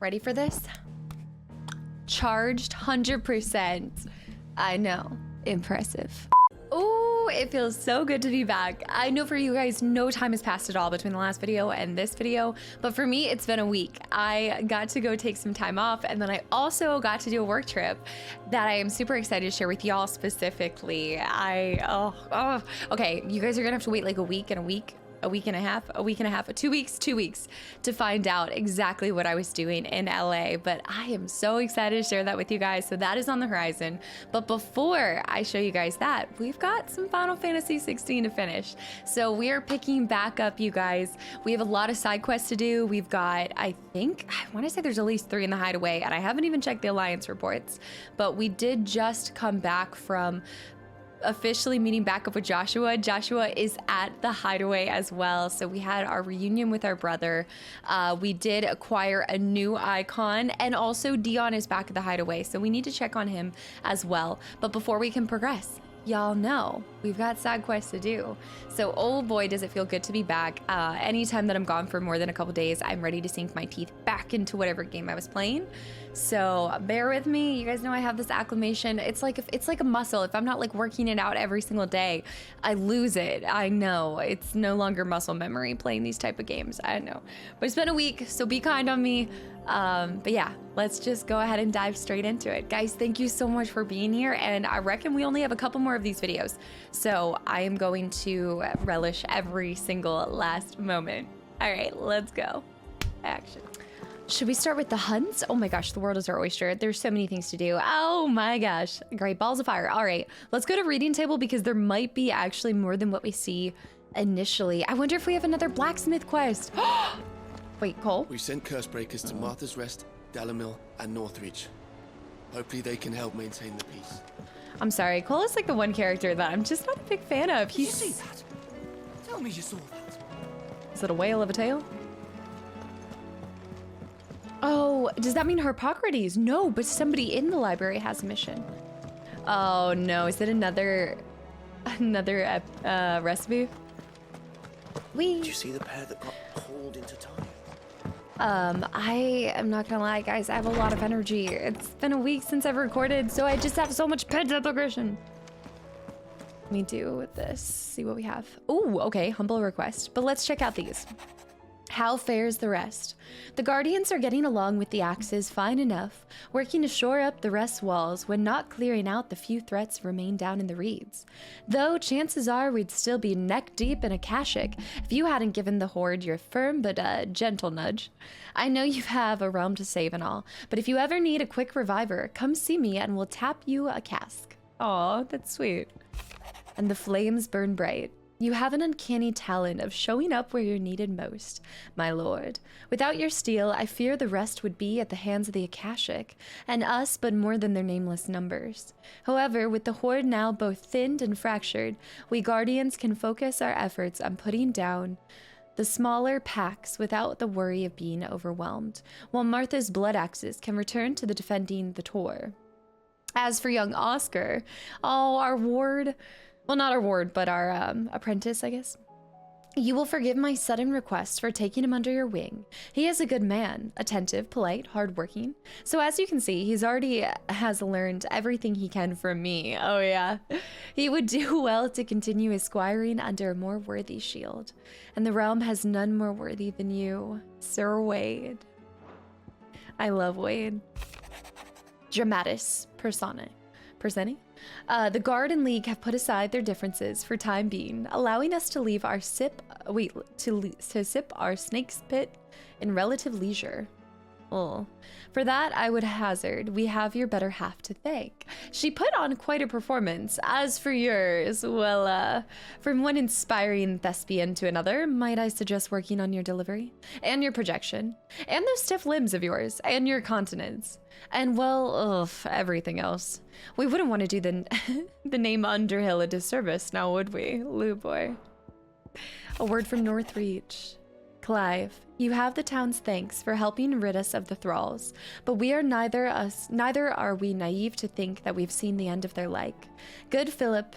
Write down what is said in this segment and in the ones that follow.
Ready for this? Charged 100%. I know, impressive. Oh, it feels so good to be back. I know for you guys, no time has passed at all between the last video and this video, but for me, it's been a week. I got to go take some time off, and then I also got to do a work trip that I am super excited to share with y'all specifically. Okay, you guys are gonna have to wait like a week and a half, 2 weeks to find out exactly what I was doing in LA, but I am so excited to share that with you guys. So that is on the horizon. But before I show you guys that, we've got some Final Fantasy 16 to finish. So we are picking back up, you guys. We have a lot of side quests to do. We've got, I want to say there's at least 3 in the hideaway, and I haven't even checked the Alliance reports, but we did just come back from officially meeting back up with Joshua. Joshua is at the hideaway as well. So we had our reunion with our brother. We did acquire a new Eikon, and also Dion is back at the hideaway. So we need to check on him as well. But before we can progress, y'all know we've got side quests to do. So oh boy, does it feel good to be back. Anytime that I'm gone for more than a couple days, I'm ready to sink my teeth back into whatever game I was playing. So bear with me. You guys know I have this acclimation. It's like a muscle. If I'm not like working it out every single day, I lose it. I know it's no longer muscle memory playing these type of games. I know, but it's been a week, so be kind on me. But yeah, let's just go ahead and dive straight into it. Guys, thank you so much for being here. And I reckon we only have a couple more of these videos, so I am going to relish every single last moment. All right, let's go. Action. Should we start with the hunts? Oh my gosh, the world is our oyster. There's so many things to do. Oh my gosh. Great, balls of fire. All right, let's go to reading table because there might be actually more than what we see initially. I wonder if we have another blacksmith quest. Wait, Cole? We've sent curse breakers to Martha's Rest, Dalamil, and Northreach. Hopefully they can help maintain the peace. I'm sorry, Cole is like the one character that I'm just not a big fan of. Did you see that? Tell me you saw that. Is it a whale of a tail? Oh, does that mean Harpocrates? No, but somebody in the library has a mission. Oh no, is it another recipe? Did you see the pair that got pulled into time? I am not gonna lie, guys, I have a lot of energy. It's been a week since I've recorded, so I just have so much pent-up aggression. Let me do with this, see what we have. Oh, okay, humble request, but let's check out these. How fares the rest? The Guardians are getting along with the axes fine enough, working to shore up the rest walls when not clearing out the few threats remain down in the reeds. Though chances are we'd still be neck deep in Akashic if you hadn't given the Horde your firm but gentle nudge. I know you have a realm to save and all, but if you ever need a quick reviver, come see me and we'll tap you a cask. Aw, that's sweet. And the flames burn bright. You have an uncanny talent of showing up where you're needed most, my lord. Without your steel, I fear the rest would be at the hands of the Akashic, and us but more than their nameless numbers. However, with the Horde now both thinned and fractured, we Guardians can focus our efforts on putting down the smaller packs without the worry of being overwhelmed, while Martha's blood axes can return to the defending the Tor. As for young Oscar, oh, our ward... Well, not our ward, but our apprentice, I guess. You will forgive my sudden request for taking him under your wing. He is a good man, attentive, polite, hardworking. So as you can see, he's already has learned everything he can from me. Oh yeah. He would do well to continue his squiring under a more worthy shield. And the realm has none more worthy than you, Sir Wade. I love Wade. Dramatis personae. The Guard and League have put aside their differences for time being, allowing us to leave our sip our snake's pit in relative leisure. Oh, for that I would hazard we have your better half to thank. She put on quite a performance. As for yours, well, from one inspiring thespian to another, might I suggest working on your delivery? And your projection? And those stiff limbs of yours? And your continence? And well, everything else. We wouldn't want to do the name Underhill a disservice, now would we, Lou boy? A word from Northreach. Clive, you have the town's thanks for helping rid us of the thralls, but we are neither are we naive to think that we've seen the end of their like. Good Philip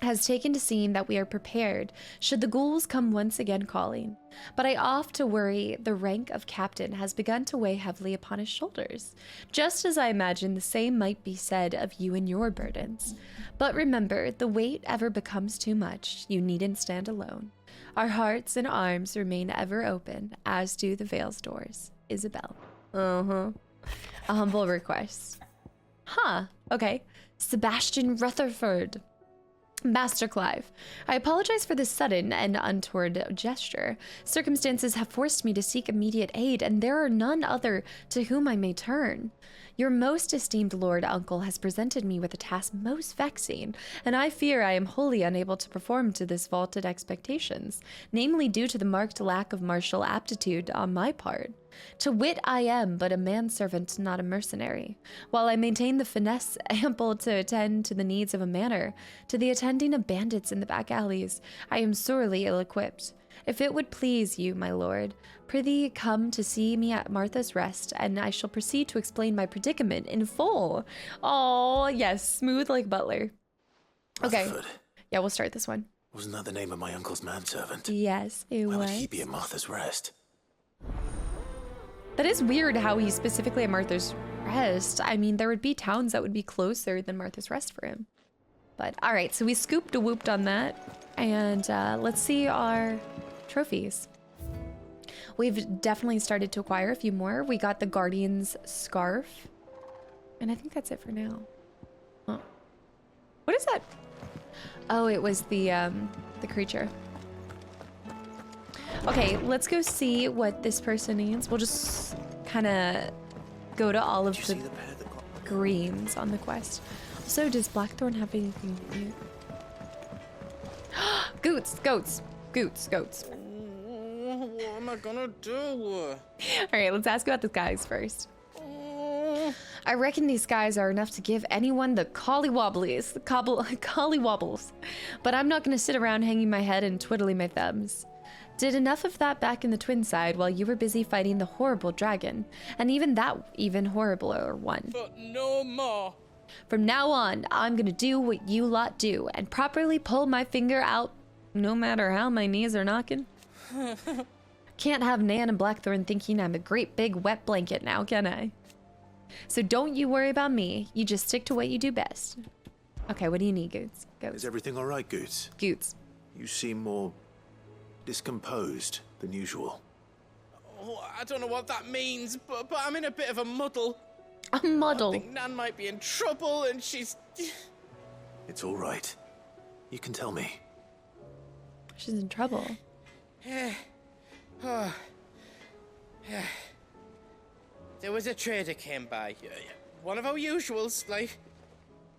has taken to seeing that we are prepared should the ghouls come once again calling. But I oft to worry the rank of captain has begun to weigh heavily upon his shoulders, just as I imagine the same might be said of you and your burdens. But remember, the weight ever becomes too much, you needn't stand alone. Our hearts and arms remain ever open, as do the Vale's doors. Isabel. A humble request. Huh, okay. Sebastian Rutherford. Master Clive, I apologize for this sudden and untoward gesture. Circumstances have forced me to seek immediate aid, and there are none other to whom I may turn. Your most esteemed lord uncle has presented me with a task most vexing, and I fear I am wholly unable to perform to this vaulted expectations, namely due to the marked lack of martial aptitude on my part. To wit, I am but a manservant, not a mercenary. While I maintain the finesse ample to attend to the needs of a manor, to the attending of bandits in the back alleys, I am sorely ill-equipped. If it would please you, my lord, prithee come to see me at Martha's Rest, and I shall proceed to explain my predicament in full. Oh, yes, smooth like butler. Okay, Rutherford. Yeah, we'll start this one. Wasn't that the name of my uncle's manservant? Yes, it was. Why would he be at Martha's Rest? That is weird how he's specifically at Martha's Rest. I mean, there would be towns that would be closer than Martha's Rest for him. But all right, so we scooped a whooped on that. And let's see our trophies. We've definitely started to acquire a few more. We got the Guardian's Scarf. And I think that's it for now. Huh. What is that? Oh, it was the creature. Okay, let's go see what this person needs. We'll just kind of go to all of the greens on the quest. So does Blackthorn have anything new? Goats. What am I gonna do? All right, let's ask about the guys first. I reckon these guys are enough to give anyone the collywobblies, collywobbles. But I'm not gonna sit around hanging my head and twiddling my thumbs. Did enough of that back in the Twin Side while you were busy fighting the horrible dragon, and even that even horribler one. But no more. From now on, I'm gonna do what you lot do and properly pull my finger out no matter how my knees are knocking. Can't have Nan and Blackthorn thinking I'm a great big wet blanket now, can I? So don't you worry about me. You just stick to what you do best. Okay, what do you need, Goots? Is everything all right, Goots? Goots. You seem more discomposed than usual. Oh, I don't know what that means, but I'm in a bit of a muddle. A muddle? I think Nan might be in trouble, and she's... It's all right. You can tell me. She's in trouble. There was a trader came by. One of our usuals, like,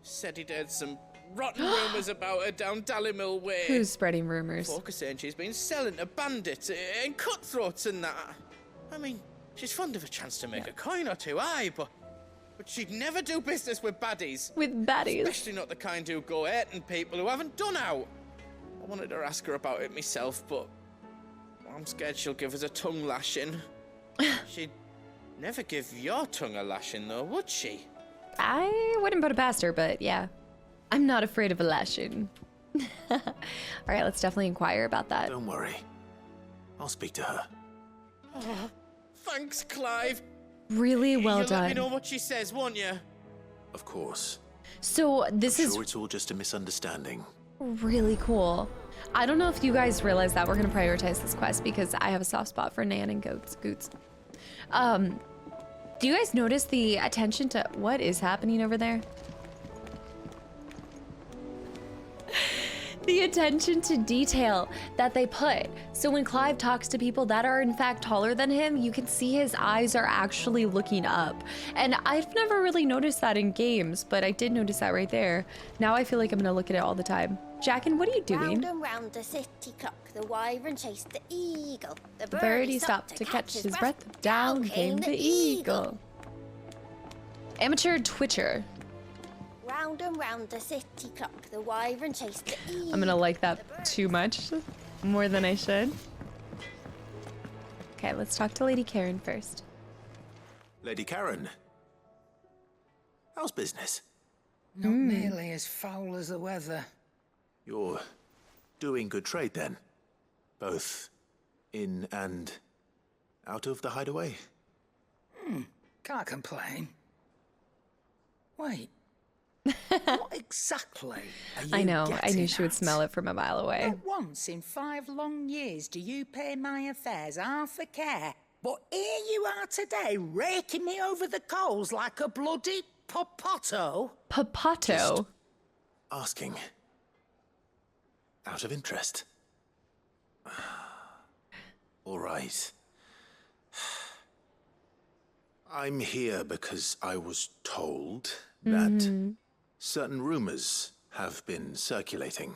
said he'd heard some rotten rumors about her down Dallimil Way. Who's spreading rumors? Folk are saying she's been selling to bandits and cutthroats and that. I mean, she's fond of a chance to make a coin or two, aye, but she'd never do business with baddies. With baddies? Especially not the kind who go hurting people who haven't done out. I wanted to ask her about it myself, but I'm scared she'll give us a tongue lashing. She'd never give your tongue a lashing, though, would she? I wouldn't put it past her, but yeah. I'm not afraid of a lashing. All right, let's definitely inquire about that. Don't worry. I'll speak to her. Oh, thanks, Clive. Really well You'll done. let me know what she says, won't you? Of course. So this I'm is sure it's all just a misunderstanding. really cool. I don't know if you guys realize that we're gonna prioritize this quest because I have a soft spot for Nan and Goots. Do you guys notice the attention to what is happening over there? The attention to detail that they put. So when Clive talks to people that are in fact taller than him, you can see his eyes are actually looking up. And I've never really noticed that in games, but I did notice that right there. Now I feel like I'm gonna look at it all the time. Jackin, what are you doing? Round and round the city clock, the wyvern chased the eagle. The Birdie stopped to catch his breath. Down came the eagle. Amateur Twitcher. Round and round the city clock, the wyvern chased the eagle. I'm gonna like that too much, more than I should. Okay, let's talk to Lady Karen first. Lady Karen. How's business? Not nearly as foul as the weather. You're doing good trade then? Both in and out of the hideaway? Can't complain. Wait. What exactly are you I know. I knew getting she would at? smell it from a mile away. Not once in 5 long years do you pay my affairs half a care. But here you are today, raking me over the coals like a bloody popoto. Papato. Asking. Out of interest. All right. I'm here because I was told that certain rumors have been circulating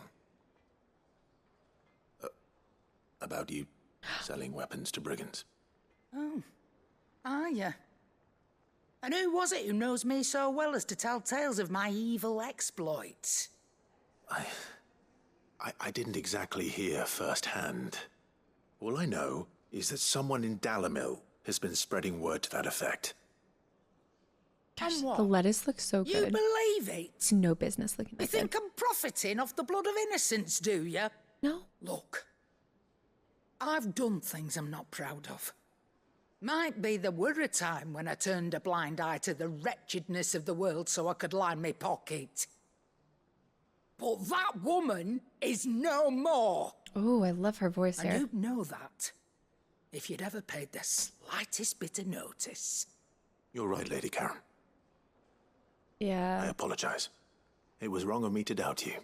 about you selling weapons to brigands. Are you? And who was it who knows me so well as to tell tales of my evil exploits? I didn't exactly hear firsthand. All I know is that someone in Dalamil has been spreading word to that effect. And what? The lettuce looks so You good. believe it? It's no business looking You like that. think I'm profiting off the blood of innocence, do you? No. Look, I've done things I'm not proud of. Might be there were a time when I turned a blind eye to the wretchedness of the world so I could line my pocket. But that woman is no more. Oh, I love her voice And here. you'd know that if you'd ever paid the slightest bit of notice. You're right, Lady Karen. I Yeah. apologize. It was wrong of me to doubt you.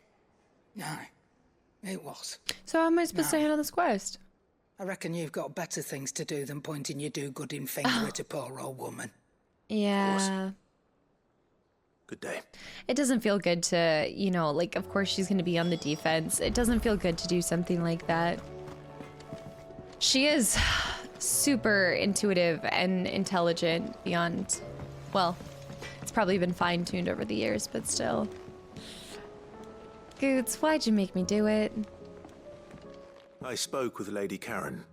No, it was. So how am I supposed to No. handle this quest? I reckon you've got better things to do than pointing your do-gooding finger at a poor old woman. Yeah. Good day. It doesn't feel good to, you know, like, of course she's going to be on the defense. It doesn't feel good to do something like that. She is super intuitive and intelligent beyond, well, it's probably been fine-tuned over the years, but still. Goots, why'd you make me do it? I spoke with Lady Karen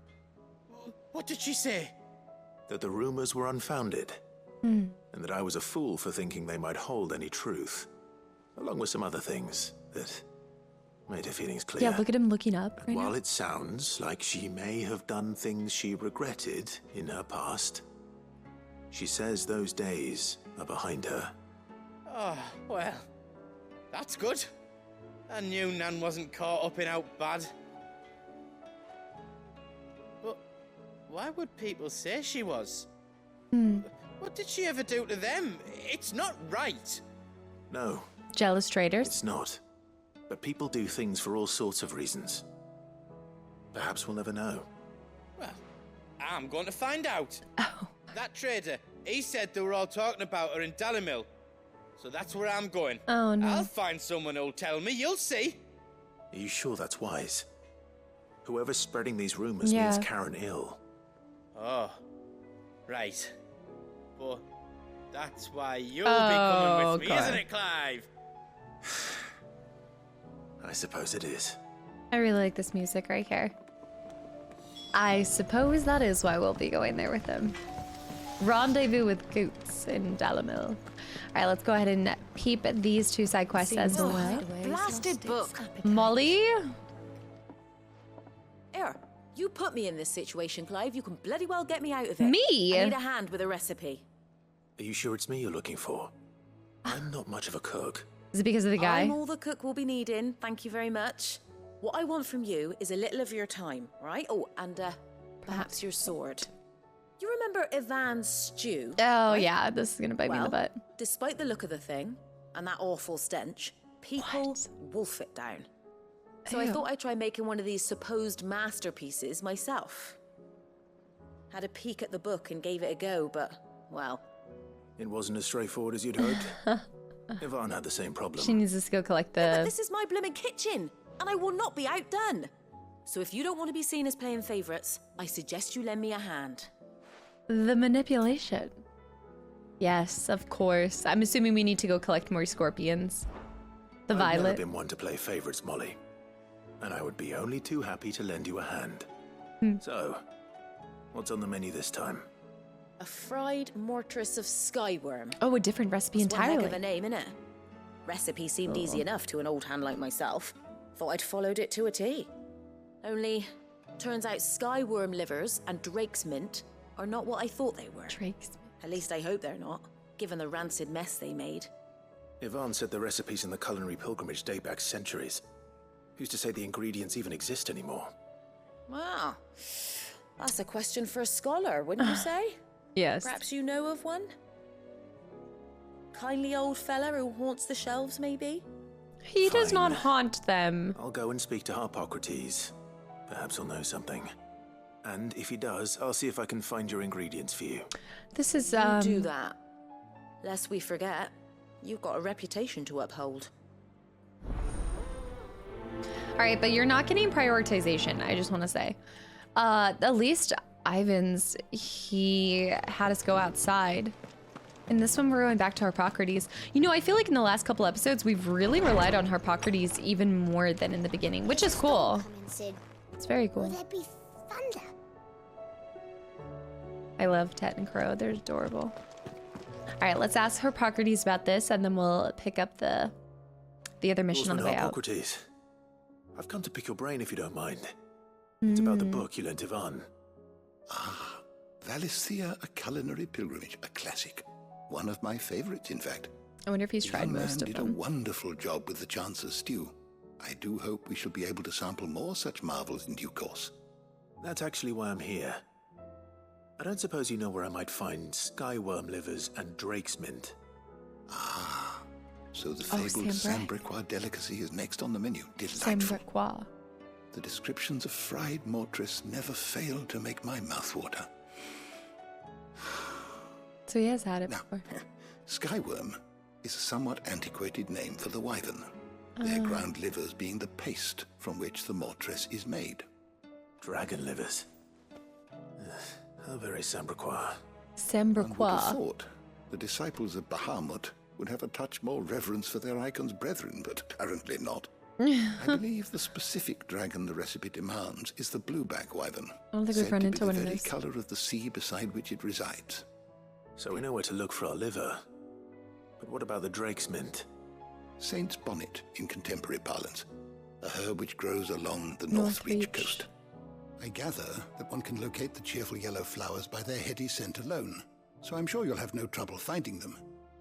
What did she say? that the rumors were unfounded, and that I was a fool for thinking they might hold any truth, along with some other things that made her feelings clear. Yeah, look at him looking up right While now. it sounds like she may have done things she regretted in her past, she says those days are behind her. Oh, well, that's good. I knew Nan wasn't caught up in out bad. But why would people say she was? What did she ever do to them? It's not right. No, Jealous traitors. it's not. But people do things for all sorts of reasons. Perhaps we'll never know. Well, I'm going to find out. Oh. That trader, he said they were all talking about her in Dalamil. So that's where I'm going. Oh, no. I'll find someone who'll tell me, you'll see. Are you sure that's wise? Whoever's spreading these rumors Yeah. means Karen ill. Oh, right. But that's why you'll be coming with me, God. isn't it, Clive? I suppose it is. I really like this music right here. I suppose that is why we'll be going there with him. Rendezvous with Goots in Dalamil. All right, let's go ahead and peep at these two side quests as well. Blasted book. Molly? Here, you put me in this situation, Clive. You can bloody well get me out of it. Me? I need a hand with a recipe. Are you sure it's me you're looking for? I'm not much of a cook. Is it because of the guy? I'm all the cook will be needing. Thank you very much. What I want from you is a little of your time, right? Oh, and perhaps your sword. You remember Ivan's stew? Oh, yeah, this is going to bite me in the Well, butt. despite the look of the thing and that awful stench, people wolf it down. So I Ew. thought I'd try making one of these supposed masterpieces myself. Had a peek at the book and gave it a go, but, well, It wasn't as straightforward as you'd hoped. Yvonne had the same problem. She needs to go collect but the... this is my blimmin' kitchen, and I will not be outdone. So if you don't want to be seen as playing favourites, I suggest you lend me a hand. The manipulation. Yes, of course. I'm assuming we need to go collect more scorpions. The I've never violet. been one to play favorites, Molly. And I would be only too happy to lend you a hand. So, what's on the menu this time? A fried mortress of skyworm. Oh, a different recipe It's one heck entirely. of a name, innit? Recipe seemed easy enough to an old hand like myself. Thought I'd followed it to a T. Only, turns out skyworm livers and drake's mint are not what I thought they were. Drake's. At least I hope they're not, given the rancid mess they made. Yvonne said the recipes in the culinary pilgrimage date back centuries. Who's to say the ingredients even exist anymore? Wow. That's a question for a scholar, wouldn't you say? Yes. Perhaps you know of one? Kindly old fella who haunts the shelves, maybe? He does Fine. not haunt them. I'll go and speak to Harpocrates. Perhaps he'll know something. And if he does, I'll see if I can find your ingredients for you. This is, Do that. Lest we forget, you've got a reputation to uphold. All right, but you're not getting prioritization, I just want to say. At least Ivan's, he had us go outside. In this one, we're going back to Harpocrates. You know, I feel like in the last couple episodes, we've really relied on Harpocrates even more than in the beginning, which is cool. It's very Will cool. there be thunder? I love Tet and Crow. They're adorable. All right, let's ask Harpocrates about this, and then we'll pick up the other mission on the way out. Harpocrates. I've come to pick your brain if you don't mind. It's about the book you lent Yvonne. Ah, Valisthea, A Culinary Pilgrimage, a classic. One of my favorites, in fact. I wonder if he's The tried young man most of did a them. wonderful job with the Chance's stew. I do hope we shall be able to sample more such marvels in due course. That's actually why I'm here. I don't suppose you know where I might find skyworm livers and drake's mint. Ah, so the fabled Sambricois delicacy is next on the menu. Delightful. Sambricois. The descriptions of fried mortress never fail to make my mouth water. So he has had it Now, before. skyworm is a somewhat antiquated name for the wyvern, their ground livers being the paste from which the mortress is made. Dragon livers. How very Sambricois. One would have Sambricois. thought the disciples of Bahamut would have a touch more reverence for their Eikon's brethren, but apparently not. I believe the specific dragon the recipe demands is the blueback wyvern. I don't think we've said run to into be one the of very those. color of the sea beside which it resides. So we know where to look for our liver. But what about the drake's mint? Saint's bonnet in contemporary parlance, a herb which grows along the North Reach coast. I gather that one can locate the cheerful yellow flowers by their heady scent alone, so I'm sure you'll have no trouble finding them.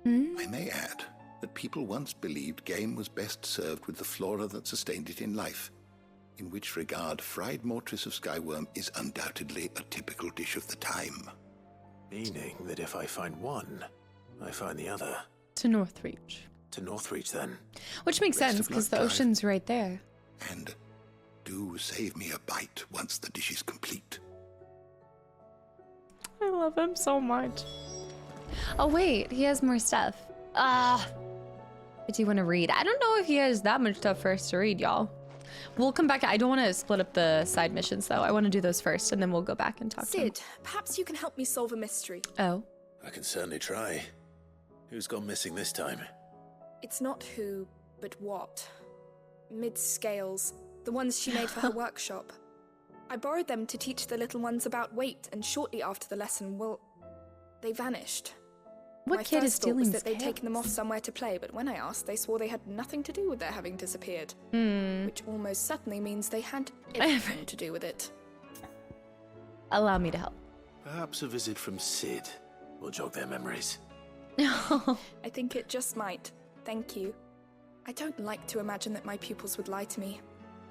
I may add that people once believed game was best served with the flora that sustained it in life, in which regard fried mortress of skyworm is undoubtedly a typical dish of the time. Meaning that if I find one, I find the other. To Northreach. To Northreach, then. Which makes Best sense, of because luck, the Clive. ocean's right there. And do save me a bite once the dish is complete. I love him so much. Oh, wait, he has more stuff. What do you want to read? I don't know if he has that much stuff for us to read, y'all. We'll come back. I don't want to split up the side missions, though. I want to do those first, and then we'll go back and talk to him. Sid, perhaps you can help me solve a mystery. Oh. I can certainly try. Who's gone missing this time? It's not who, but what. Mid-scales, the ones she made for her workshop. I borrowed them to teach the little ones about weight, and shortly after the lesson, well, they vanished. What My kid is first thought was stealing that they'd taken them off scales? somewhere to play, but when I asked, they swore they had nothing to do with their having disappeared. Which almost certainly means they had everything to do with it. Allow me to help. Perhaps a visit from Sid will jog their memories. I think it just might. Thank you. I don't like to imagine that my pupils would lie to me.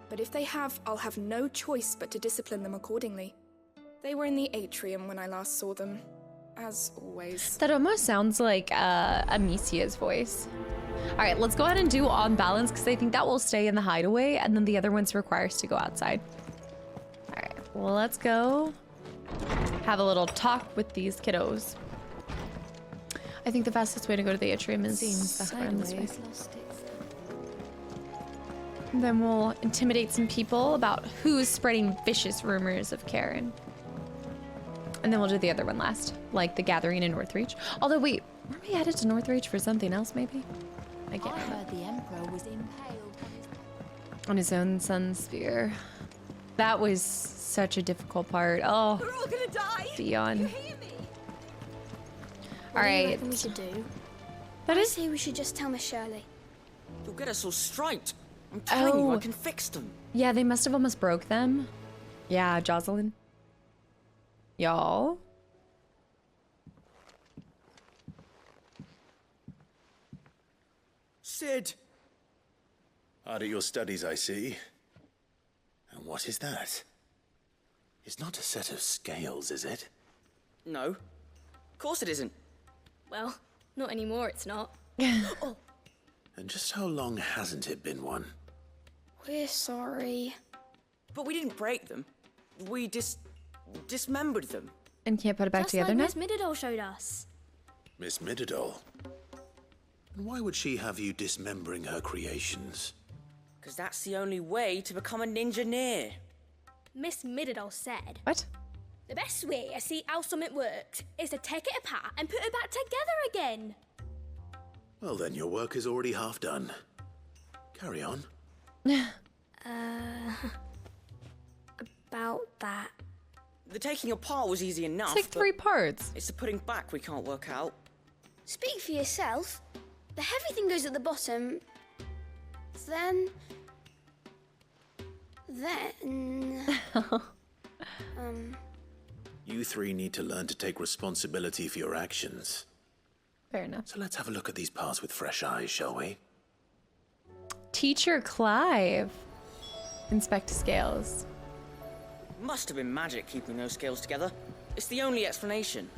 But if they have, I'll have no choice but to discipline them accordingly. They were in the atrium when I last saw them. As always. That almost sounds like Amicia's voice. All right, let's go ahead and do On Balance, because I think that will stay in the hideaway, and then the other ones require us to go outside. All right, well, let's go have a little talk with these kiddos. I think the fastest way to go to the atrium is back around this way. And then we'll intimidate some people about who's spreading vicious rumors of Karen. And then we'll do the other one last, like the gathering in Northreach. Although, wait, weren't we headed to Northreach for something else, maybe? I can't remember. heard the Emperor was impaled On his own sun spear. That was such a difficult part. Oh, We're all gonna die! Dion. You hear me? All What do you right. reckon we should do? That I is. say we should just tell Miss Shirley. You'll get us all striped. I'm telling you, I can fix them. Yeah, they must have almost broke them. Yeah, Jocelyn. Y'all. Sid! Hard at your studies, I see. And what is that? It's not a set of scales, is it? No. Of course it isn't. Well, not anymore, it's not. And just how long hasn't it been one? We're sorry. But we didn't break them. We dismembered them. And can't put it back Just together like now? Miss Mididol showed us. Miss Mididol? And why would she have you dismembering her creations? Because that's the only way to become a ninja-neer. Miss Mididol said, What? the best way to see how something works is to take it apart and put it back together again. Well then, your work is already half done. Carry on. About that. The taking apart was easy enough. It's like 3 parts. It's the putting back we can't work out. Speak for yourself. The heavy thing goes at the bottom. Then... You three need to learn to take responsibility for your actions. Fair enough. So let's have a look at these parts with fresh eyes, shall we? Teacher Clive. Inspect scales. Must have been magic keeping those scales together. It's the only explanation.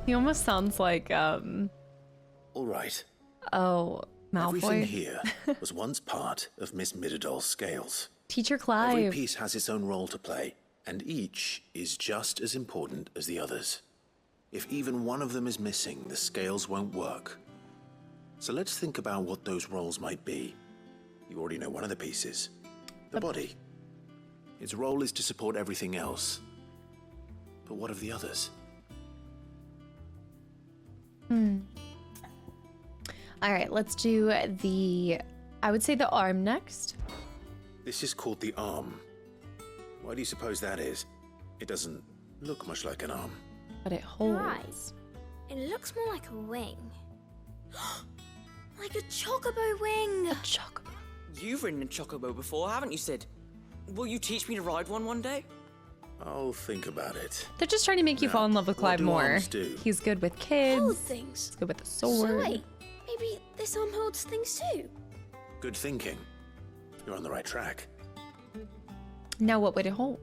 He almost sounds like, All right. oh, Everything Malfoy. here was once part of Miss Mididol's scales. Teacher Every Clive. piece has its own role to play, and each is just as important as the others. If even one of them is missing, the scales won't work. So let's think about what those roles might be. You already know one of the pieces. The body. Its role is to support everything else. But what of the others? All right, let's do I would say the arm next. This is called the arm. Why do you suppose that is? It doesn't look much like an arm. But it holds. Right. It looks more like a wing. Like a chocobo wing. A chocobo. You've ridden a chocobo before, haven't you, Sid? Will you teach me to ride one day? I'll think about it. They're just trying to make you Now, fall in love with what Clive do more. arms do? He's good with kids. Hold things. He's good with the So sword. wait, maybe this arm holds things too. Good thinking. You're on the right track. Now what would it hold?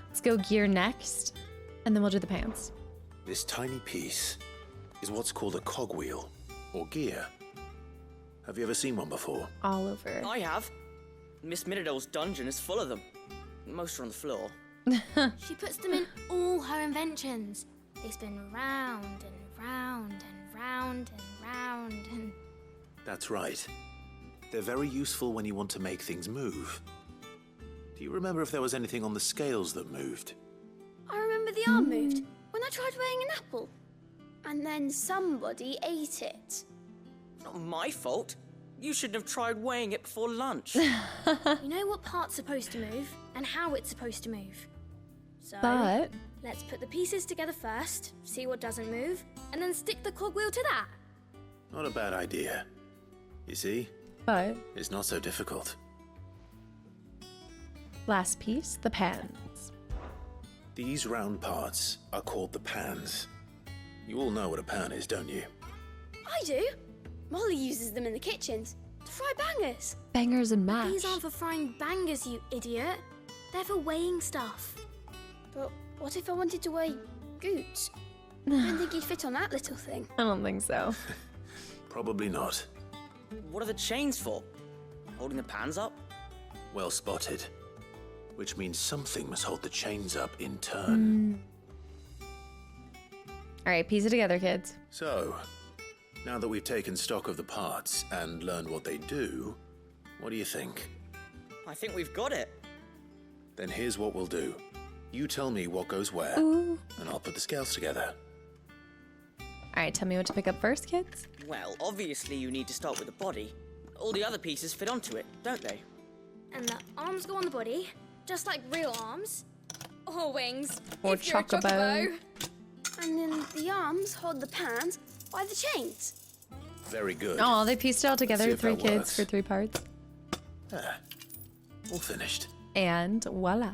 Let's go gear next, and then we'll do the pants. This tiny piece is what's called a cogwheel, or gear. Have you ever seen one before? All over. I have. Miss Mididol's dungeon is full of them. Most are on the floor. She puts them in all her inventions. They spin round and round and round and round and... That's right. They're very useful when you want to make things move. Do you remember if there was anything on the scales that moved? I remember the arm moved when I tried weighing an apple. And then somebody ate it. Not my fault. You shouldn't have tried weighing it before lunch. You know what part's supposed to move and how it's supposed to move. So, But let's put the pieces together first, see what doesn't move, and then stick the cogwheel to that. Not a bad idea. You see, it's not so difficult. Last piece, the pans. These round parts are called the pans. You all know what a pan is, don't you? I do. Molly uses them in the kitchens to fry bangers. Bangers and mash. These aren't for frying bangers, you idiot. They're for weighing stuff. But what if I wanted to weigh Goots? I don't think he'd fit on that little thing. I don't think so. Probably not. What are the chains for? Holding the pans up? Well spotted. Which means something must hold the chains up in turn. All right, piece it together, kids. So, now that we've taken stock of the parts and learned what they do, what do you think? I think we've got it. Then here's what we'll do. You tell me what goes where, Ooh. and I'll put the scales together. All right, tell me what to pick up first, kids. Well, obviously you need to start with the body. All the other pieces fit onto it, don't they? And the arms go on the body, just like real arms. Or wings, Or if you're a chocobo. chocobo. And then the arms hold the pans by the chains. Very good. Oh, they pieced it all together, see if 3 that kids works. for 3 parts. There. All finished. And voila.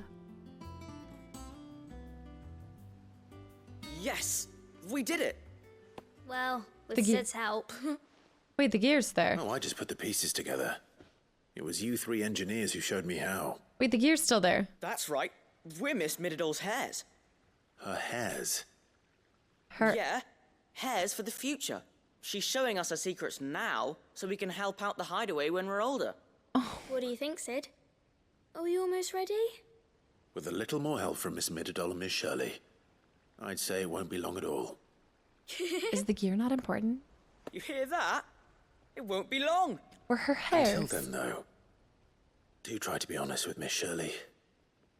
Yes! We did it! Well, with The gear- Sid's help. Wait, the gear's there. Oh, I just put the pieces together. It was you three engineers who showed me how. Wait, the gear's still there. That's right. We're Miss Mididol's hairs. Her hairs. Her. Yeah, hairs for the future. She's showing us her secrets now, so we can help out the hideaway when we're older. What do you think, Sid? Are you almost ready? With a little more help from Miss Mididol and Miss Shirley, I'd say it won't be long at all. Is the gear not important? You hear that? It won't be long. Or her hair? Until then, though, do try to be honest with Miss Shirley.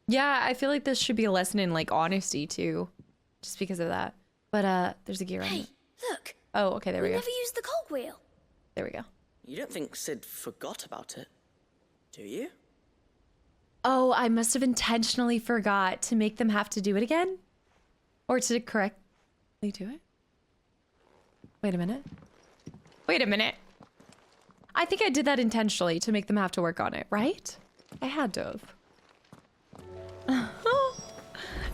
Yeah, I feel like this should be a lesson in like honesty too, just because of that. But there's a gear on it. Hey, look. Oh, okay, there we go. never used the cogwheel. There we go. You don't think Sid forgot about it, do you? Oh, I must have intentionally forgot to make them have to do it again? Or to correctly do it? Wait a minute. Wait a minute. I think I did that intentionally to make them have to work on it, right? I had to have. Alright,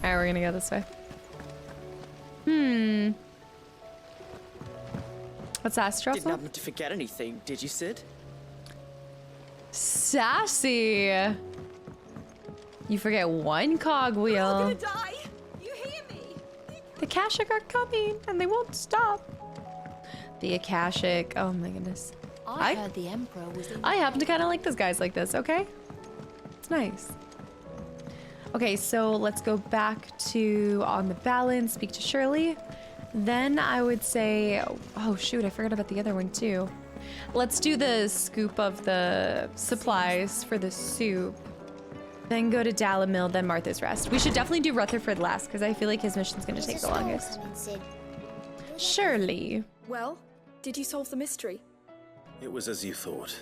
we're gonna go this way. What's that, Didn't Struffle? happen to forget anything, did you, Sid? Sassy! You forget one cogwheel. Die! You hear me? The Akashic are coming, and they won't stop. The Akashic. Oh my goodness. I heard the Emperor was in. I happen to kind of like this guys like this, okay? It's nice. Okay, so let's go back to on the balance, speak to Shirley. Then I would say, oh shoot, I forgot about the other one too. Let's do the scoop of the supplies for the soup. Then go to Dalamil, then Martha's Rest. We should definitely do Rutherford last, because I feel like his mission's gonna take the longest. Shirley. Well, did you solve the mystery? It was as you thought.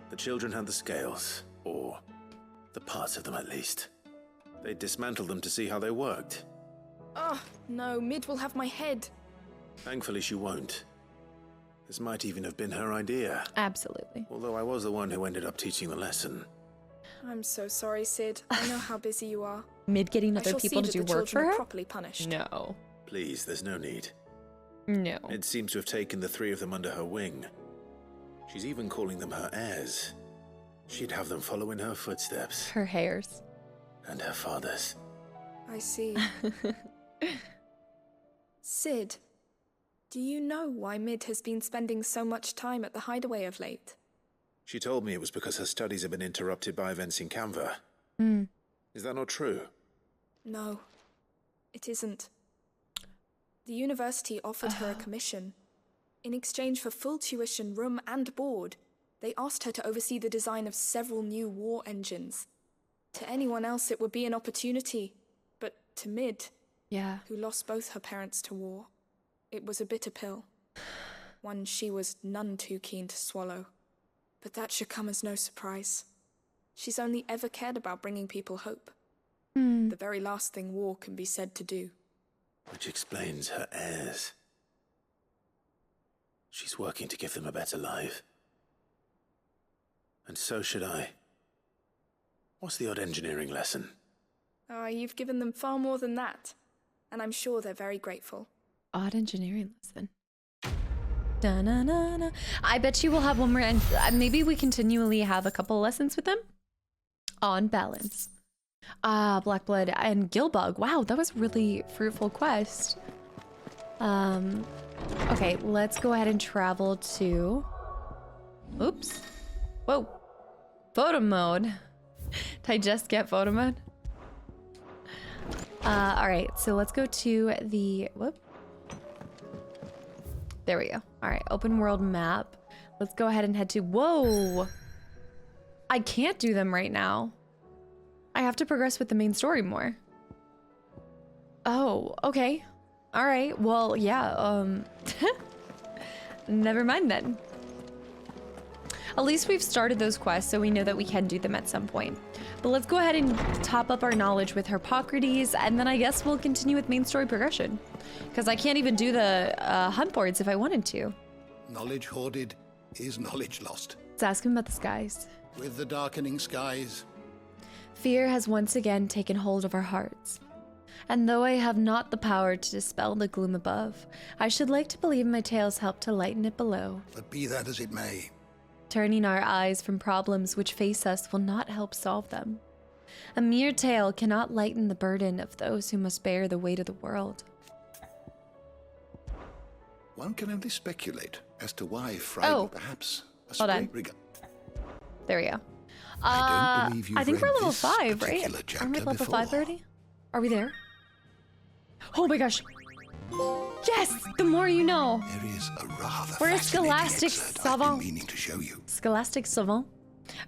The children had the scales, or the parts of them at least. They dismantled them to see how they worked. Oh, no, Mid will have my head. Thankfully she won't. This might even have been her idea. Absolutely. Although I was the one who ended up teaching the lesson. I'm so sorry, Sid. I know how busy you are. Mid getting I other shall people see to that do the work for children are her? properly punished. No. Please, there's no need. No. It seems to have taken the three of them under her wing. She's even calling them her heirs. She'd have them follow in her footsteps. Her hairs. And her father's. I see. Sid, do you know why Mid has been spending so much time at the hideaway of late? She told me it was because her studies have been interrupted by events in Canva. Is that not true? No, it isn't. The university offered her a commission. In exchange for full tuition, room and board, they asked her to oversee the design of several new war engines. To anyone else it would be an opportunity, but to Mid, who lost both her parents to war, it was a bitter pill. One she was none too keen to swallow. But that should come as no surprise. She's only ever cared about bringing people hope. The very last thing war can be said to do. Which explains her heirs. She's working to give them a better life. And so should I. What's the odd engineering lesson? You've given them far more than that. And I'm sure they're very grateful. Odd engineering lesson. Da-na-na-na. I bet you will have one more, and maybe we continually have a couple lessons with them. On balance. Blackblood and Gilbug. Wow, that was really fruitful quest. Okay, let's go ahead and travel to... Oops. Whoa. Photo mode. Did I just get photo mode? Alright, so let's go to the... Whoop. There we go. Alright, open world map. Let's go ahead and head to... Whoa! I can't do them right now. I have to progress with the main story more. Oh, okay. Alright, well, yeah, never mind then. At least we've started those quests, so we know that we can do them at some point. But let's go ahead and top up our knowledge with Hippocrates, and then I guess we'll continue with main story progression. Because I can't even do the hunt boards if I wanted to. Knowledge hoarded is knowledge lost. Let's ask him about the skies. With the darkening skies, Fear has once again taken hold of our hearts. And though I have not the power to dispel the gloom above, I should like to believe my tales help to lighten it below. but be that as it may, Turning our eyes from problems which face us will not help solve them. A mere tale cannot lighten the burden of those who must bear the weight of the world. one can only speculate as to why Friday perhaps a hold on. straight regard. There we go. I don't believe you've I think we're read level this 5, right? particular chapter Aren't we level before. 5 already? Are we there? Oh my gosh. Yes! The more you know. There is a rather We're a fascinating scholastic excerpt I've been savant. meaning to show you. Scholastic savant.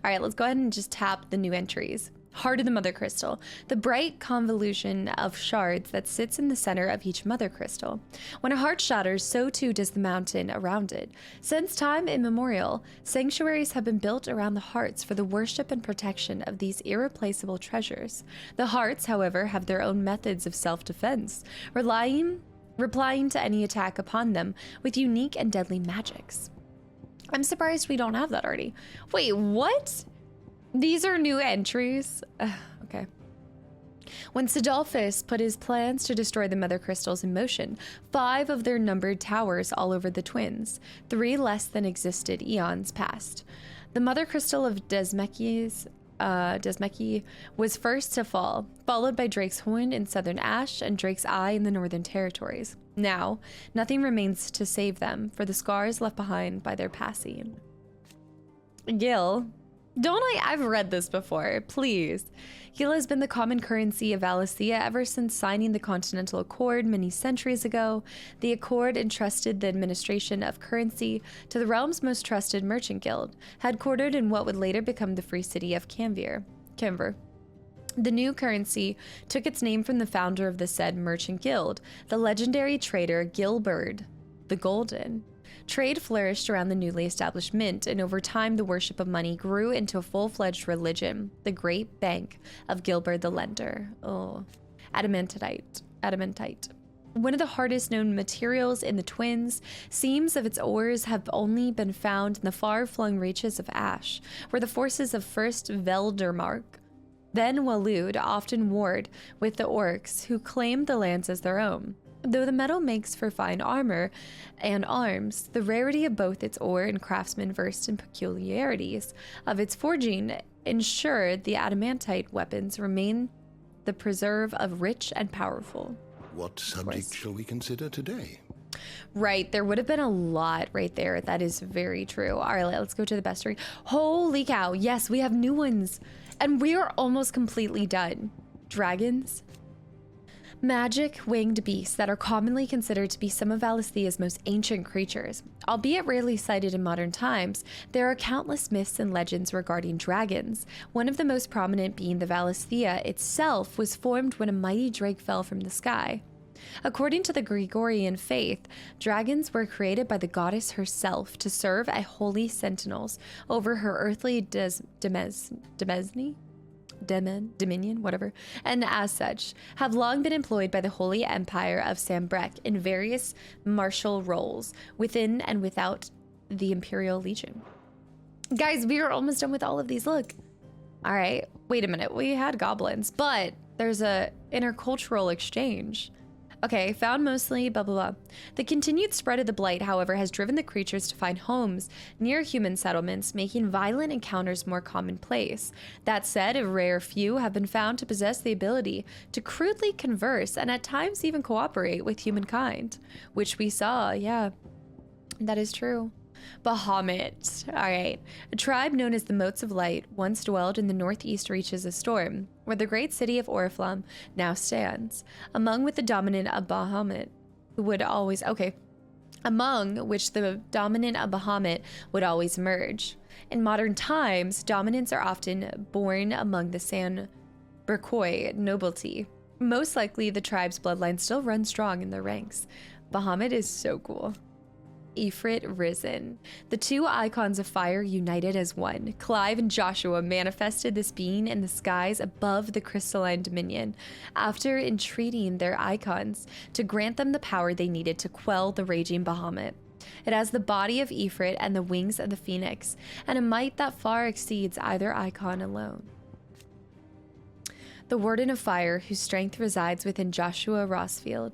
All right, let's go ahead and just tap the new entries. Heart of the Mother Crystal, the bright convolution of shards that sits in the center of each Mother Crystal. When a heart shatters, so too does the mountain around it. Since time immemorial, sanctuaries have been built around the hearts for the worship and protection of these irreplaceable treasures. The hearts, however, have their own methods of self-defense, replying to any attack upon them with unique and deadly magics. I'm surprised we don't have that already. Wait, what? These are new entries? Okay. When Sidolphus put his plans to destroy the Mother Crystals in motion, 5 of their numbered towers all over the twins, 3 less than existed eons past. The Mother Crystal of Desmeki was first to fall, followed by Drake's Horn in southern Ash and Drake's Eye in the northern territories. Now, nothing remains to save them for the scars left behind by their passing. Gil, I've read this before, please. Gil has been the common currency of Valisthea ever since signing the Continental Accord many centuries ago. The Accord entrusted the administration of currency to the realm's most trusted merchant guild, headquartered in what would later become the free city of Canver. The new currency took its name from the founder of the said merchant guild, the legendary trader Gilbert the Golden. Trade flourished around the newly established mint, and over time the worship of money grew into a full-fledged religion, the Great Bank of Gilbert the Lender. Oh, adamantite. One of the hardest known materials in the twins, seams of its ores have only been found in the far-flung reaches of Ash, where the forces of first Veldermark, then Walud, often warred with the orcs who claimed the lands as their own. Though the metal makes for fine armor and arms, the rarity of both its ore and craftsmen versed in peculiarities of its forging ensured the adamantite weapons remain the preserve of rich and powerful. What subject shall we consider today? Right, there would have been a lot right there. That is very true. All right, let's go to the best story. Holy cow, yes, we have new ones. And we are almost completely done. Dragons. Magic winged beasts that are commonly considered to be some of Valisthea's most ancient creatures. Albeit rarely sighted in modern times, there are countless myths and legends regarding dragons, one of the most prominent being the Valisthea itself was formed when a mighty drake fell from the sky. According to the Gregorian faith, dragons were created by the goddess herself to serve as holy sentinels over her earthly dominion, whatever, and as such, have long been employed by the Holy Empire of Sambrek in various martial roles within and without the Imperial Legion. Guys, we are almost done with all of these. Look. All right, wait a minute. We had goblins, but there's a intercultural exchange. Okay, found mostly, blah, blah, blah. The continued spread of the blight, however, has driven the creatures to find homes near human settlements, making violent encounters more commonplace. That said, a rare few have been found to possess the ability to crudely converse and at times even cooperate with humankind, which we saw, yeah, that is true. Bahamut. All right. A tribe known as the Motes of Light once dwelled in the northeast reaches of Storm, where the great city of Oriflamme now stands, among which the dominant of Bahamut would always merge. In modern times, dominants are often born among the San Berkoi nobility. Most likely, the tribe's bloodline still runs strong in their ranks. Bahamut is so cool. Ifrit risen. The two icons of fire united as one. Clive and Joshua manifested this being in the skies above the crystalline dominion, after entreating their icons to grant them the power they needed to quell the raging Bahamut. It has the body of Ifrit and the wings of the phoenix, and a might that far exceeds either Eikon alone. The Warden of Fire, whose strength resides within Joshua Rossfield.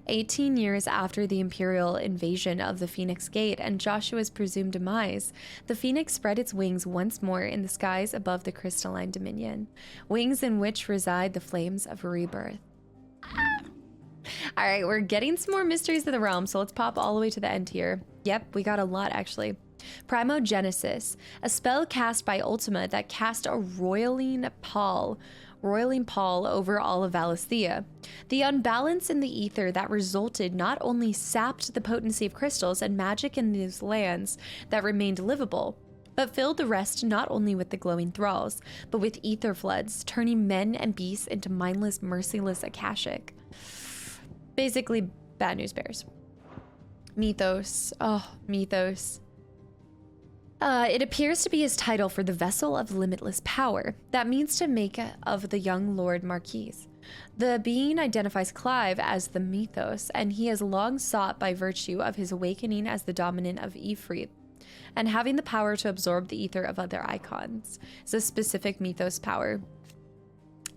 18 years after the imperial invasion of the Phoenix Gate and Joshua's presumed demise, the Phoenix spread its wings once more in the skies above the crystalline dominion, wings in which reside the flames of rebirth. All right, we're getting some more mysteries of the realm, so let's pop all the way to the end here. Yep, we got a lot, actually. Primogenesis, a spell cast by Ultima that cast a roiling pall over all of Valisthea. The unbalance in the ether that resulted not only sapped the potency of crystals and magic in these lands that remained livable, but filled the rest not only with the glowing thralls, but with ether floods, turning men and beasts into mindless, merciless Akashic. Basically, bad news bears. Mythos. Oh, Mythos. It appears to be his title for the vessel of limitless power. That means to make of the young Lord Marquis. The being identifies Clive as the Mythos, and he has long sought by virtue of his awakening as the dominant of Ifrit, and having the power to absorb the ether of other icons. It's a specific Mythos power.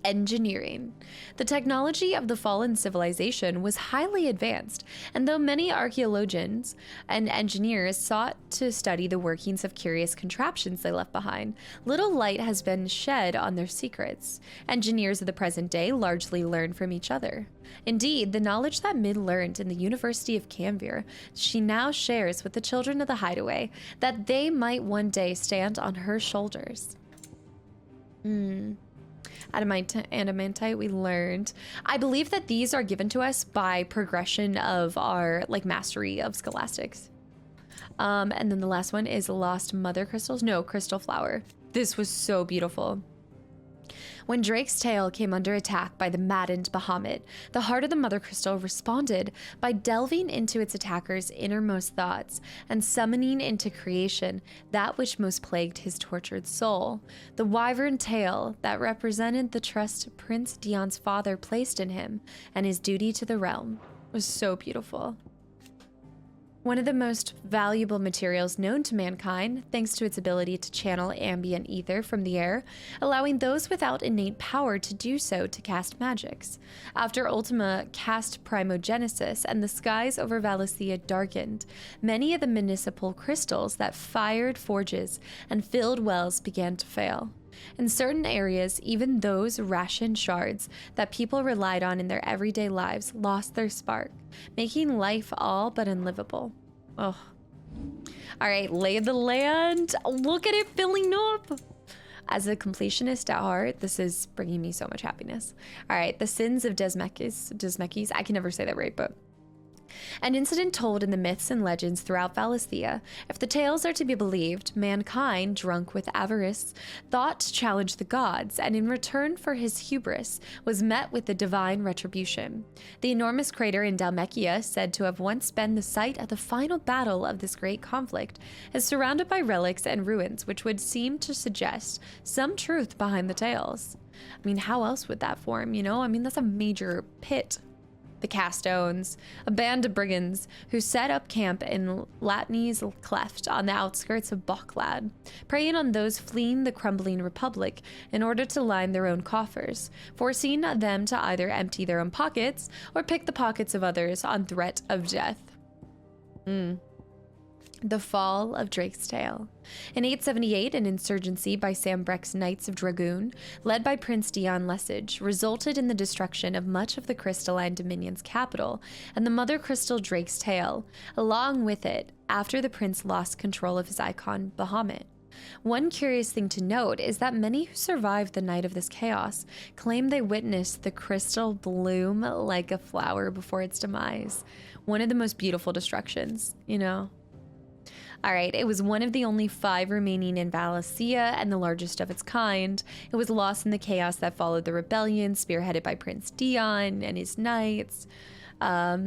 Engineering. The technology of the fallen civilization was highly advanced, and though many archaeologians and engineers sought to study the workings of curious contraptions they left behind, little light has been shed on their secrets. Engineers of the present day largely learn from each other. Indeed, the knowledge that Mid learned in the University of Camvir, she now shares with the children of the Hideaway, that they might one day stand on her shoulders. Adamantite we learned. I believe that these are given to us by progression of our mastery of scholastics. And then the last one is Lost Mother Crystals. No, Crystal Flower. This was so beautiful. When Drake's tail came under attack by the maddened Bahamut, the heart of the Mother Crystal responded by delving into its attacker's innermost thoughts and summoning into creation that which most plagued his tortured soul. The wyvern tail that represented the trust Prince Dion's father placed in him and his duty to the realm was so beautiful. One of the most valuable materials known to mankind, thanks to its ability to channel ambient ether from the air, allowing those without innate power to do so to cast magics. After Ultima cast Primogenesis and the skies over Valisthea darkened, many of the municipal crystals that fired forges and filled wells began to fail. In certain areas, even those ration shards that people relied on in their everyday lives lost their spark, making life all but unlivable. Oh. All right, lay of the land. Look at it filling up. As a completionist at heart, this is bringing me so much happiness. All right, the sins of Desmekis. I can never say that right, but an incident told in the myths and legends throughout Valisthea. If the tales are to be believed, mankind, drunk with avarice, thought to challenge the gods, and in return for his hubris, was met with the divine retribution. The enormous crater in Dalmekia, said to have once been the site of the final battle of this great conflict, is surrounded by relics and ruins which would seem to suggest some truth behind the tales. I mean, how else would that form, you know? I mean, that's a major pit. The Castones, a band of brigands who set up camp in Latney's Cleft on the outskirts of Bocklad, preying on those fleeing the crumbling republic in order to line their own coffers, forcing them to either empty their own pockets or pick the pockets of others on threat of death. The fall of Drake's Tail. In 878, an insurgency by Sam Breck's Knights of Dragoon, led by Prince Dion Lesage, resulted in the destruction of much of the Crystalline Dominion's capital and the Mother Crystal Drake's Tail, along with it, after the prince lost control of his icon, Bahamut. One curious thing to note is that many who survived the night of this chaos claim they witnessed the crystal bloom like a flower before its demise. One of the most beautiful destructions, you know? All right, it was one of the only 5 remaining in Valisthea and the largest of its kind. It was lost in the chaos that followed the rebellion, spearheaded by Prince Dion and his knights. A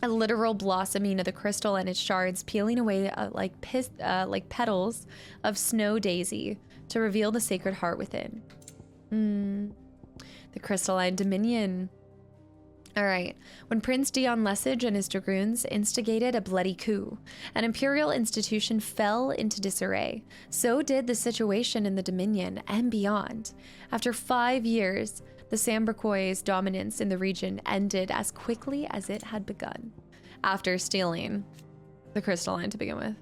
literal blossoming of the crystal and its shards peeling away like petals of snow daisy to reveal the sacred heart within. The Crystalline Dominion. All right. When Prince Dion Lesage and his dragoons instigated a bloody coup, an imperial institution fell into disarray. So did the situation in the Dominion and beyond. After 5 years, the Sambraquois' dominance in the region ended as quickly as it had begun, after stealing the crystalline to begin with.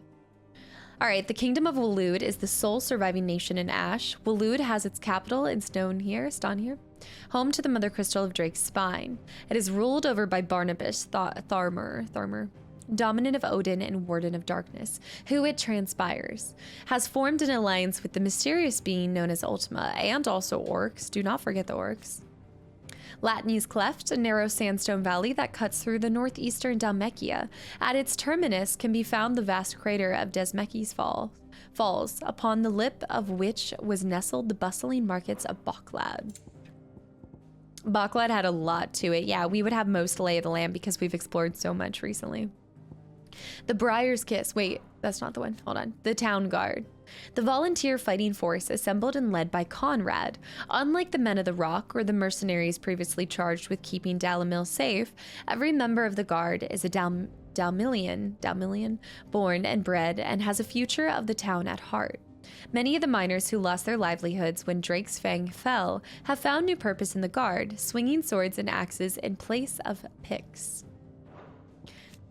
All right, the Kingdom of WOAH is the sole surviving nation in Ash. WOAH has its capital in Stone here, home to the Mother Crystal of Drake's Spine. It is ruled over by Barnabas Tharmer, dominant of Odin and Warden of Darkness, who, it transpires, has formed an alliance with the mysterious being known as Ultima, and also orcs. Do not forget the orcs. Latny's Cleft, a narrow sandstone valley that cuts through the northeastern Dalmekia. At its terminus can be found the vast crater of Desmeki's Falls, upon the lip of which was nestled the bustling markets of Baklad. Baklad had a lot to it. Yeah, we would have most lay of the land because we've explored so much recently. The Briar's Kiss. Wait, that's not the one. Hold on. The Town Guard. The volunteer fighting force assembled and led by Conrad. Unlike the Men of the Rock or the mercenaries previously charged with keeping Dalimil safe, every member of the guard is a Dalmillion, born and bred, and has a future of the town at heart. Many of the miners who lost their livelihoods when Drake's Fang fell have found new purpose in the guard, swinging swords and axes in place of picks.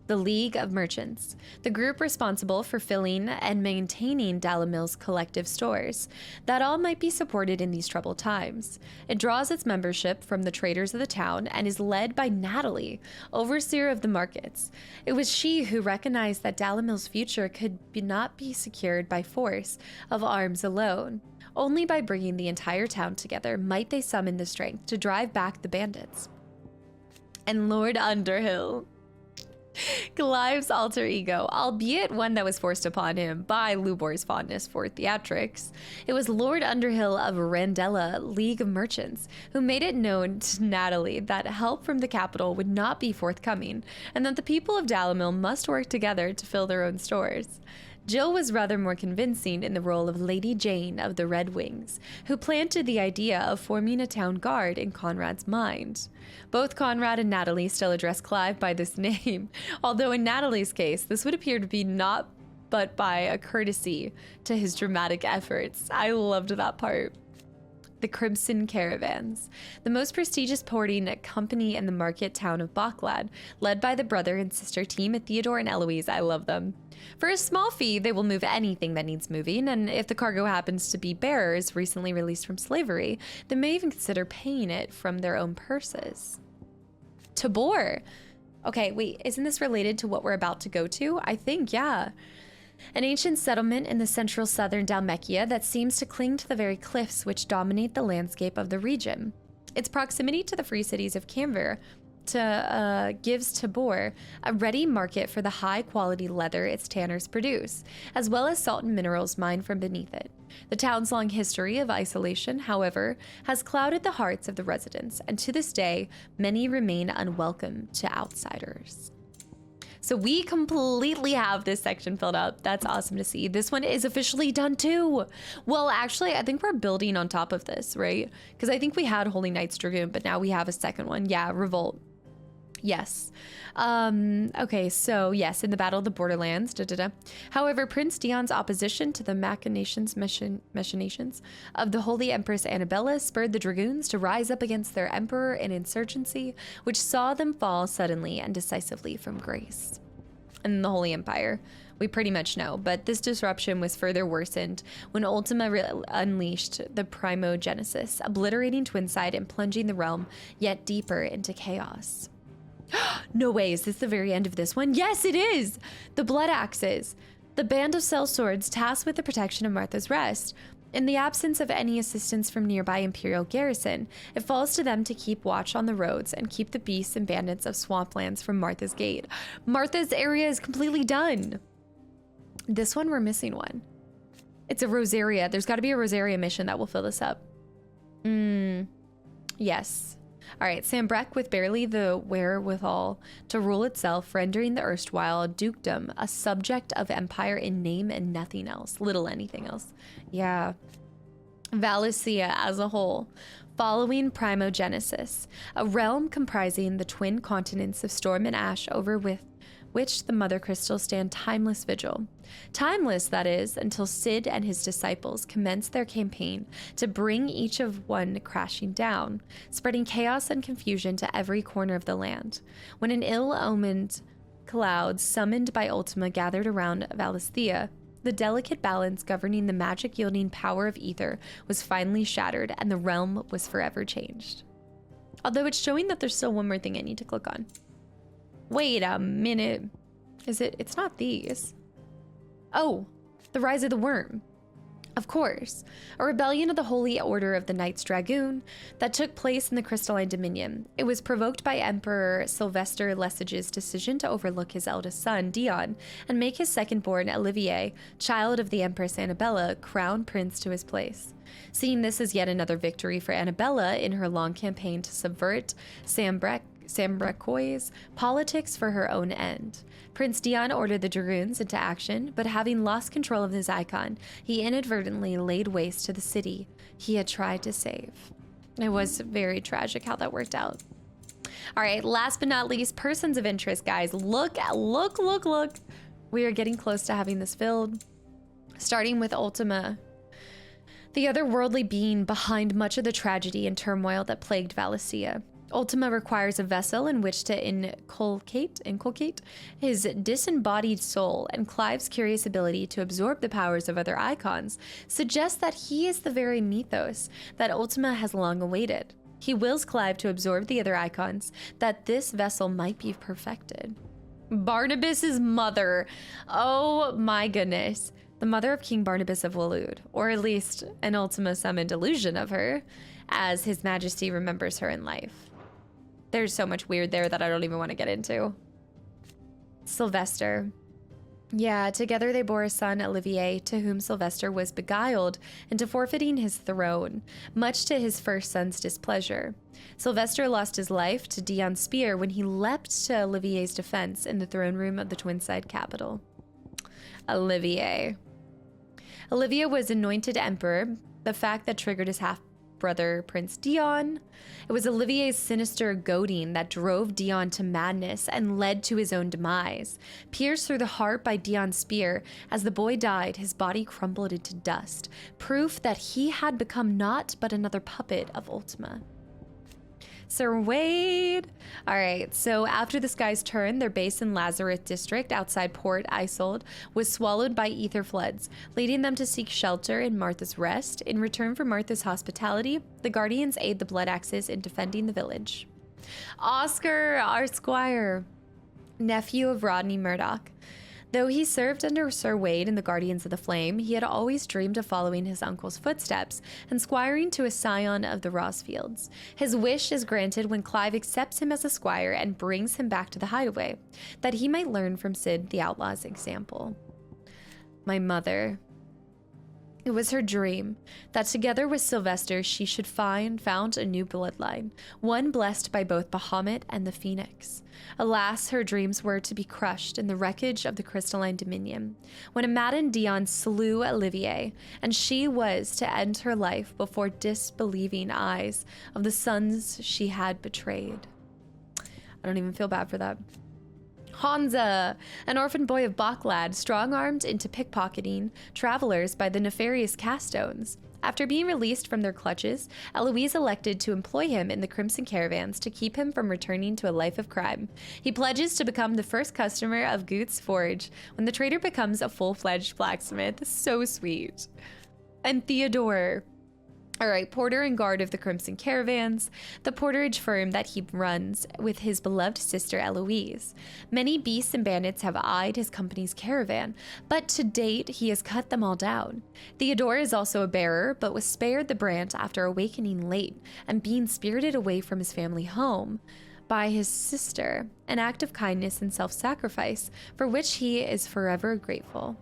The League of Merchants, the group responsible for filling and maintaining Dalimil's collective stores, that all might be supported in these troubled times. It draws its membership from the traders of the town and is led by Natalie, overseer of the markets. It was she who recognized that Dalimil's future could not be secured by force of arms alone. Only by bringing the entire town together might they summon the strength to drive back the bandits. And Lord Underhill, Clive's alter ego, albeit one that was forced upon him by Lubor's fondness for theatrics. It was Lord Underhill of Randella League of Merchants who made it known to Natalie that help from the capital would not be forthcoming, and that the people of Dalimil must work together to fill their own stores. Jill was rather more convincing in the role of Lady Jane of the Red Wings, who planted the idea of forming a town guard in Conrad's mind. Both Conrad and Natalie still address Clive by this name, although in Natalie's case, this would appear to be not but by a courtesy to his dramatic efforts. I loved that part. The Crimson Caravans, the most prestigious porting company in the market town of Baklad, led by the brother and sister team of Theodore and Eloise. I love them. For a small fee, they will move anything that needs moving, and if the cargo happens to be bearers recently released from slavery, they may even consider paying it from their own purses. Tabor. Okay, wait, isn't this related to what we're about to go to? I think, yeah. An ancient settlement in the central southern Dalmekia that seems to cling to the very cliffs which dominate the landscape of the region. Its proximity to the free cities of Camver gives Tabor a ready market for the high-quality leather its tanners produce, as well as salt and minerals mined from beneath it. The town's long history of isolation, however, has clouded the hearts of the residents, and to this day, many remain unwelcome to outsiders. So we completely have this section filled up. That's awesome to see. This one is officially done too. Well, actually, I think we're building on top of this, right? Because I think we had Holy Knight's Dragoon, but now we have a second one. Yeah, Revolt. Yes. Okay, so yes, in the Battle of the Borderlands, However, Prince Dion's opposition to the machinations of the Holy Empress Annabella spurred the Dragoons to rise up against their emperor in insurgency, which saw them fall suddenly and decisively from grace. And the Holy Empire, we pretty much know, but this disruption was further worsened when Ultima unleashed the Primogenesis, obliterating Twinside and plunging the realm yet deeper into chaos. No way, is this the very end of this one? Yes, it is! The Blood Axes. The band of sellswords tasked with the protection of Martha's Rest. In the absence of any assistance from nearby Imperial garrison, it falls to them to keep watch on the roads and keep the beasts and bandits of swamplands from Martha's Gate. Martha's area is completely done. This one, we're missing one. It's a Rosaria. There's got to be a Rosaria mission that will fill this up. Yes. All right, Sambrec with barely the wherewithal to rule itself, rendering the erstwhile dukedom a subject of empire in name and nothing else, little anything else. Yeah. Valencia as a whole, following Primogenesis, a realm comprising the twin continents of storm and ash over which the mother crystals stand timeless vigil. Timeless, that is, until Cid and his disciples commence their campaign to bring each of one crashing down, spreading chaos and confusion to every corner of the land. When an ill-omened cloud summoned by Ultima gathered around Valisthea, the delicate balance governing the magic-yielding power of ether was finally shattered, and the realm was forever changed. Although it's showing that there's still one more thing I need to click on. Wait a minute. Is it? It's not these. Oh, the Rise of the Worm. Of course, a rebellion of the Holy Order of the Knights Dragoon that took place in the Crystalline Dominion. It was provoked by Emperor Sylvester Lesage's decision to overlook his eldest son, Dion, and make his second-born, Olivier, child of the Empress Annabella, crown prince to his place. Seeing this as yet another victory for Annabella in her long campaign to subvert Sambrecois' politics for her own end. Prince Dion ordered the Dragoons into action, but having lost control of his Eikon, he inadvertently laid waste to the city he had tried to save. It was very tragic how that worked out. All right, last but not least, persons of interest, guys. Look. We are getting close to having this filled. Starting with Ultima, the otherworldly being behind much of the tragedy and turmoil that plagued Valisthea. Ultima requires a vessel in which to inculcate his disembodied soul, and Clive's curious ability to absorb the powers of other icons suggests that he is the very mythos that Ultima has long awaited. He wills Clive to absorb the other icons, that this vessel might be perfected. Barnabas's mother. Oh my goodness. The mother of King Barnabas of WOAH, or at least an Ultima summoned illusion of her, as His Majesty remembers her in life. There's so much weird there that I don't even want to get into. Sylvester. Yeah, together they bore a son, Olivier, to whom Sylvester was beguiled into forfeiting his throne, much to his first son's displeasure. Sylvester lost his life to Dion's spear when he leapt to Olivier's defense in the throne room of the Twinside capital. Olivier was anointed emperor, the fact that triggered his half-brother, Prince Dion. It was Olivier's sinister goading that drove Dion to madness and led to his own demise. Pierced through the heart by Dion's spear, as the boy died, his body crumbled into dust, proof that he had become naught but another puppet of Ultima. Sir Wade. All right, so after the Sky's turn, their base in Lazarus district outside Port Isolde was swallowed by ether floods, leading them to seek shelter in Martha's Rest. In return for Martha's hospitality, the Guardians aid the Blood Axes in defending the village. Oscar, our squire, nephew of Rodney Murdoch. Though he served under Sir Wade in the Guardians of the Flame, he had always dreamed of following his uncle's footsteps and squiring to a scion of the Rosfields. His wish is granted when Clive accepts him as a squire and brings him back to the hideaway, that he might learn from Cid the Outlaw's example. My mother. It was her dream that together with Sylvester she should found a new bloodline, one blessed by both Bahamut and the Phoenix. Alas, her dreams were to be crushed in the wreckage of the Crystalline Dominion, when a maddened Dion slew Olivier, and she was to end her life before disbelieving eyes of the sons she had betrayed. I don't even feel bad for that. Hansa, an orphan boy of Backlad, strong-armed into pickpocketing travelers by the nefarious Castones. After being released from their clutches, Eloise elected to employ him in the Crimson Caravans to keep him from returning to a life of crime. He pledges to become the first customer of Goot's Forge when the trader becomes a full-fledged blacksmith. So sweet. And Theodore. All right, porter and guard of the Crimson Caravans, the porterage firm that he runs with his beloved sister Eloise. Many beasts and bandits have eyed his company's caravan, but to date he has cut them all down. Theodore is also a bearer, but was spared the brand after awakening late and being spirited away from his family home by his sister, an act of kindness and self-sacrifice for which he is forever grateful.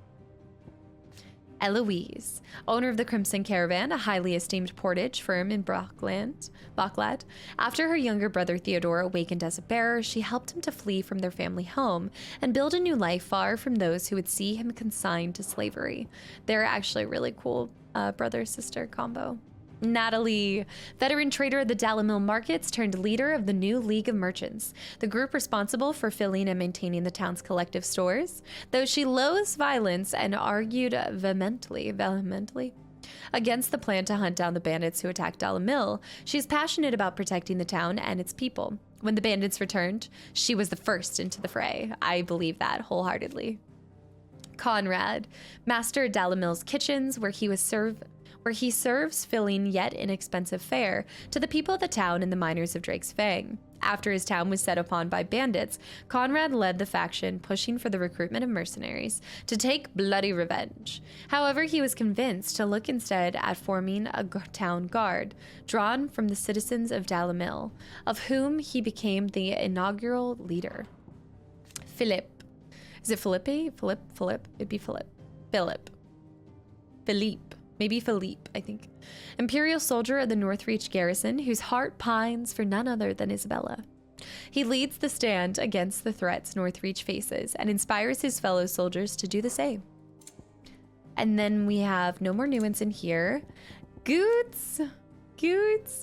Eloise, owner of the Crimson Caravan, a highly esteemed portage firm in Backlad. After her younger brother Theodore awakened as a bearer, she helped him to flee from their family home and build a new life far from those who would see him consigned to slavery. They're actually a really cool brother-sister combo. Natalie, veteran trader of the Dalamil markets turned leader of the new League of Merchants, the group responsible for filling and maintaining the town's collective stores. Though she loathes violence and argued vehemently against the plan to hunt down the bandits who attacked Dalamil, she's passionate about protecting the town and its people. When the bandits returned, she was the first into the fray. I believe that wholeheartedly. Conrad, master of Dalamil's kitchens, where he serves filling yet inexpensive fare to the people of the town and the miners of Drake's Fang. After his town was set upon by bandits, Conrad led the faction pushing for the recruitment of mercenaries to take bloody revenge. However, he was convinced to look instead at forming a town guard, drawn from the citizens of Dalamil, of whom he became the inaugural leader. Philip. Is it Philippe? Philip? It'd be Philip. Philippe. Maybe Philippe, I think. Imperial soldier of the Northreach garrison, whose heart pines for none other than Isabella. He leads the stand against the threats Northreach faces and inspires his fellow soldiers to do the same. And then we have no more nuance in here. Goods.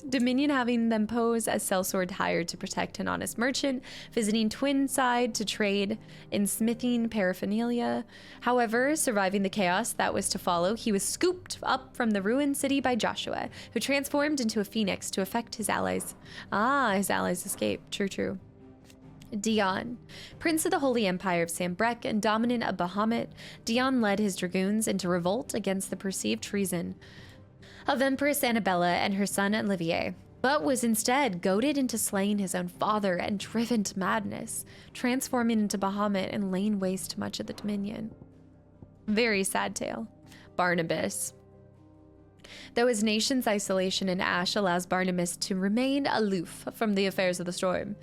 Dominion having them pose as sellsword hired to protect an honest merchant, visiting Twinside to trade in smithing paraphernalia. However, surviving the chaos that was to follow, he was scooped up from the ruined city by Joshua, who transformed into a phoenix to affect his allies. His allies escaped. True. Dion, Prince of the Holy Empire of Sambrek and dominant of Bahamut, Dion led his dragoons into revolt against the perceived treason of Empress Annabella and her son Olivier, but was instead goaded into slaying his own father and driven to madness, transforming into Bahamut and laying waste to much of the Dominion. Very sad tale. Barnabas. Though his nation's isolation and ash allows Barnabas to remain aloof from the affairs of the storm,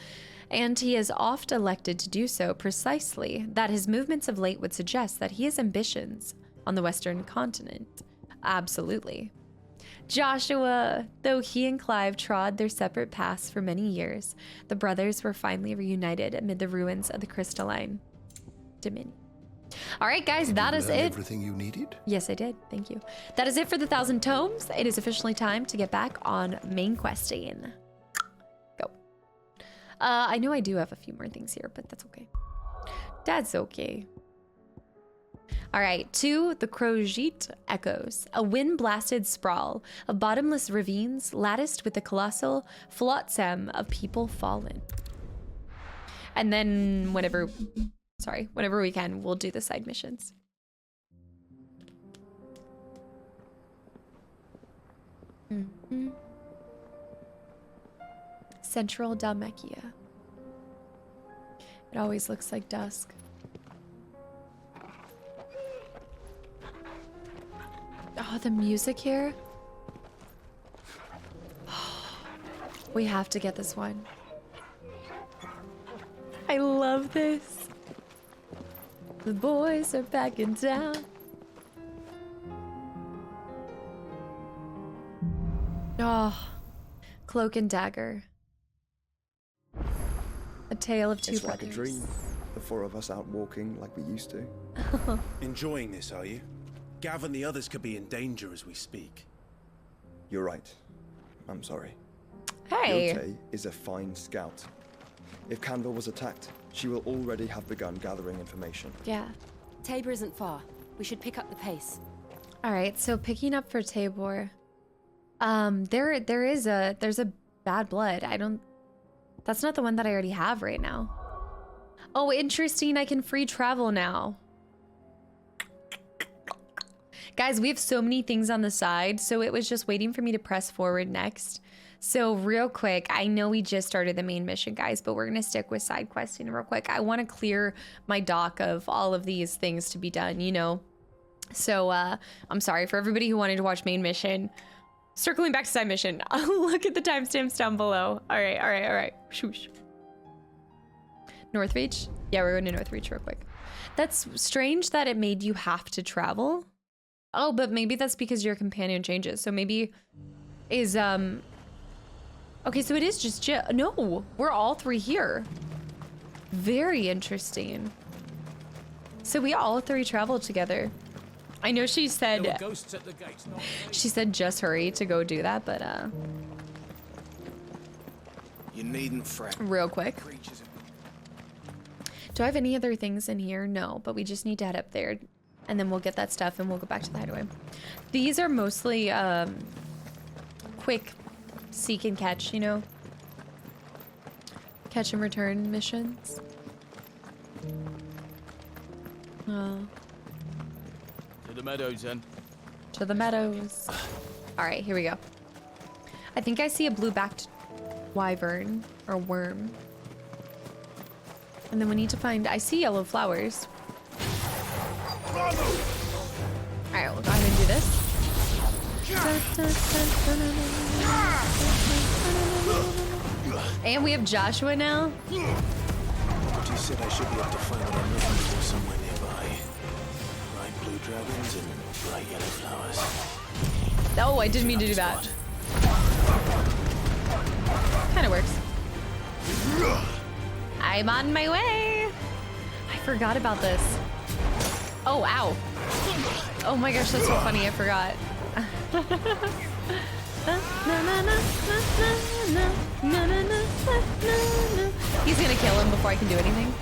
and he has oft elected to do so precisely that his movements of late would suggest that he has ambitions on the Western continent. Absolutely. Joshua, though he and Clive trod their separate paths for many years, the brothers were finally reunited amid the ruins of the Crystalline Dominion. All right, guys, that is it. Everything you needed? Yes, I did. Thank you. That is it for the 1,000 tomes. It is officially time to get back on main questing. Go. I know I do have a few more things here, but that's okay. That's okay. All right, to the Crojit Echoes, a wind-blasted sprawl of bottomless ravines latticed with the colossal flotsam of people fallen. And then whenever we can, we'll do the side missions. Central Dalmekia. It always looks like dusk. Oh, the music here. We have to get this one. I love this. The boys are back in town. Oh, Cloak and Dagger. A tale of two it's brothers. Like a dream. The four of us out walking like we used to. Enjoying this, are you? Gav and the others could be in danger as we speak. You're right. I'm sorry. Hey. Yote is a fine scout. If Canville was attacked, she will already have begun gathering information. Yeah. Tabor isn't far. We should pick up the pace. All right, so picking up for Tabor. There's a Bad Blood. That's not the one that I already have right now. Oh, interesting. I can free travel now. Guys, we have so many things on the side, so it was just waiting for me to press forward next. So real quick, I know we just started the main mission, guys, but we're going to stick with side questing real quick. I want to clear my dock of all of these things to be done, you know? So I'm sorry for everybody who wanted to watch main mission. Circling back to side mission. Look at the timestamps down below. All right. Shoosh. Northreach? Yeah, we're going to Northreach real quick. That's strange that it made you have to travel. Oh, but maybe that's because your companion changes. So maybe is, okay, so it is just no, we're all three here. Very interesting. So we all three traveled together. I know she said There were ghosts at the gates, not she said just hurry to go do that, but You needn't fret. real quick. Do I have any other things in here? No, but we just need to head up there and then we'll get that stuff and we'll go back to the hideaway. These are mostly quick seek and catch, you know? Catch and return missions. To the meadows, then. To the meadows. All right, here we go. I think I see a blue-backed wyvern or worm. And then we need to find, I see yellow flowers. All right, we'll go ahead and do this. And we have Joshua now. But you said I should be able to find what I'm looking for somewhere nearby. Bright blue dragons and bright yellow flowers. Oh, I didn't mean to do that. Kind of works. I'm on my way. I forgot about this. Oh, ow. Oh my gosh, that's so funny. I forgot. He's gonna kill him before I can do anything.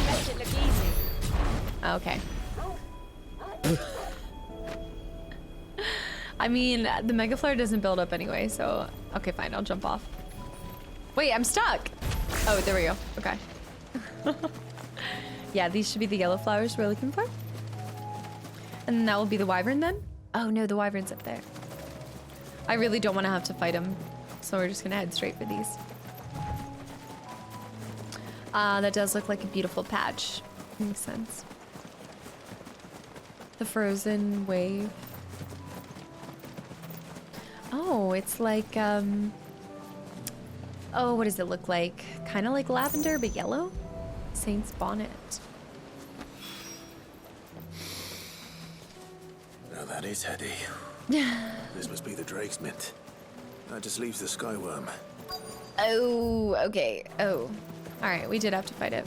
Make it look easy. Okay. I mean, the Mega Flare doesn't build up anyway, so... Okay, fine, I'll jump off. Wait, I'm stuck! Oh, there we go. Okay. Yeah, these should be the yellow flowers we're looking for. And then that will be the wyvern then? Oh no, the wyvern's up there. I really don't want to have to fight him, so we're just gonna head straight for these. That does look like a beautiful patch. Makes sense. The frozen wave. Oh, it's like, oh, what does it look like? Kind of like lavender, but yellow? Saint's Bonnet. Now that is heady. This must be the Drake's Mint. That just leaves the Skyworm. Oh, okay. Oh. Alright, we did have to fight it.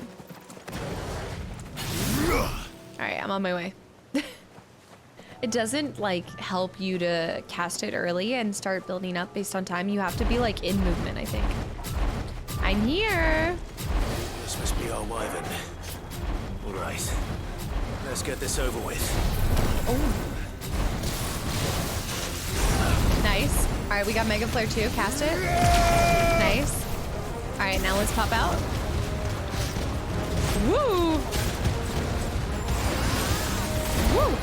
Alright, I'm on my way. It doesn't, like, help you to cast it early and start building up based on time. You have to be, like, in movement, I think. I'm here! This must be our wyvern. Alright. Let's get this over with. Oh. Nice. Alright, we got Mega Flare too. Cast it. Nice. Alright, now let's pop out. Woo! Woo!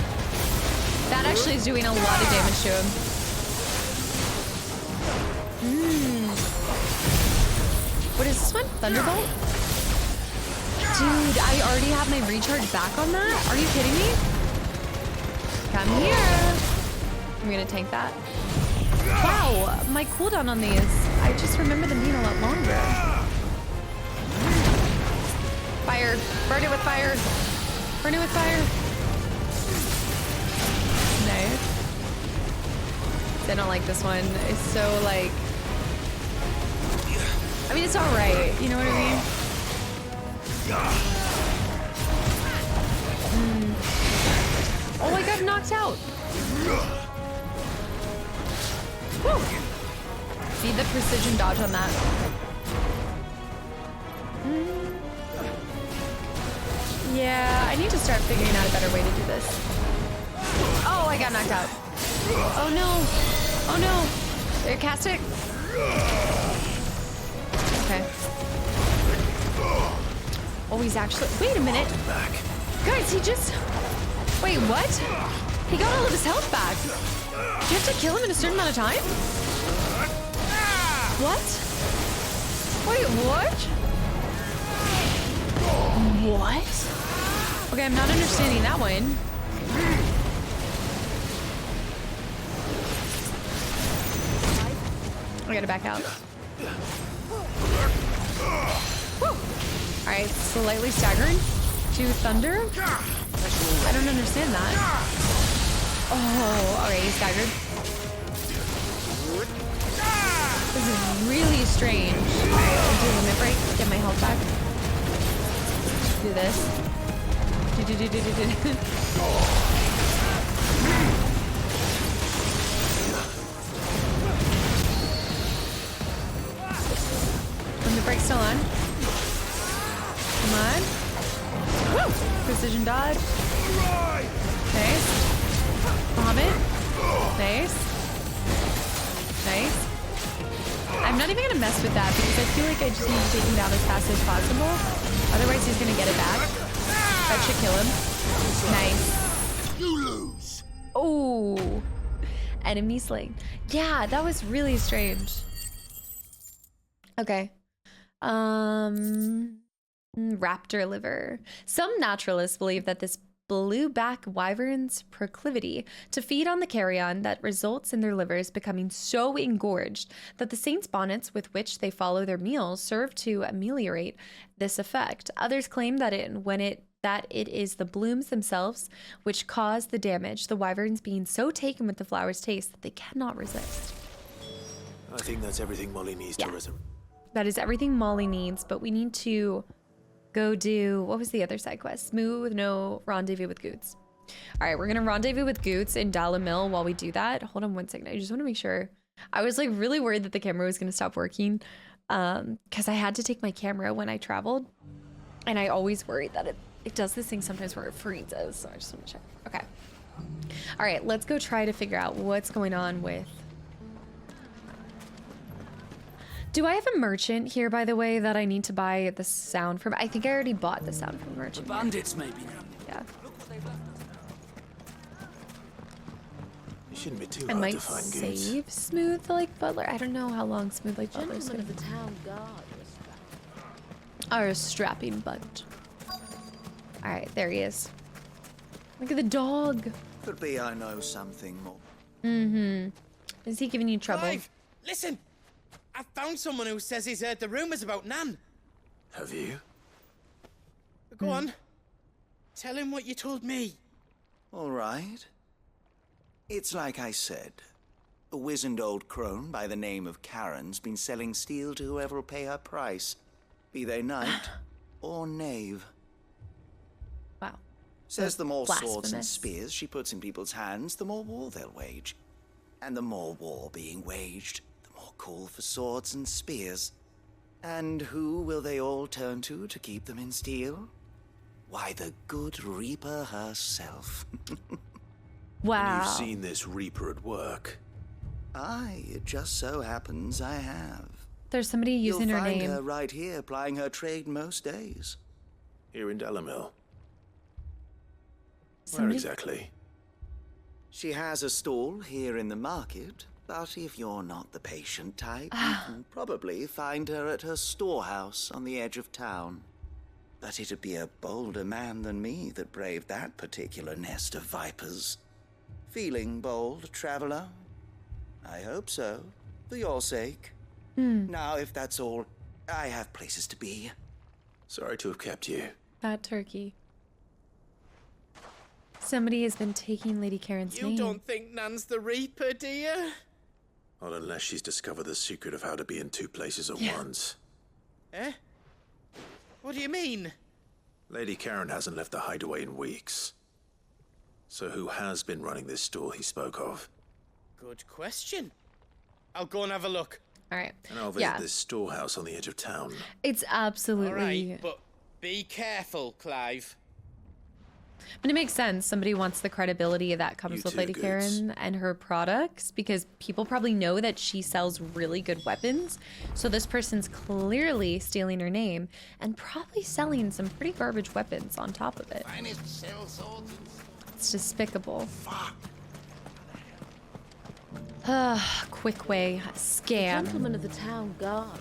That actually is doing a lot of damage to him. What is this one? Thunderbolt? Dude, I already have my recharge back on that? Are you kidding me? Come here. I'm gonna tank that. Wow, my cooldown on these. I just remember them being a lot longer. Fire. Burn it with fire. Burn it with fire. Nice. I don't like this one. It's so like... I mean, it's alright. You know what I mean? Oh, I got knocked out. Woo. See the precision dodge on that. Yeah, I need to start figuring out a better way to do this. Oh, I got knocked out. Oh no. Oh no. There, cast it. Okay. Oh, he's actually... Wait a minute. Guys, he just... Wait, what? He got all of his health back. Do you have to kill him in a certain amount of time? What? Wait, what? What? Okay, I'm not understanding that one. I gotta back out. Alright, slightly staggered to thunder. I don't understand that. Oh, alright, he's staggered. This is really strange. Alright, I'm doing a limit break, get my health back. Do this. Do. And the brake's still on. Come on. Woo! Precision dodge. Nice. Vomit. Nice. Nice. I'm not even gonna mess with that because I feel like I just need to take him down as fast as possible. Otherwise he's gonna get it back. That should kill him. Nice. You lose. Oh. Enemy slain. Yeah, that was really strange. Okay. Raptor liver. Some naturalists believe that this blueback wyvern's proclivity to feed on the carrion that results in their livers becoming so engorged that the saints' bonnets with which they follow their meals serve to ameliorate this effect. Others claim that it is the blooms themselves which cause the damage, the wyverns being so taken with the flower's taste that they cannot resist. I think that's everything Molly needs to resume. That is everything Molly needs, but we need to go do, what was the other side quest? Smooth, no, rendezvous with Goots. All right, we're gonna rendezvous with Goots in Dalamil while we do that. Hold on one second, I just wanna make sure. I was like really worried that the camera was gonna stop working because I had to take my camera when I traveled and I always worried that it does this thing sometimes where it freezes, so I just wanna check. Okay. All right, let's go try to figure out what's going on with... Do I have a merchant here, by the way, that I need to buy the sound from? I think I already bought the sound from the merchant. The bandits, maybe. Yeah. You shouldn't be too I hard might to find Goots. save Smooth like Butler. I don't know how long Smooth like Butler's Gentlemen gonna of the town guard. are a strapping bunch. All right, there he is. Look at the dog. Could be I know something more. Mm-hmm. Is he giving you trouble? Clive, listen! I found someone who says he's heard the rumors about Nan. Have you? Go on. Tell him what you told me. All right. It's like I said. A wizened old crone by the name of Karen's been selling steel to whoever will pay her price, be they knight or knave. Wow. Says the more swords and blasphemous. spears she puts in people's hands, the more war they'll wage. And the more war being waged, the more call for swords and spears. And who will they all turn to keep them in steel? Why, the good Reaper herself. Wow. You've seen this Reaper at work. Aye, it just so happens I have. There's somebody using You'll her find name. her right here plying her trade most days. Here in Dalamil. Where Somebody- exactly? She has a stall here in the market, but if you're not the patient type, you can probably find her at her storehouse on the edge of town. But it'd be a bolder man than me that braved that particular nest of vipers. Feeling bold, traveler? I hope so, for your sake. Now, if that's all, I have places to be. Sorry to have kept you. That turkey. Somebody has been taking Lady Karen's name. You don't think Nan's the Reaper, do you? Not unless she's discovered the secret of how to be in two places at once. Eh? What do you mean? Lady Karen hasn't left the hideaway in weeks. So who has been running this stall he spoke of? Good question. I'll go and have a look. All right. And I'll visit this storehouse on the edge of town. It's absolutely... All right, but be careful, Clive. But it makes sense. Somebody wants the credibility that comes You with too, Lady Goots. Karen and her products because people probably know that she sells really good weapons. So this person's clearly stealing her name and probably selling some pretty garbage weapons on top of it. It's despicable. Quick way scam. Gentlemen of the town guard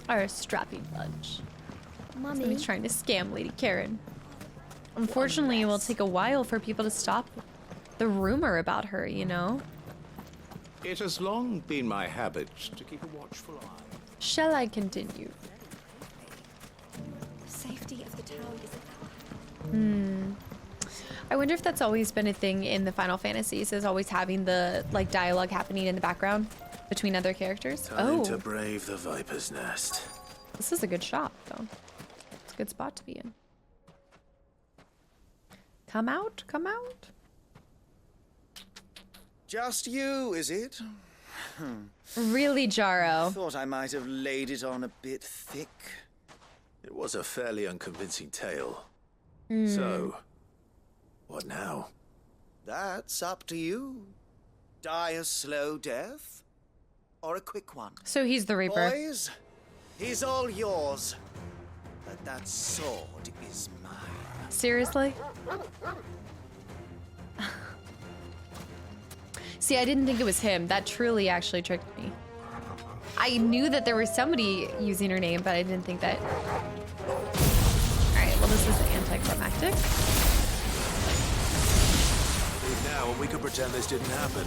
Are a strapping bunch. Mummy. Somebody's trying to scam Lady Karen. Unfortunately, it will take a while for people to stop the rumor about her, you know? It has long been my habit to keep a watchful eye. Shall I continue? The safety of the town is I wonder if that's always been a thing in the Final Fantasies, is always having the like dialogue happening in the background between other characters. Time to brave the Viper's Nest. This is a good shop, though. It's a good spot to be in. Come out, come out. Just you, is it? Really, Jaro? Thought I might have laid it on a bit thick. It was a fairly unconvincing tale. Hmm. So, what now? That's up to you. Die a slow death, or a quick one. So he's the Reaper. Boys, he's all yours. But that sword is mine. Seriously? See, I didn't think it was him. That truly actually tricked me. I knew that there was somebody using her name, but I didn't think that... Alright, well this is anticlimactic. Leave now and we could pretend this didn't happen.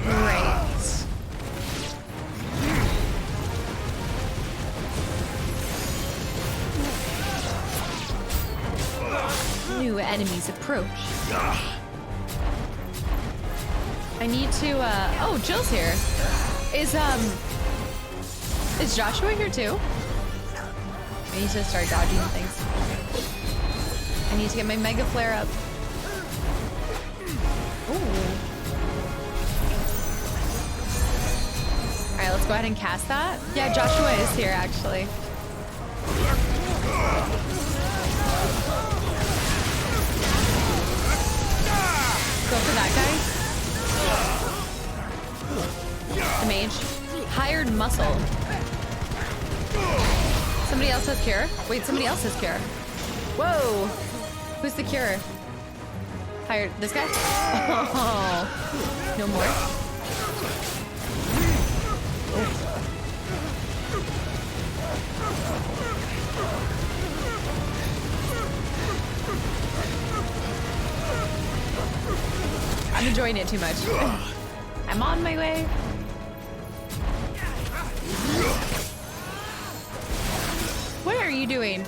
Right. New enemies approach. I need to, oh, Jill's here. Is Joshua here too? I need to start dodging things. I need to get my Mega Flare up. Ooh. Alright, let's go ahead and cast that. Yeah, Joshua is here actually. Go for that guy. The mage. Hired muscle. Somebody else has cure? Wait, somebody else has cure. Whoa. Who's the cure? Hired this guy? Oh. No more? I'm enjoying it too much. I'm on my way. What are you doing?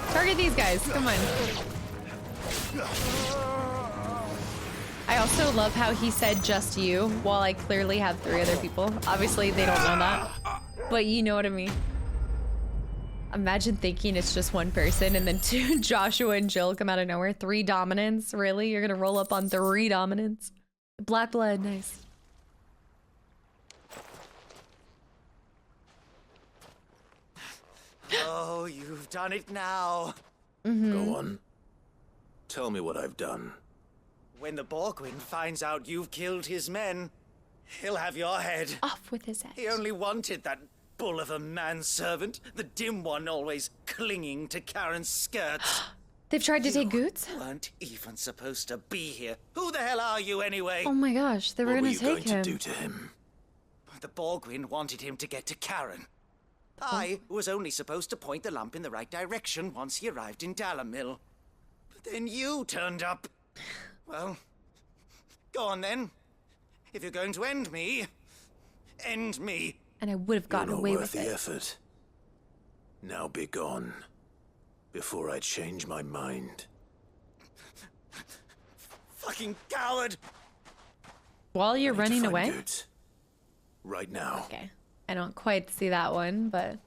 Target these guys. Come on. I also love how he said just you while I clearly have 3 other people. Obviously, they don't know that. But you know what I mean. Imagine thinking it's just one person and then 2 Joshua and Jill come out of nowhere. 3 dominants? Really? You're gonna roll up on 3 dominants? Black blood, nice. Oh, you've done it now. Go on. Tell me what I've done. When the Borgwyn finds out you've killed his men, he'll have your head. Off with his head. He only wanted that bull of a manservant, the dim one always clinging to Karen's skirts. They've tried to take Goots? You weren't even supposed to be here. Who the hell are you anyway? Oh my gosh, they were gonna take him. What were you going to do to him? The Borgwyn wanted him to get to Karen. I was only supposed to point the lamp in the right direction once he arrived in Dalamil. But then you turned up. Well, go on then. If you're going to end me, end me. And I would have gotten away with it. You're not worth the effort. Now be gone. Before I change my mind. Fucking coward! While you're running away? Goods. Right now. Okay. I don't quite see that one, but...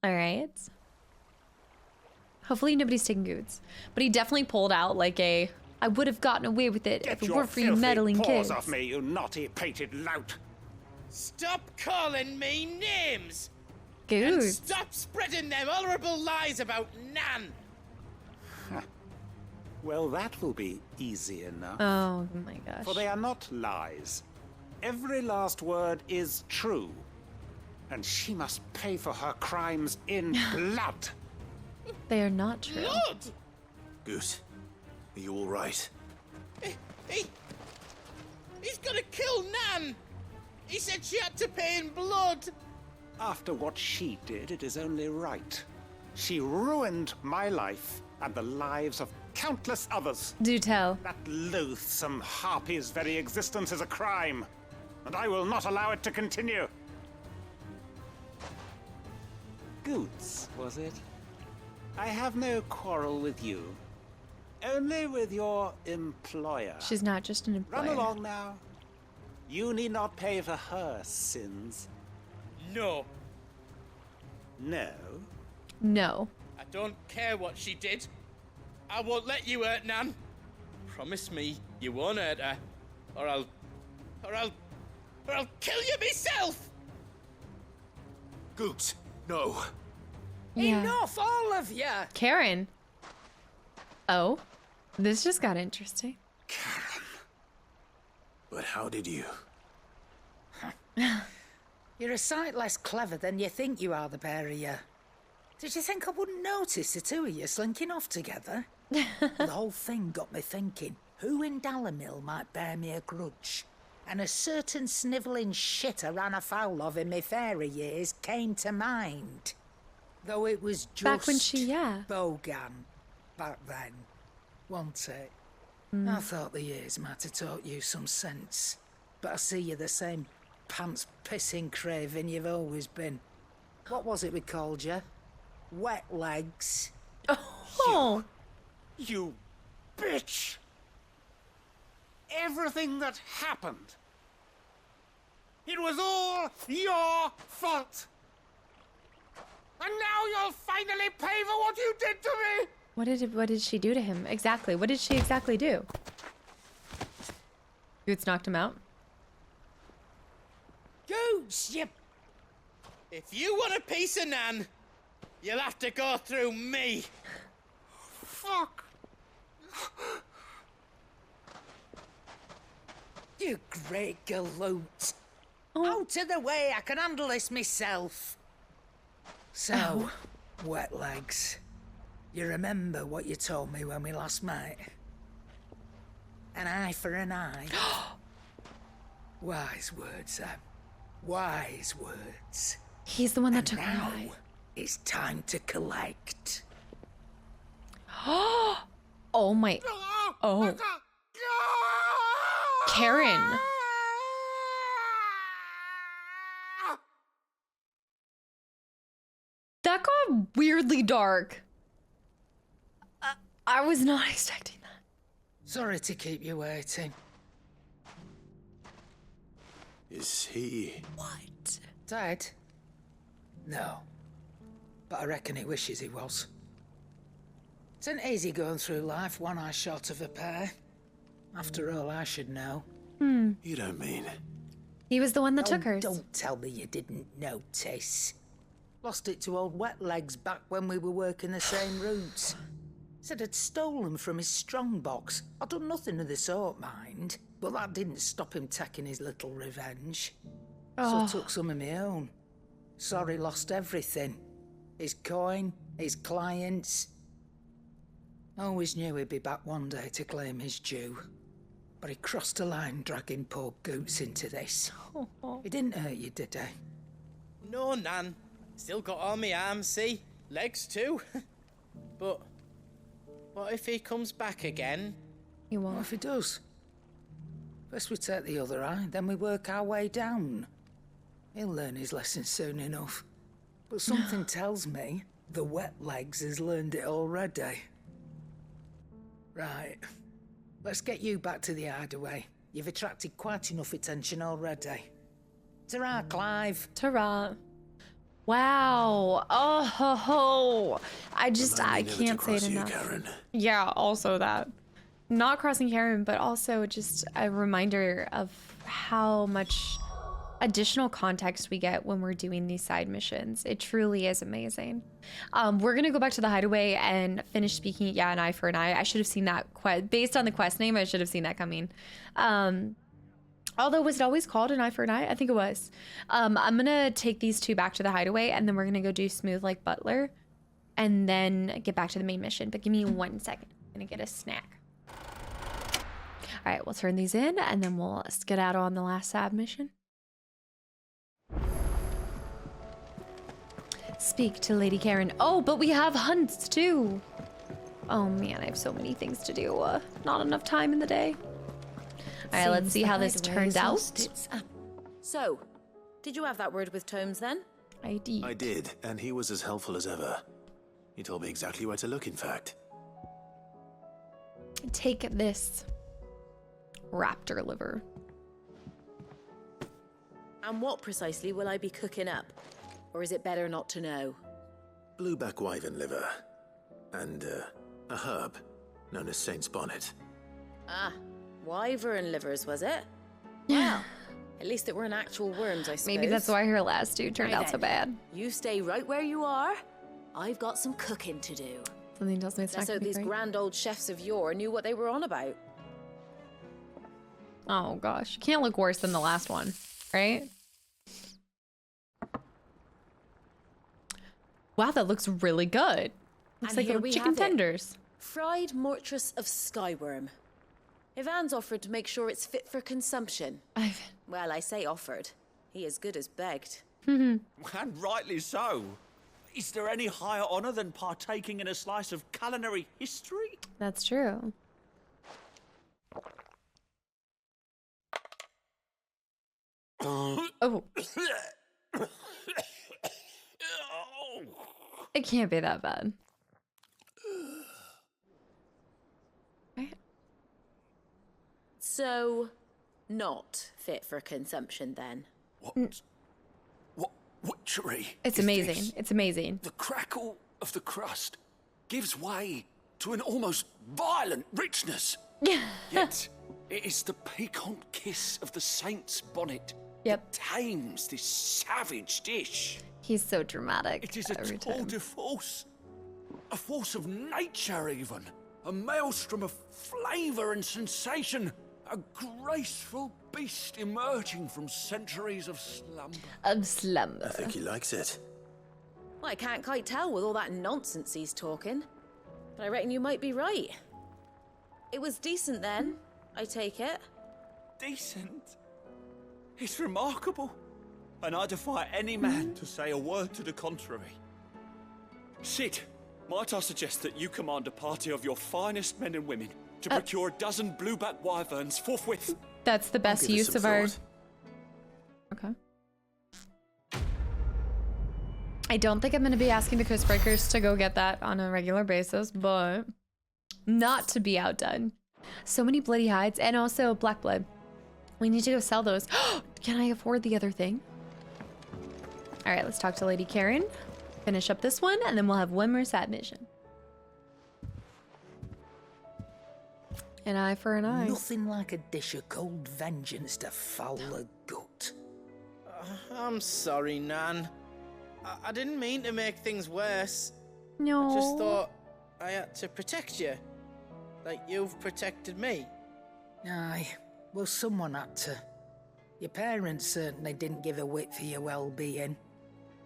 Alright. Hopefully nobody's taking Goods. But he definitely pulled out like a... I would have gotten away with it if it weren't for you meddling kids. Off me, you naughty-pated lout! Stop calling me names! Good. And stop spreading them horrible lies about Nan! Well, that will be easy enough. Oh my gosh. For they are not lies. Every last word is true. And she must pay for her crimes in blood. They are not true. Blood? Goose, are you all right? He's gonna kill Nan! He said she had to pay in blood! After what she did, it is only right. She ruined my life and the lives of countless others. Do tell. That loathsome harpy's very existence is a crime, and I will not allow it to continue. Goots, was it? I have no quarrel with you. Only with your employer. She's not just an employer. Run along now. You need not pay for her sins. No, No. No. I don't care what she did. I won't let you hurt Nan. Promise me you won't hurt her, or I'll kill you myself. Goots, no. Yeah. Enough, all of you! Karen. Oh, this just got interesting. But how did you? You're a sight less clever than you think you are, the pair of you. Did you think I wouldn't notice the two of you slinking off together? The whole thing got me thinking, who in Dalamil might bear me a grudge? And a certain snivelling shit I ran afoul of in my fairy years came to mind. Though it was just Back when she, yeah. Bogan back then, wasn't it? I thought the years might have taught you some sense. But I see you're the same pants-pissing craven you've always been. What was it we called you? Wet legs. Oh! You bitch! Everything that happened, it was all your fault! And now you'll finally pay for what you did to me! What did she do to him? Exactly. What did she exactly do? Goots knocked him out. Goots, you... If you want a piece of Nan, you'll have to go through me. Fuck! You great galoot. Out of the way, I can handle this myself. So, wet legs. You remember what you told me when we last met? An eye for an eye. Wise words, Sam. Wise words. He's the one that took now, her eye. It's time to collect. Oh my. Oh. Karen. That got weirdly dark. I was not expecting that. Sorry to keep you waiting. Is he... What? Dead? No. But I reckon he wishes he was. It isn't easy going through life one eye short of a pair. After all, I should know. You don't mean... He was the one that took hers. Don't tell me you didn't notice. Lost it to old Wet Legs back when we were working the same routes. Said I'd stolen from his strongbox. I'd done nothing of the sort, mind. But that didn't stop him taking his little revenge. So I took some of my own. Sorry, lost everything. His coin, his clients. Always knew he'd be back one day to claim his due. But he crossed a line dragging poor Goots into this. He didn't hurt you, did he? No, Nan. Still got all my arms, see? Legs too. But what if he comes back again? He won't. What if he does? First we take the other eye, then we work our way down. He'll learn his lesson soon enough. But something tells me the Wet Legs has learned it already. Right. Let's get you back to the hideaway. You've attracted quite enough attention already. Ta-ra, Clive. Ta-ra. Wow. Oh, ho, ho. I can't say it enough. Karen. Yeah, also that. Not crossing Karen, but also just a reminder of how much additional context we get when we're doing these side missions. It truly is amazing. We're gonna go back to the hideaway and finish speaking. Yeah, an eye for an eye. I should have seen that based on the quest name. I should have seen that coming. Although, was it always called an eye for an eye? I think it was. I'm gonna take these two back to the hideaway, and then we're gonna go do Smooth Like Butler, and then get back to the main mission. But give me 1 second. I'm gonna get a snack. All right, we'll turn these in, and then we'll skedaddle on the last side mission. Speak to Lady Karen. Oh, but we have hunts too. Oh man, I have so many things to do. Not enough time in the day. All right, let's see how this turned out. So, did you have that word with Tomes then? I did. I did, and he was as helpful as ever. He told me exactly where to look, in fact. Take this. Raptor liver. And what precisely will I be cooking up? Or is it better not to know? Blueback wyvern liver. And, a herb known as Saint's Bonnet. Ah, wyvern livers, was it? Well, at least it weren't actual worms, I suppose. Maybe that's why her last two turned out so bad. You stay right where you are. I've got some cooking to do. Something tells me it's not So gonna be these great. grand old chefs of yore knew what they were on about. Oh gosh, you can't look worse than the last one, right? Wow, that looks really good. Looks And like here little we chicken have it. tenders. Fried mortress of skyworm. Ivan's offered to make sure it's fit for consumption. Well, I say offered. He as good as begged. And rightly so. Is there any higher honor than partaking in a slice of culinary history? That's true. Oh. It can't be that bad. So, not fit for consumption then. What witchery? It's is amazing. this? It's amazing. The crackle of the crust gives way to an almost violent richness. Yet it is the piquant kiss of the saint's bonnet that tames this savage dish. He's so dramatic. It is a every tour time. de force. A force of nature, even. A maelstrom of flavour and sensation. A graceful beast emerging from centuries of slumber. I think he likes it. Well, I can't quite tell with all that nonsense he's talking. But I reckon you might be right. It was decent then, I take it. Decent? It's remarkable. And I defy any man to say a word to the contrary. Sid, might I suggest that you command a party of your finest men and women to procure a dozen blueback wyverns forthwith? That's the best use of our... Okay. I don't think I'm going to be asking the Coastbreakers to go get that on a regular basis, but not to be outdone. So many bloody hides and also black blood. We need to go sell those. Can I afford the other thing? All right, let's talk to Lady Karen. Finish up this one, and then we'll have one more side mission. An eye for an eye. Nothing like a dish of cold vengeance to foul a gut. I'm sorry, Nan. I didn't mean to make things worse. No. I just thought I had to protect you. Like you've protected me. Aye, well, someone had to. Your parents certainly didn't give a whit for your well-being.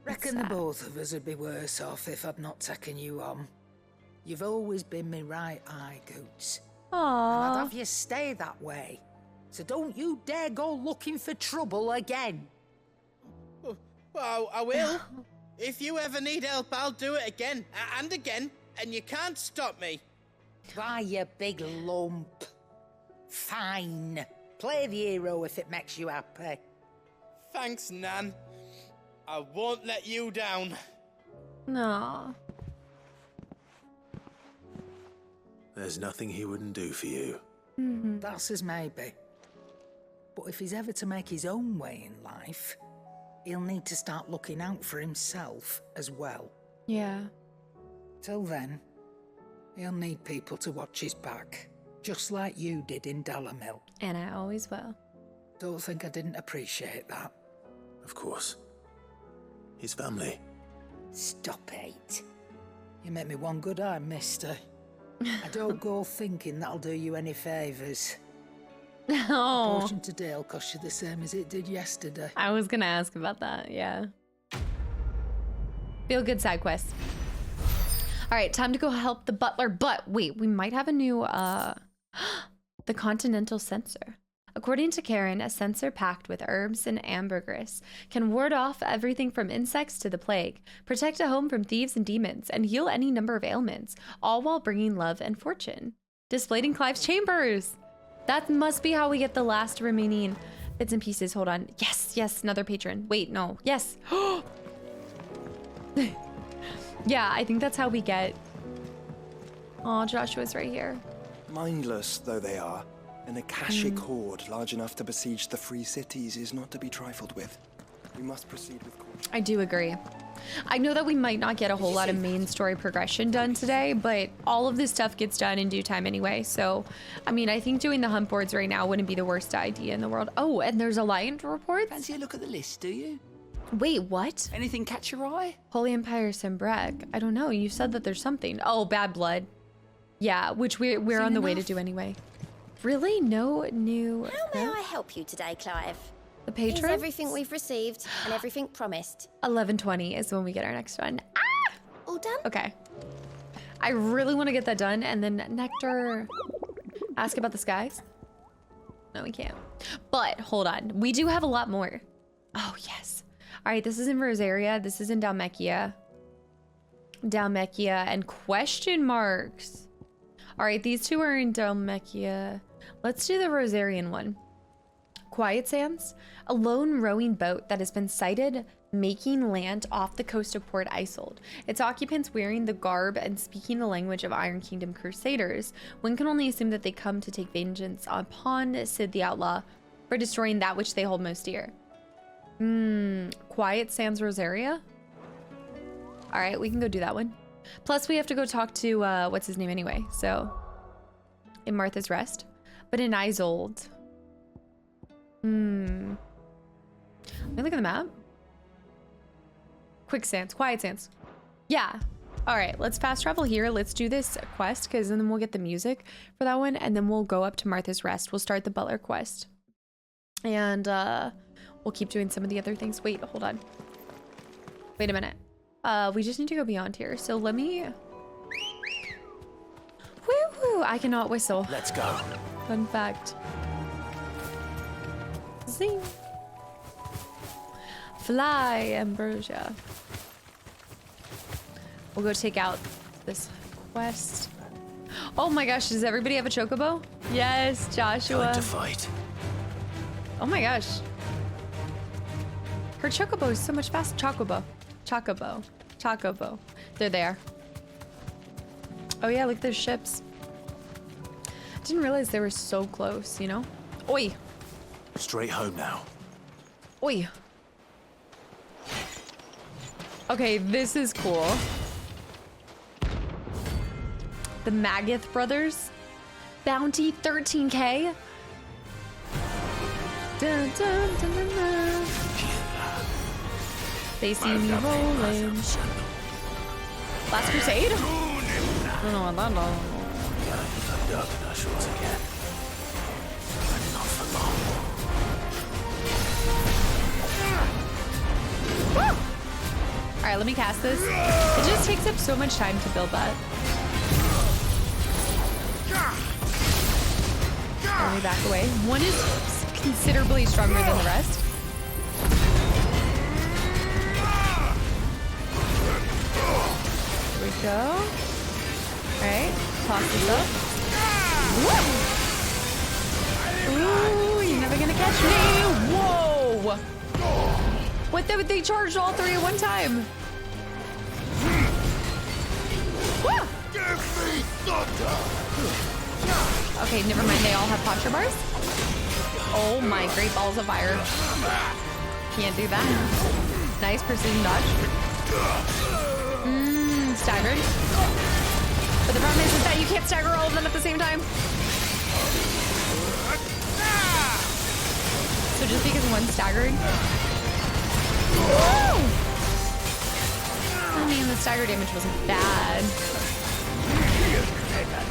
Reckon the both of us would be worse off if I'd not taken you on. You've always been me right eye, Goots. And I'd have you stay that way. So don't you dare go looking for trouble again. Well, I will. If you ever need help, I'll do it again and again, and you can't stop me. Why, you big lump. Fine. Play the hero if it makes you happy. Thanks, Nan. I won't let you down. No. There's nothing he wouldn't do for you. That's as maybe. But if he's ever to make his own way in life, he'll need to start looking out for himself as well. Yeah. Till then, he'll need people to watch his back, just like you did in Dalamil. And I always will. Don't think I didn't appreciate that. Of course. His family. Stop it. You make me one good eye, mister. I don't go thinking that'll do you any favours. No. A portion today will cost you the same as it did yesterday. I was gonna ask about that, yeah. Feel good side quest. All right, time to go help the butler, but wait, we might have a new, the Continental Censer. According to Karen, a censer packed with herbs and ambergris can ward off everything from insects to the plague, protect a home from thieves and demons, and heal any number of ailments, all while bringing love and fortune. Displayed in Clive's chambers. That must be how we get the last remaining bits and pieces. Hold on. Yes, yes, another patron. Wait, no. Yes. Yeah, I think that's how we get... Oh, Joshua's right here. Mindless though they are, an Akashic horde large enough to besiege the free cities is not to be trifled with. We must proceed with caution. I do agree. I know that we might not get a whole lot of main story progression done today, but all of this stuff gets done in due time anyway. So, I mean, I think doing the hunt boards right now wouldn't be the worst idea in the world. Oh, and there's a lion report. Fancy a look at the list, do you? Wait, what? Anything catch your eye? Holy Empire Sembrec. I don't know. You said that there's something. Oh, Bad Blood. Yeah, which we're on the way to do anyway. Really? No new... How may I help you today, Clive? The patron? Here's everything we've received and everything promised. 11:20 is when we get our next one. Ah! All done? Okay. I really want to get that done. And then Nectar, ask about the skies. No, we can't. But hold on. We do have a lot more. Oh, yes. All right, this is in Rosaria. This is in Dalmekia. Dalmekia and question marks. All right, these two are in Dalmekia. Let's do the Rosarian one. Quiet Sands, a lone rowing boat that has been sighted making land off the coast of Port Isolde. Its occupants wearing the garb and speaking the language of Iron Kingdom crusaders. One can only assume that they come to take vengeance upon Sid the Outlaw for destroying that which they hold most dear. Quiet Sands Rosaria? All right, we can go do that one. Plus, we have to go talk to, what's his name anyway? So, in Martha's Rest. But in Isolde... Let me look at the map. Quicksands, Quiet Sands. Yeah. All right, let's fast travel here. Let's do this quest because then we'll get the music for that one. And then we'll go up to Martha's Rest. We'll start the Butler quest. And we'll keep doing some of the other things. Wait, hold on. Wait a minute. We just need to go beyond here. So let me... Woo-hoo, I cannot whistle. Let's go. Fun fact. Zing. Fly, Ambrosia. We'll go take out this quest. Oh my gosh, does everybody have a chocobo? Yes, Joshua. Time to fight. Oh my gosh. Her chocobo is so much faster. Chocobo. Chocobo. Chocobo. They're there. Oh yeah, look at those ships. Didn't realize they were so close, you know? Oi. Straight home now. Oi. Okay, this is cool. The Magath brothers. Bounty 13K. Dun, dun, dun, dun, dun. They see me rolling. Last Crusade? No. All right, let me cast this. It just takes up so much time to build that. Let me back away. One is considerably stronger than the rest. Here we go. All right, toss this up. Woo! Ooh, you're never gonna catch me. Whoa! What? They charged all three at one time. Woo! Okay, never mind. They all have posture bars. Oh my great balls of fire. Can't do that. Nice precision dodge. Staggered. But the problem is that you can't stagger all of them at the same time. So just because one's staggered. Woo! I mean, the stagger damage wasn't bad.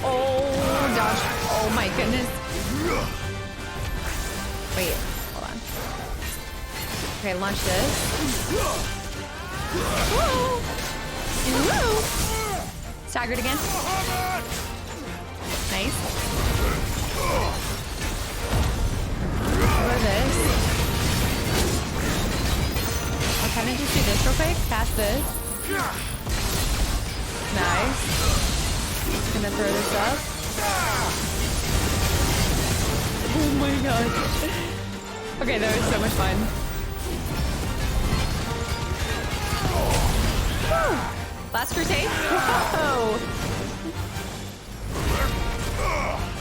Oh, dodge. Oh my goodness. Wait, hold on. Okay, launch this. Woo! Woo! Staggered again. Nice. Over this. I'll kind of just do this real quick. Cast this. Nice. Gonna throw this up. Oh my god. Okay, that was so much fun. Woo! Last Crusade. Whoa!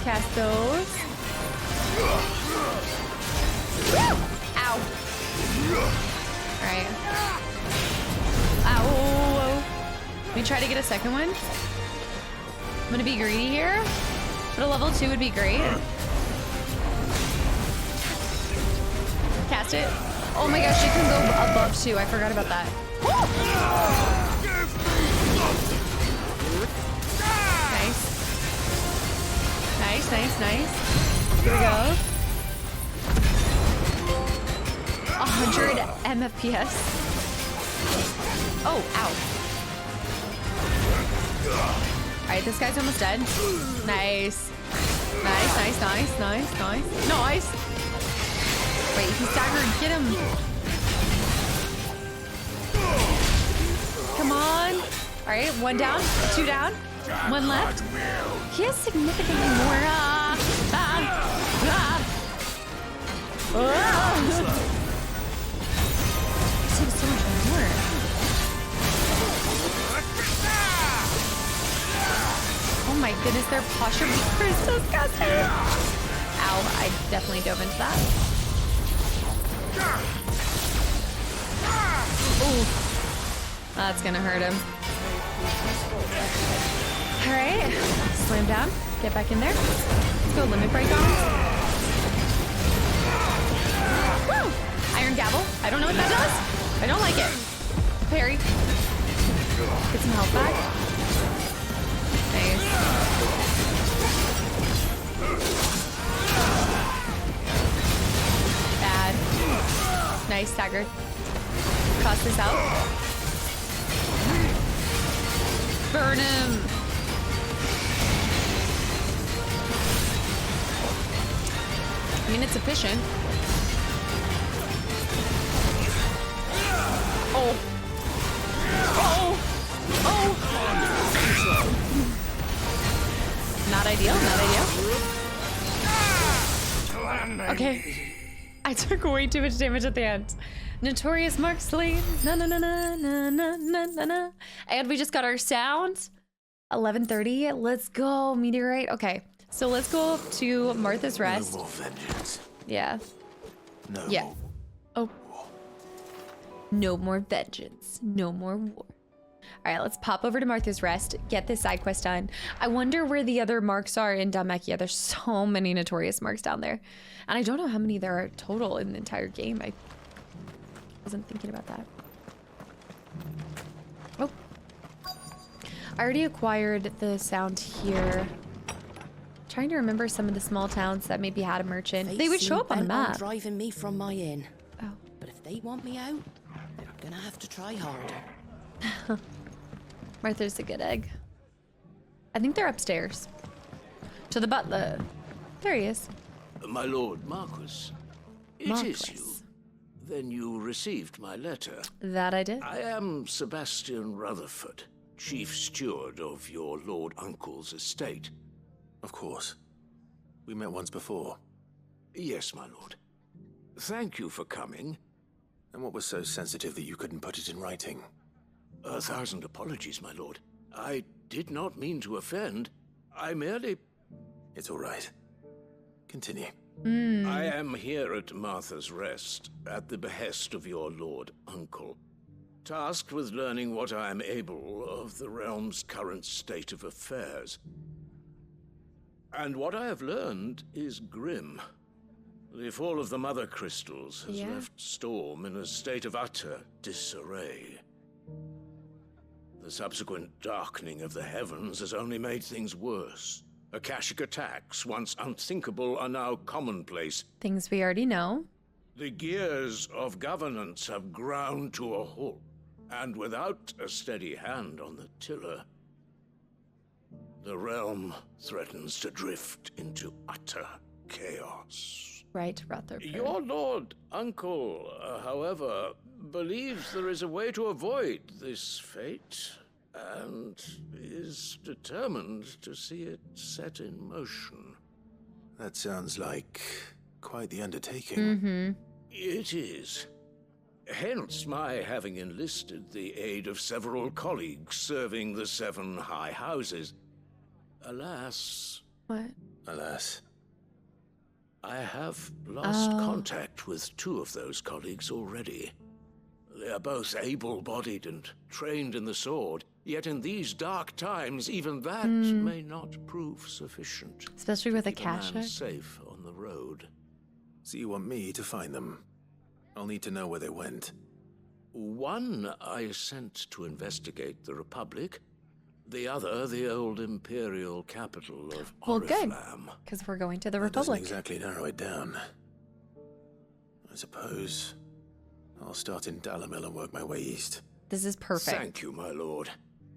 Cast those. Woo! Ow. Alright. Ow. We try to get a second one. I'm gonna be greedy here, but a level 2 would be great. Cast it. Oh my gosh, she can go above 2. I forgot about that. Nice. Nice, nice, nice. Here we go. 100 MFPS. Oh, ow. Alright, this guy's almost dead. Nice. Nice, nice, nice, nice, nice. Nice! Wait, he's staggered. Get him. Come on. Alright, 1 down, 2 down, 1 left. He has significantly more. This takes so much more. Oh my goodness, their posture is so disgusting. Ow, I definitely dove into that. Ooh. That's gonna hurt him. Alright, slam down, get back in there. Let's go limit break on him. Woo! Iron gavel. I don't know what that does. I don't like it. Parry. Get some health back. Nice. Bad. Nice, staggered. Cross this out. Burn him. I mean, it's efficient. Oh. Oh. Oh. Not ideal, not ideal. Okay. I took way too much damage at the end. Notorious Mark slain. Na na na na na na na na na. And we just got our sound. 11:30. Let's go, meteorite. Okay, so let's go up to Martha's Rest. No more vengeance. Yeah. No. Yeah. Oh. No more vengeance. No more war. All right, let's pop over to Martha's Rest, get this side quest done. I wonder where the other marks are in Dhalmekia. There's so many notorious marks down there. And I don't know how many there are total in the entire game. I wasn't thinking about that. Oh. I already acquired the sound here. Trying to remember some of the small towns that maybe had a merchant. They would show up on the map. Driving me from my inn. Oh. But if they want me out, they're gonna have to try harder. Martha's a good egg. I think they're upstairs. To the butler. There he is. My lord Marquis. It Marquis. is you. Then you received my letter. That I did. I am Sebastian Rutherford, chief steward of your lord uncle's estate. Of course. We met once before. Yes, my lord. Thank you for coming. And what was so sensitive that you couldn't put it in writing? 1,000 apologies, my lord. I did not mean to offend. I merely... It's all right. Continue. I am here at Martha's Rest, at the behest of your lord uncle, tasked with learning what I am able of the realm's current state of affairs. And what I have learned is grim. The fall of the Mother Crystals has left Storm in a state of utter disarray. The subsequent darkening of the heavens has only made things worse. Akashic attacks, once unthinkable, are now commonplace. Things we already know. The gears of governance have ground to a halt, and without a steady hand on the tiller, the realm threatens to drift into utter chaos. Right, Rutherford. Your lord uncle, however, believes there is a way to avoid this fate, and is determined to see it set in motion. That sounds like quite the undertaking. Mm-hmm. It is. Hence my having enlisted the aid of several colleagues serving the 7 high houses. Alas... What? Alas. I have lost contact with 2 of those colleagues already. They are both able-bodied and trained in the sword, Yet in these dark times, even that may not prove sufficient. Especially with a Keep a man cache. safe on the road. So you want me to find them? I'll need to know where they went. One I sent to investigate the Republic. The other, the old imperial capital of Well, good, Oriflamme. because we're going to the That doesn't Republic. exactly narrow it down. I suppose I'll start in Dalamil and work my way east. This is perfect. Thank you, my lord.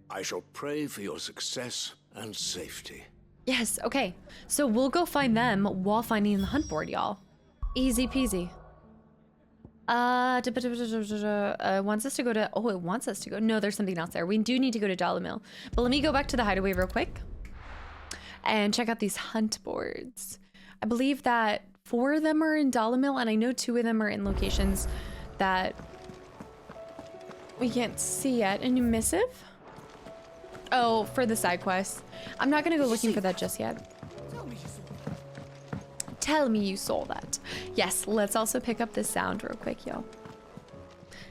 I shall pray for your success and safety. Yes, okay. So we'll go find them while finding the hunt board, y'all. Easy peasy. Wants us to go to, oh, it wants us to go. No, there's something else there. We do need to go to Dalamil. But let me go back to the hideaway real quick and check out these hunt boards. I believe that 4 of them are in Dalamil, and I know 2 of them are in locations that we can't see yet. A new missive? Oh, for the side quest. I'm not gonna go looking for that just yet. Tell me you saw that. Yes, let's also pick up this sound real quick, y'all.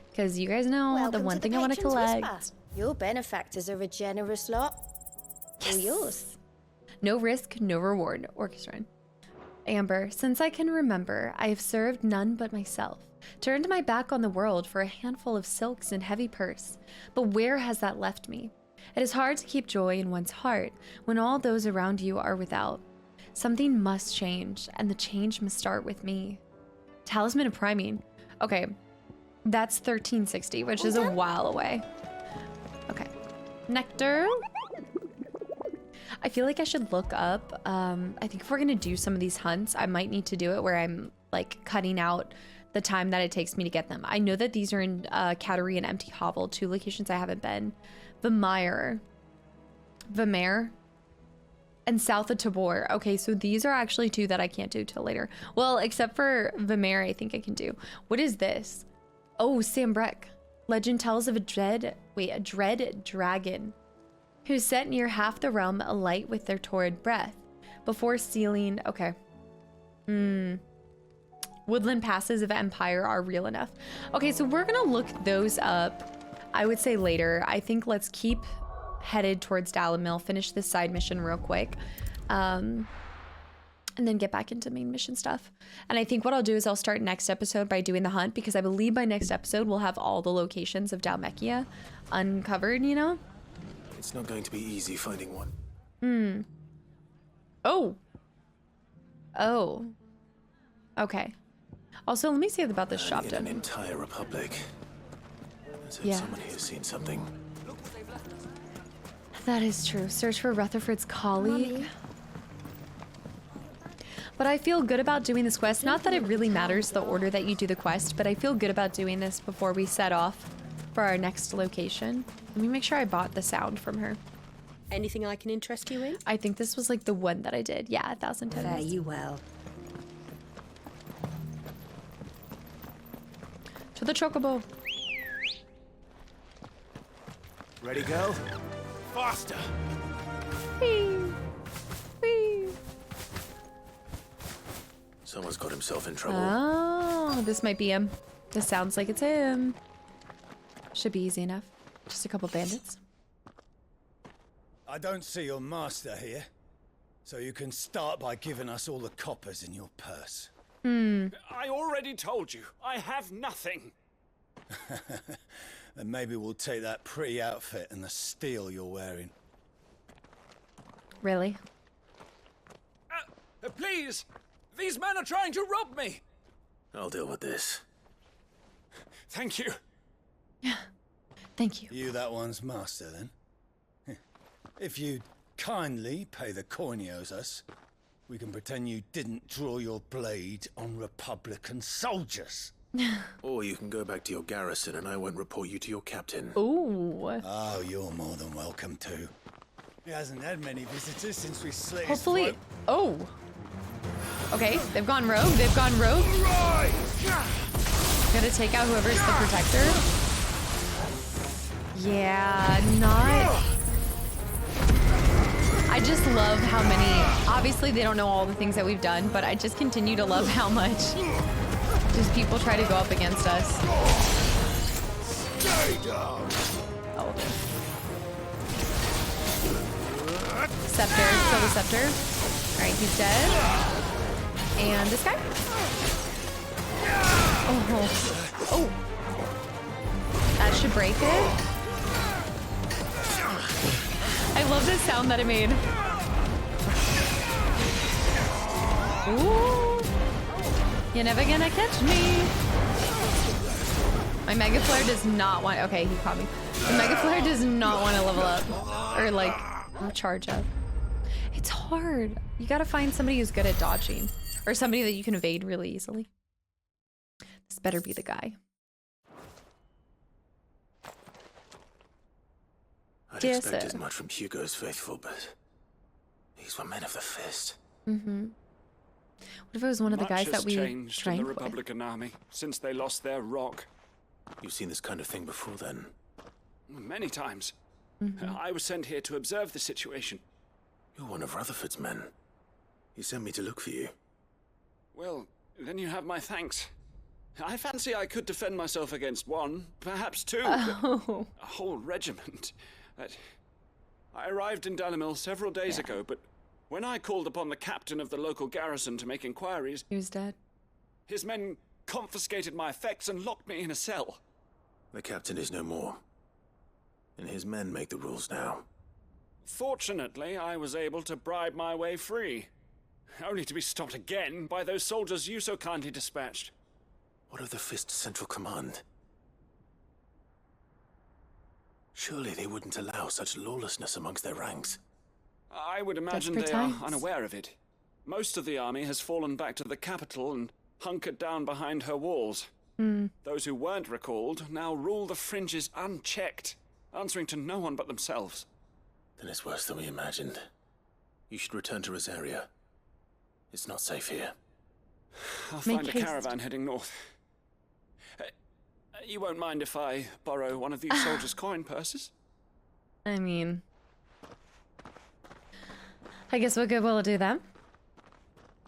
Because you guys know Welcome the one to thing the I want to Patron's collect. Whisper. Your benefactors are a generous lot. All yours. No risk, no reward. Orchestrine. Amber, since I can remember, I have served none but myself. Turned my back on the world for a handful of silks and heavy purse. But where has that left me? It is hard to keep joy in one's heart when all those around you are without. Something must change, and the change must start with me. Talisman of Priming. Okay, that's 1360, which is a while away. Okay. Nectar. I feel like I should look up. I think if we're gonna do some of these hunts, I might need to do it where I'm like cutting out the time that it takes me to get them. I know that these are in Cattery and Empty Hovel, 2 locations I haven't been. Vermeer, and south of Tabor. Okay, so these are actually 2 that I can't do till later. Well, except for Vermeer, I think I can do. What is this? Oh, Sambrek. Legend tells of a dread dragon who set near half the realm alight with their torrid breath before sealing. Okay. Woodland passes of Empire are real enough. Okay, so we're gonna look those up. I would say later. I think let's keep headed towards Dalamil, finish this side mission real quick, and then get back into main mission stuff. And I think what I'll do is I'll start next episode by doing the hunt, because I believe by next episode we'll have all the locations of Dalmekia uncovered, you know? It's not going to be easy finding one. Oh. Okay. Also, let me see about this shop In done. an entire republic. As if Yeah. someone here's seen something. That is true. Search for Rutherford's colleague. Mommy. But I feel good about doing this quest. Not that it really matters the order that you do the quest, but I feel good about doing this before we set off for our next location. Let me make sure I bought the sound from her. Anything I can interest you in? I think this was like the one that I did. Yeah, 1,010. Fare you well. To the chocobo. Ready, girl? Faster! Whee! Whee! Someone's got himself in trouble. Oh, this might be him. This sounds like it's him. Should be easy enough. Just a couple bandits. I don't see your master here, so you can start by giving us all the coppers in your purse. I already told you, I have nothing. Then maybe we'll take that pretty outfit and the steel you're wearing. Really? Please! These men are trying to rob me! I'll deal with this. Thank you. Thank you. You that one's master, then? If you'd kindly pay the coin he owes us, we can pretend you didn't draw your blade on Republican soldiers. Or you can go back to your garrison and I won't report you to your captain. Ooh. Oh, you're more than welcome to. He hasn't had many visitors since we slit Hopefully. his Oh. Okay, they've gone rogue. They've gone rogue. Gotta take out whoever's the protector. Yeah, not. I just love how many. Obviously, they don't know all the things that we've done, but I just continue to love how much just people try to go up against us. Stay down. Oh, Scepter. Kill the scepter. Alright, he's dead. And this guy? Oh. That should break it. I love the sound that it made. Ooh. You're never gonna catch me. My Mega Flare does not want... Okay, he caught me. The Mega Flare does not want to level up. Or, like, charge up. It's hard. You gotta find somebody who's good at dodging. Or somebody that you can evade really easily. This better be the guy. I'd expect as much from Hugo's faithful, but these were men of the fist. Mm-hmm. What if it was one of the guys that we changed drank in the with? Republican army since they lost their rock. You've seen this kind of thing before, then? Many times. Mm-hmm. I was sent here to observe the situation. You're one of Rutherford's men. He sent me to look for you. Well, then you have my thanks. I fancy I could defend myself against one, perhaps two, but a whole regiment. I arrived in Dalimil several days ago, but when I called upon the captain of the local garrison to make inquiries... He was dead. His men confiscated my effects and locked me in a cell. The captain is no more. And his men make the rules now. Fortunately, I was able to bribe my way free. Only to be stopped again by those soldiers you so kindly dispatched. What of the Fist's central command? Surely they wouldn't allow such lawlessness amongst their ranks. I would imagine they are unaware of it. Most of the army has fallen back to the capital and hunkered down behind her walls. Those who weren't recalled now rule the fringes unchecked, answering to no one but themselves. Then it's worse than we imagined. You should return to Rosaria. It's not safe here. I'll find a caravan heading north. You won't mind if I borrow one of these soldiers' coin purses? I mean... I guess what good will it do them?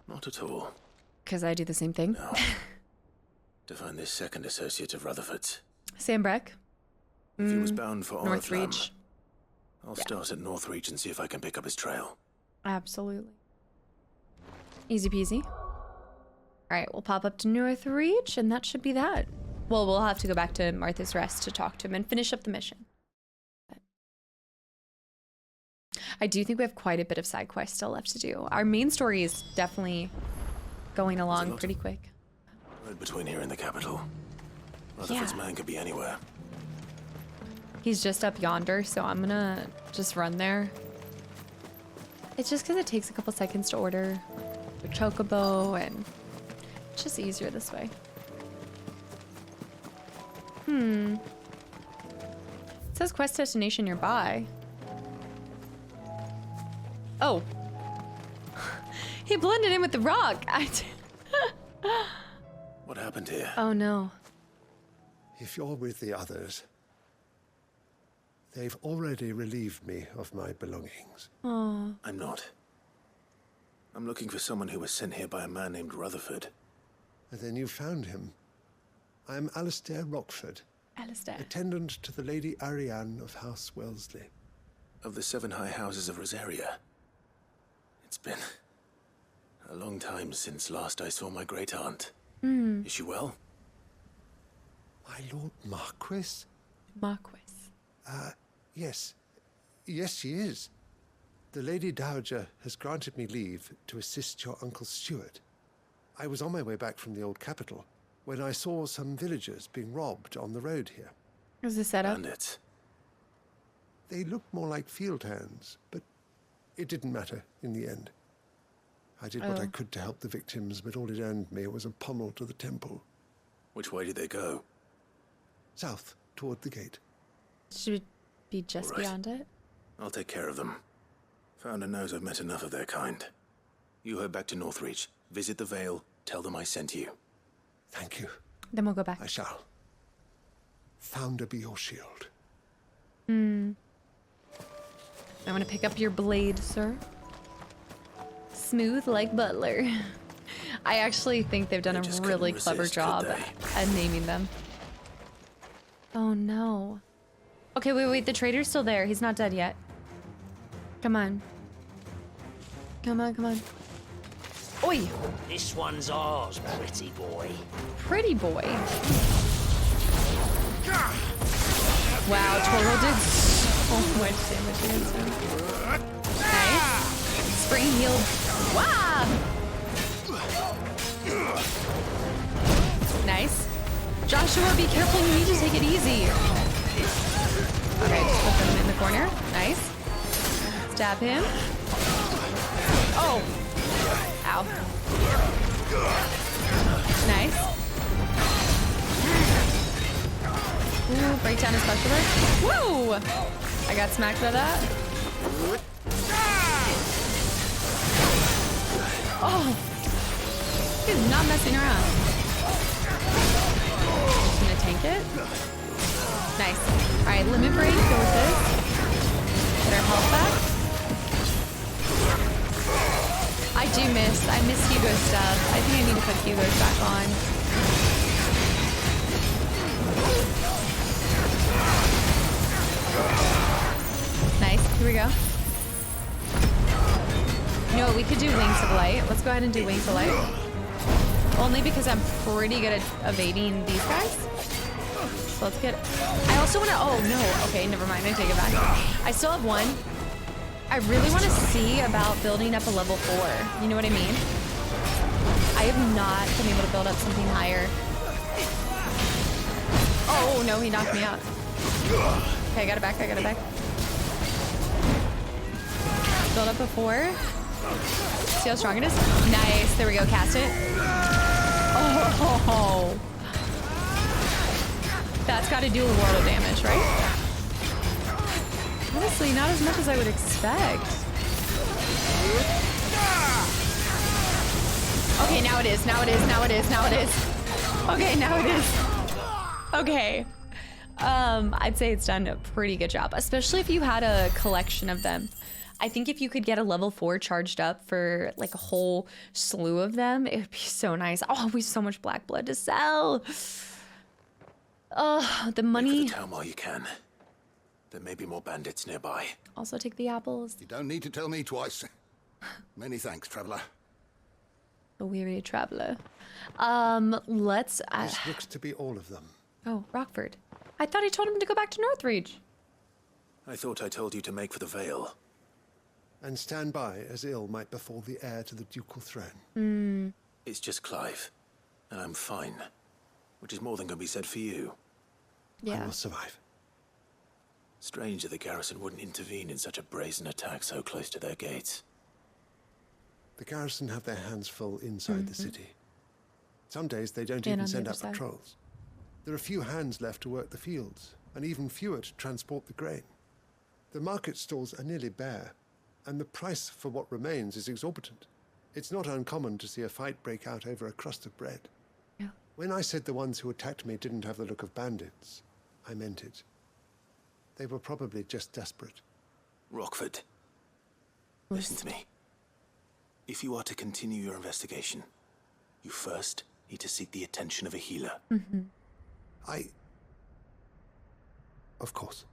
Not at all. Because I do the same thing. No. To find this second associate of Rutherford's. Sam Breck. If he was bound for Northreach. I'll start at Northreach and see if I can pick up his trail. Absolutely. Easy peasy. Alright, we'll pop up to Northreach, and that should be that. Well, we'll have to go back to Martha's Rest to talk to him and finish up the mission. But I do think we have quite a bit of side quests still left to do. Our main story is definitely going along pretty quick. Right between here and the capital. Rutherford's man could be anywhere. He's just up yonder, so I'm gonna just run there. It's just because it takes a couple seconds to order a chocobo, and it's just easier this way. It says quest destination nearby. Oh. He blended in with the rock. What happened here? Oh no. If you're with the others, they've already relieved me of my belongings. Oh. I'm not. I'm looking for someone who was sent here by a man named Rutherford. And then you found him. I'm Alistair Rockford. Alistair. Attendant to the Lady Ariane of House Wellesley. Of the 7 high houses of Rosaria. It's been a long time since last I saw my great-aunt. Is she well? My Lord Marquis? Marquis. Yes. Yes, she is. The Lady Dowager has granted me leave to assist your Uncle Stuart. I was on my way back from the old capital when I saw some villagers being robbed on the road here. Was this set up? Bandits. They looked more like field hands, but it didn't matter in the end. I did what I could to help the victims, but all it earned me was a pommel to the temple. Which way did they go? South, toward the gate. Should it be just beyond it? I'll take care of them. Founder knows I've met enough of their kind. You head back to Northreach, visit the Vale, tell them I sent you. Thank you. Then we'll go back. I shall. Founder be your shield. I want to pick up your blade, sir. Smooth like Butler. I actually think they've done a really clever job at naming them. Oh no. Okay, wait, the trader's still there. He's not dead yet. Come on. Come on, come on. Oi! This one's ours, pretty boy. Pretty boy. Wow, Toro did so much damage against him. Nice. Spring healed. Wow! Nice. Joshua, be careful. You need to take it easy. Okay, just put them in the corner. Nice. Stab him. Oh! Ow. Nice. Ooh, break down his special attack. Woo! I got smacked by that. Oh! He's not messing around. Just gonna tank it. Nice. Alright, limit break. Go with this. Get our health back. I miss Hugo's stuff. I think I need to put Hugo's back on. Nice, here we go. You know what, we could do Wings of Light. Let's go ahead and do Wings of Light. Only because I'm pretty good at evading these guys. So let's get... I also want to... Oh, no. Okay, never mind. I take it back. I still have one. I really want to see about building up a level 4. You know what I mean? I have not been able to build up something higher. Oh, no, he knocked me out. Okay, I got it back. I got it back. Build up a 4. See how strong it is? Nice. There we go. Cast it. Oh. That's got to do a world of damage, right? Honestly, not as much as I would expect. Okay, now it is. Now it is. Now it is. Now it is. Okay, now it is. Okay. I'd say it's done a pretty good job, especially if you had a collection of them. I think if you could get a level 4 charged up for like a whole slew of them, it would be so nice. Oh, we have so much black blood to sell. Oh, the money. Make for the town while you can. There may be more bandits nearby. Also take the apples. You don't need to tell me twice. Many thanks, traveler. A weary traveler. Let's... This looks to be all of them. Oh, Rockford. I thought I told him to go back to Northreach. I thought I told you to make for the Vale. And stand by as ill might befall the heir to the ducal throne. It's just Clive, and I'm fine. Which is more than can be said for you. I will survive. Strange that the garrison wouldn't intervene in such a brazen attack so close to their gates. The garrison have their hands full inside the city. Some days they don't even send out patrols. There are few hands left to work the fields, and even fewer to transport the grain. The market stalls are nearly bare, and the price for what remains is exorbitant. It's not uncommon to see a fight break out over a crust of bread. Yeah. When I said the ones who attacked me didn't have the look of bandits, I meant it. They were probably just desperate. Rockford, listen to me. If you are to continue your investigation, you first need to seek the attention of a healer. Of course.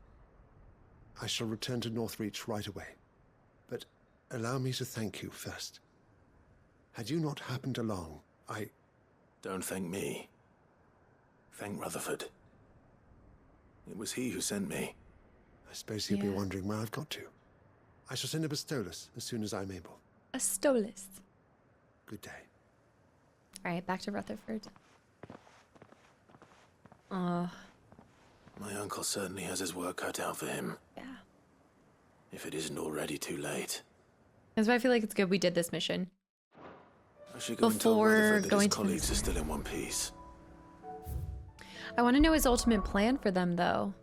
I shall return to Northreach right away. But allow me to thank you first. Had you not happened along, Don't thank me. Thank Rutherford. It was he who sent me. I suppose he'll be wondering where I've got to. I shall send a Bastolus as soon as I'm able. A Stolus. Good day. All right, back to Rutherford. My uncle certainly has his work cut out for him. Yeah. If it isn't already too late. That's why I feel like it's good we did this mission. I should go and tell Rutherford that his colleagues are still in one piece. I want to know his ultimate plan for them, though.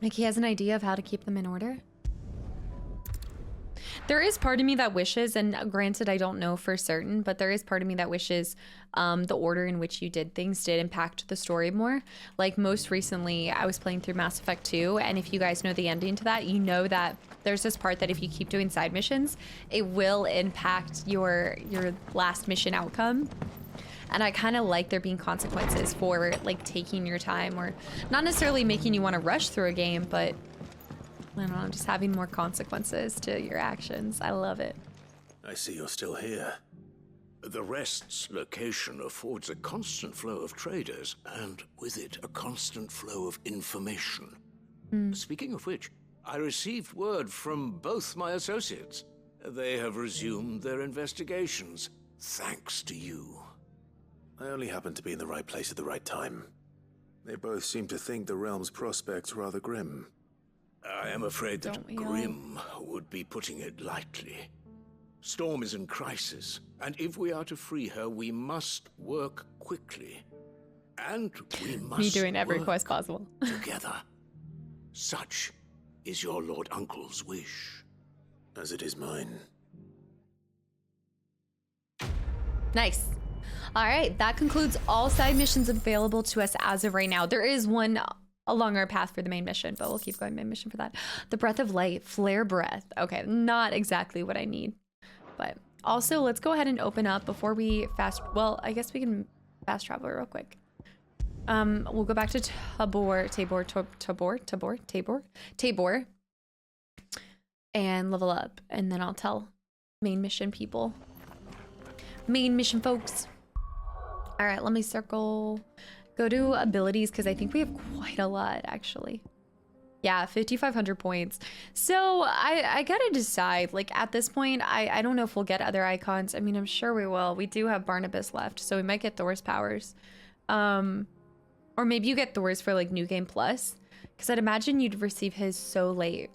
Like, he has an idea of how to keep them in order. There is part of me that wishes, and granted, I don't know for certain, but there is part of me that wishes the order in which you did things did impact the story more. Like, most recently, I was playing through Mass Effect 2, and if you guys know the ending to that, you know that there's this part that if you keep doing side missions, it will impact your last mission outcome. And I kind of like there being consequences for, like, taking your time, or not necessarily making you want to rush through a game, but I don't know, just having more consequences to your actions. I love it. I see you're still here. The rest's location affords a constant flow of traders, and with it, a constant flow of information. Speaking of which, I received word from both my associates. They have resumed their investigations, thanks to you. I only happened to be in the right place at the right time. They both seem to think the realm's prospects rather grim. I am afraid that grim would be putting it lightly. Storm is in crisis, and if we are to free her, we must work quickly. And we must Me doing every quest possible. together. Such is your Lord Uncle's wish. As it is mine. Nice. All right, that concludes all side missions available to us as of right now. There is one along our path for the main mission, but we'll keep going main mission for that. The Breath of Light, Flare Breath. Okay, not exactly what I need. But also, let's go ahead and open up before we well, I guess we can fast travel real quick. We'll go back to Tabor, and level up, and then I'll tell main mission people. Main mission folks. All right, let me circle, go to abilities, because I think we have quite a lot, actually. Yeah, 5,500 points. So I gotta decide, like at this point, I don't know if we'll get other icons. I mean, I'm sure we will. We do have Barnabas left, so we might get Thor's powers. Or maybe you get Thor's for like New Game Plus, because I'd imagine you'd receive his so late.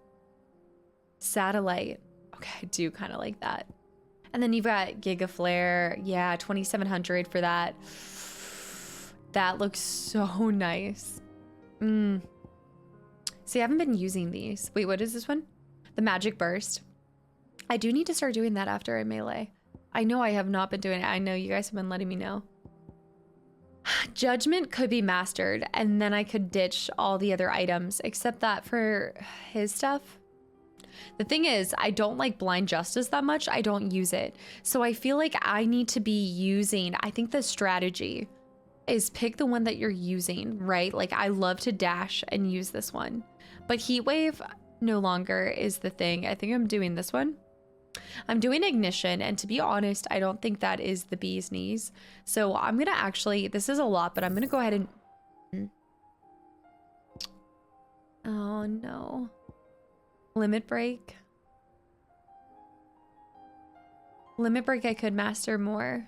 Satellite. Okay, I do kind of like that. And then you've got Giga Flare. Yeah, 2,700 for that. That looks so nice. See, I haven't been using these. Wait, what is this one? The Magic Burst. I do need to start doing that after I melee. I know I have not been doing it. I know you guys have been letting me know. Judgment could be mastered, and then I could ditch all the other items, except that for his stuff. The thing is, I don't like Blind Justice that much. I don't use it. So I feel like I need to be using, I think the strategy is pick the one that you're using, right? Like I love to dash and use this one, but Heat Wave no longer is the thing. I think I'm doing this one. I'm doing Ignition, and to be honest, I don't think that is the bee's knees. So I'm gonna actually, this is a lot, but I'm gonna go ahead and, oh no. Limit Break. Limit Break I could master more.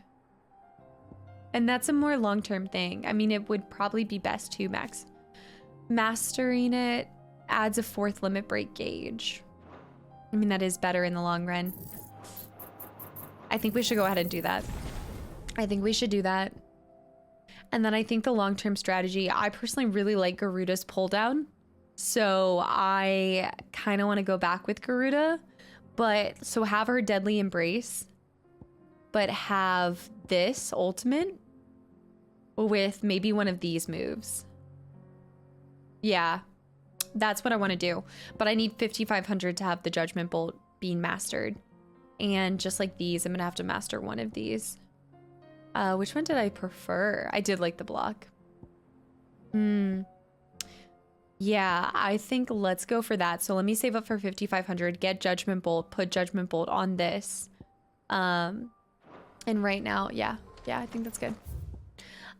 And that's a more long-term thing. I mean, it would probably be best to max. Mastering it adds a 4th Limit Break gauge. I mean, that is better in the long run. I think we should go ahead and do that. I think we should do that. And then I think the long-term strategy, I personally really like Garuda's pull down. So I kind of want to go back with Garuda, but so have her Deadly Embrace, but have this ultimate with maybe one of these moves. Yeah, that's what I want to do. But I need 5,500 to have the Judgment Bolt being mastered. And just like these, I'm going to have to master one of these. Which one did I prefer? I did like the block. Yeah, I think let's go for that. So let me save up for 5,500, get Judgment Bolt, put Judgment Bolt on this. And right now, yeah, I think that's good.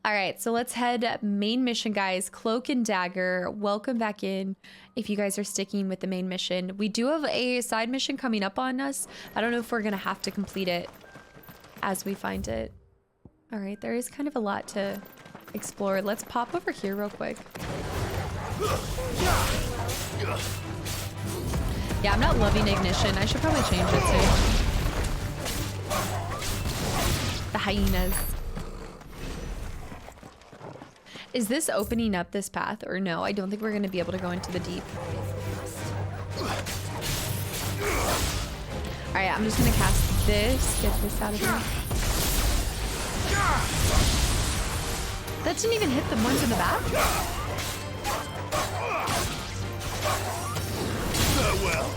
All right, so let's head main mission, guys. Cloak and Dagger, welcome back in. If you guys are sticking with the main mission, we do have a side mission coming up on us. I don't know if we're gonna have to complete it as we find it. All right, there is kind of a lot to explore. Let's pop over here real quick. Yeah, I'm not loving Ignition. I should probably change it too. The hyenas. Is this opening up this path or no? I don't think we're going to be able to go into the deep. All right, I'm just going to cast this. Get this out of here. That didn't even hit the ones in the back? Farewell.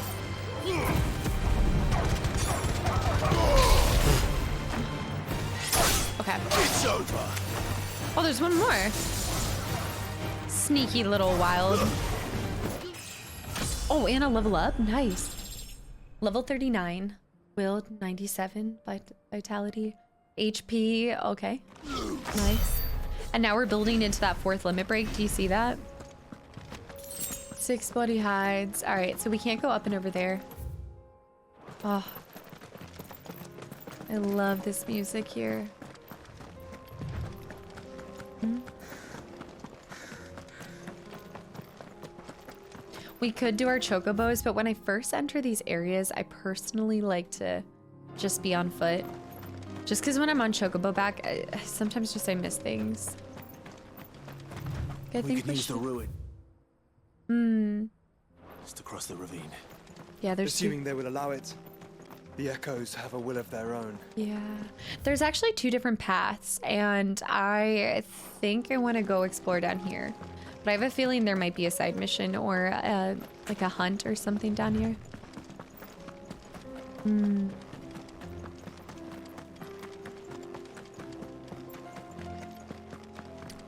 Okay. It's over. Oh, there's one more. Sneaky little wild. Oh, and a level up. Nice. Level 39. Will 97 vitality. HP, okay. Nice. And now we're building into that 4th limit break. Do you see that? 6 bloody hides. All right, so we can't go up and over there. Oh. I love this music here. We could do our chocobos, but when I first enter these areas, I personally like to just be on foot. Just because when I'm on chocobo back, sometimes just I miss things. I We think could use the ruin. Just across the ravine. Yeah, there's Assuming they will allow it. The echoes have a will of their own. Yeah. There's actually 2 different paths, and I think I want to go explore down here. But I have a feeling there might be a side mission or like a hunt or something down here.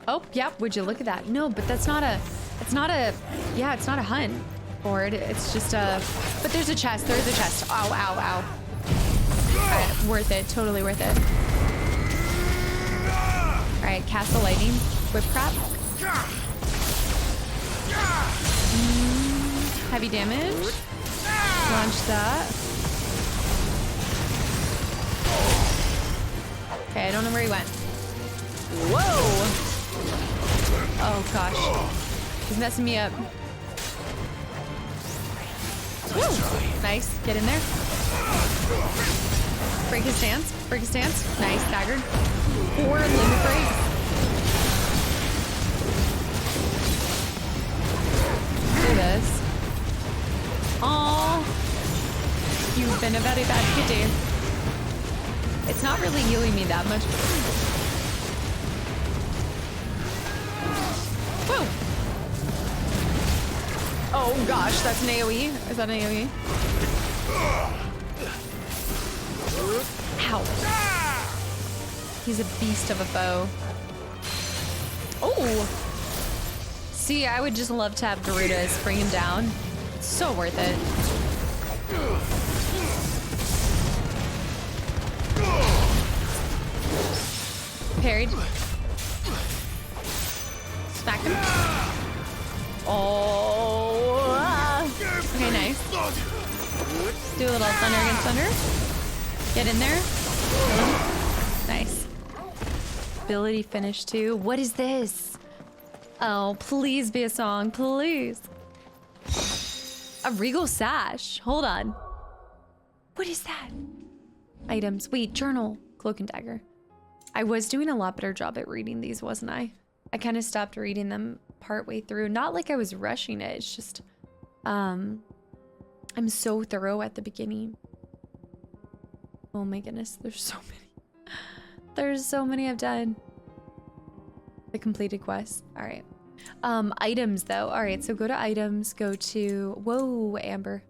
Oh, yeah, would you look at that? No, but that's not a, it's not a hunt board. It's just a, but there's a chest, there's a chest. Ow, ow, ow. All right, worth it, totally worth it. All right, cast the lightning, whip crap. Heavy damage. Launch that. Okay, I don't know where he went. Whoa! Oh gosh. He's messing me up. Woo! Nice. Get in there. Break his stance. Break his stance. Nice. Staggered. 4 limit breaks. Do this. Oh, you've been a very bad kitty. It's not really healing me that much. Whoa! Oh gosh, that's an AoE. Is that an AoE? Ow. He's a beast of a foe. Oh! See, I would just love to have Garudas bring him down. It's so worth it. Parried. Smack him. Oh. Okay, nice. Do a little thunder against thunder. Get in there. Nice. Ability finish too. What is this? Oh, please be a song, please. A regal sash. Hold on. What is that? Items. Wait, journal. Cloak and dagger. I was doing a lot better job at reading these, wasn't I? I kind of stopped reading them partway through. Not like I was rushing it. It's just, I'm so thorough at the beginning. Oh my goodness, there's so many. There's so many I've done. The completed quest. All right. Items though. All right, so go to items, go to, whoa, Amber.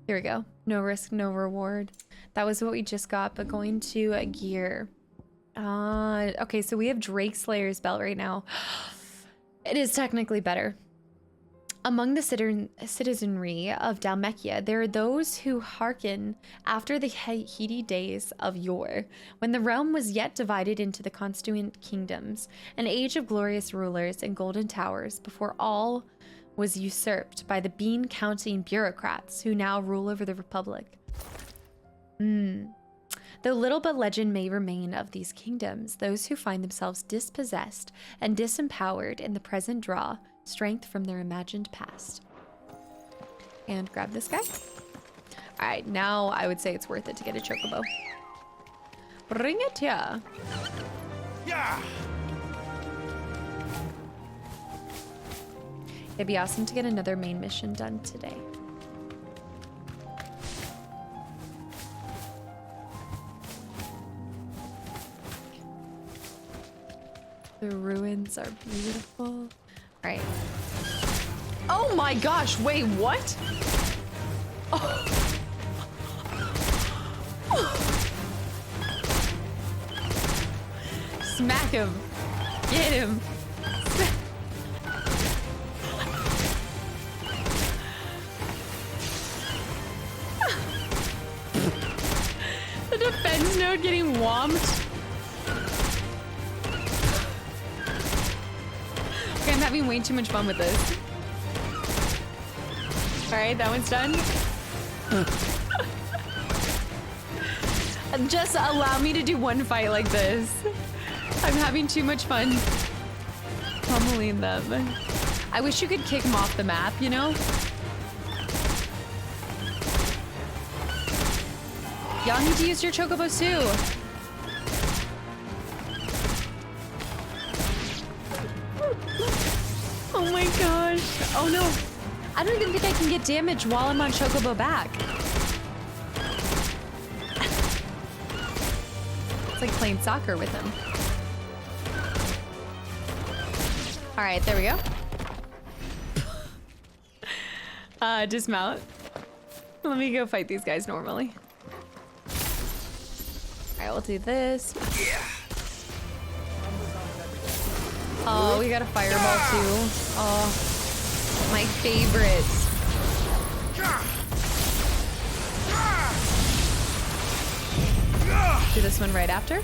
Here we go. No risk, no reward. That was what we just got, but going to a gear. Okay, so we have Drake Slayer's belt right now. It is technically better. Among the citizenry of Dalmekia, there are those who hearken after the heady days of yore, when the realm was yet divided into the constituent kingdoms, an age of glorious rulers and golden towers, before all was usurped by the bean-counting bureaucrats who now rule over the Republic. Though little but legend may remain of these kingdoms, those who find themselves dispossessed and disempowered in the present draw strength from their imagined past. And grab this guy. All right, now I would say it's worth it to get a chocobo. Bring it here. Yeah. It'd be awesome to get another main mission done today. The ruins are beautiful. All right. Oh my gosh, wait, what? Oh. Smack him. Get him. about getting whomped? Okay, I'm having way too much fun with this. Alright, that one's done. Just allow me to do one fight like this. I'm having too much fun pummeling them. I wish you could kick them off the map, you know? Y'all need to use your chocobos too. Oh my gosh. Oh no. I don't even think I can get damage while I'm on chocobo back. It's like playing soccer with him. All right, there we go. Dismount. Let me go fight these guys normally. All right, we'll do this. Oh, we got a fireball too. Oh, my favorite. Do this one right after.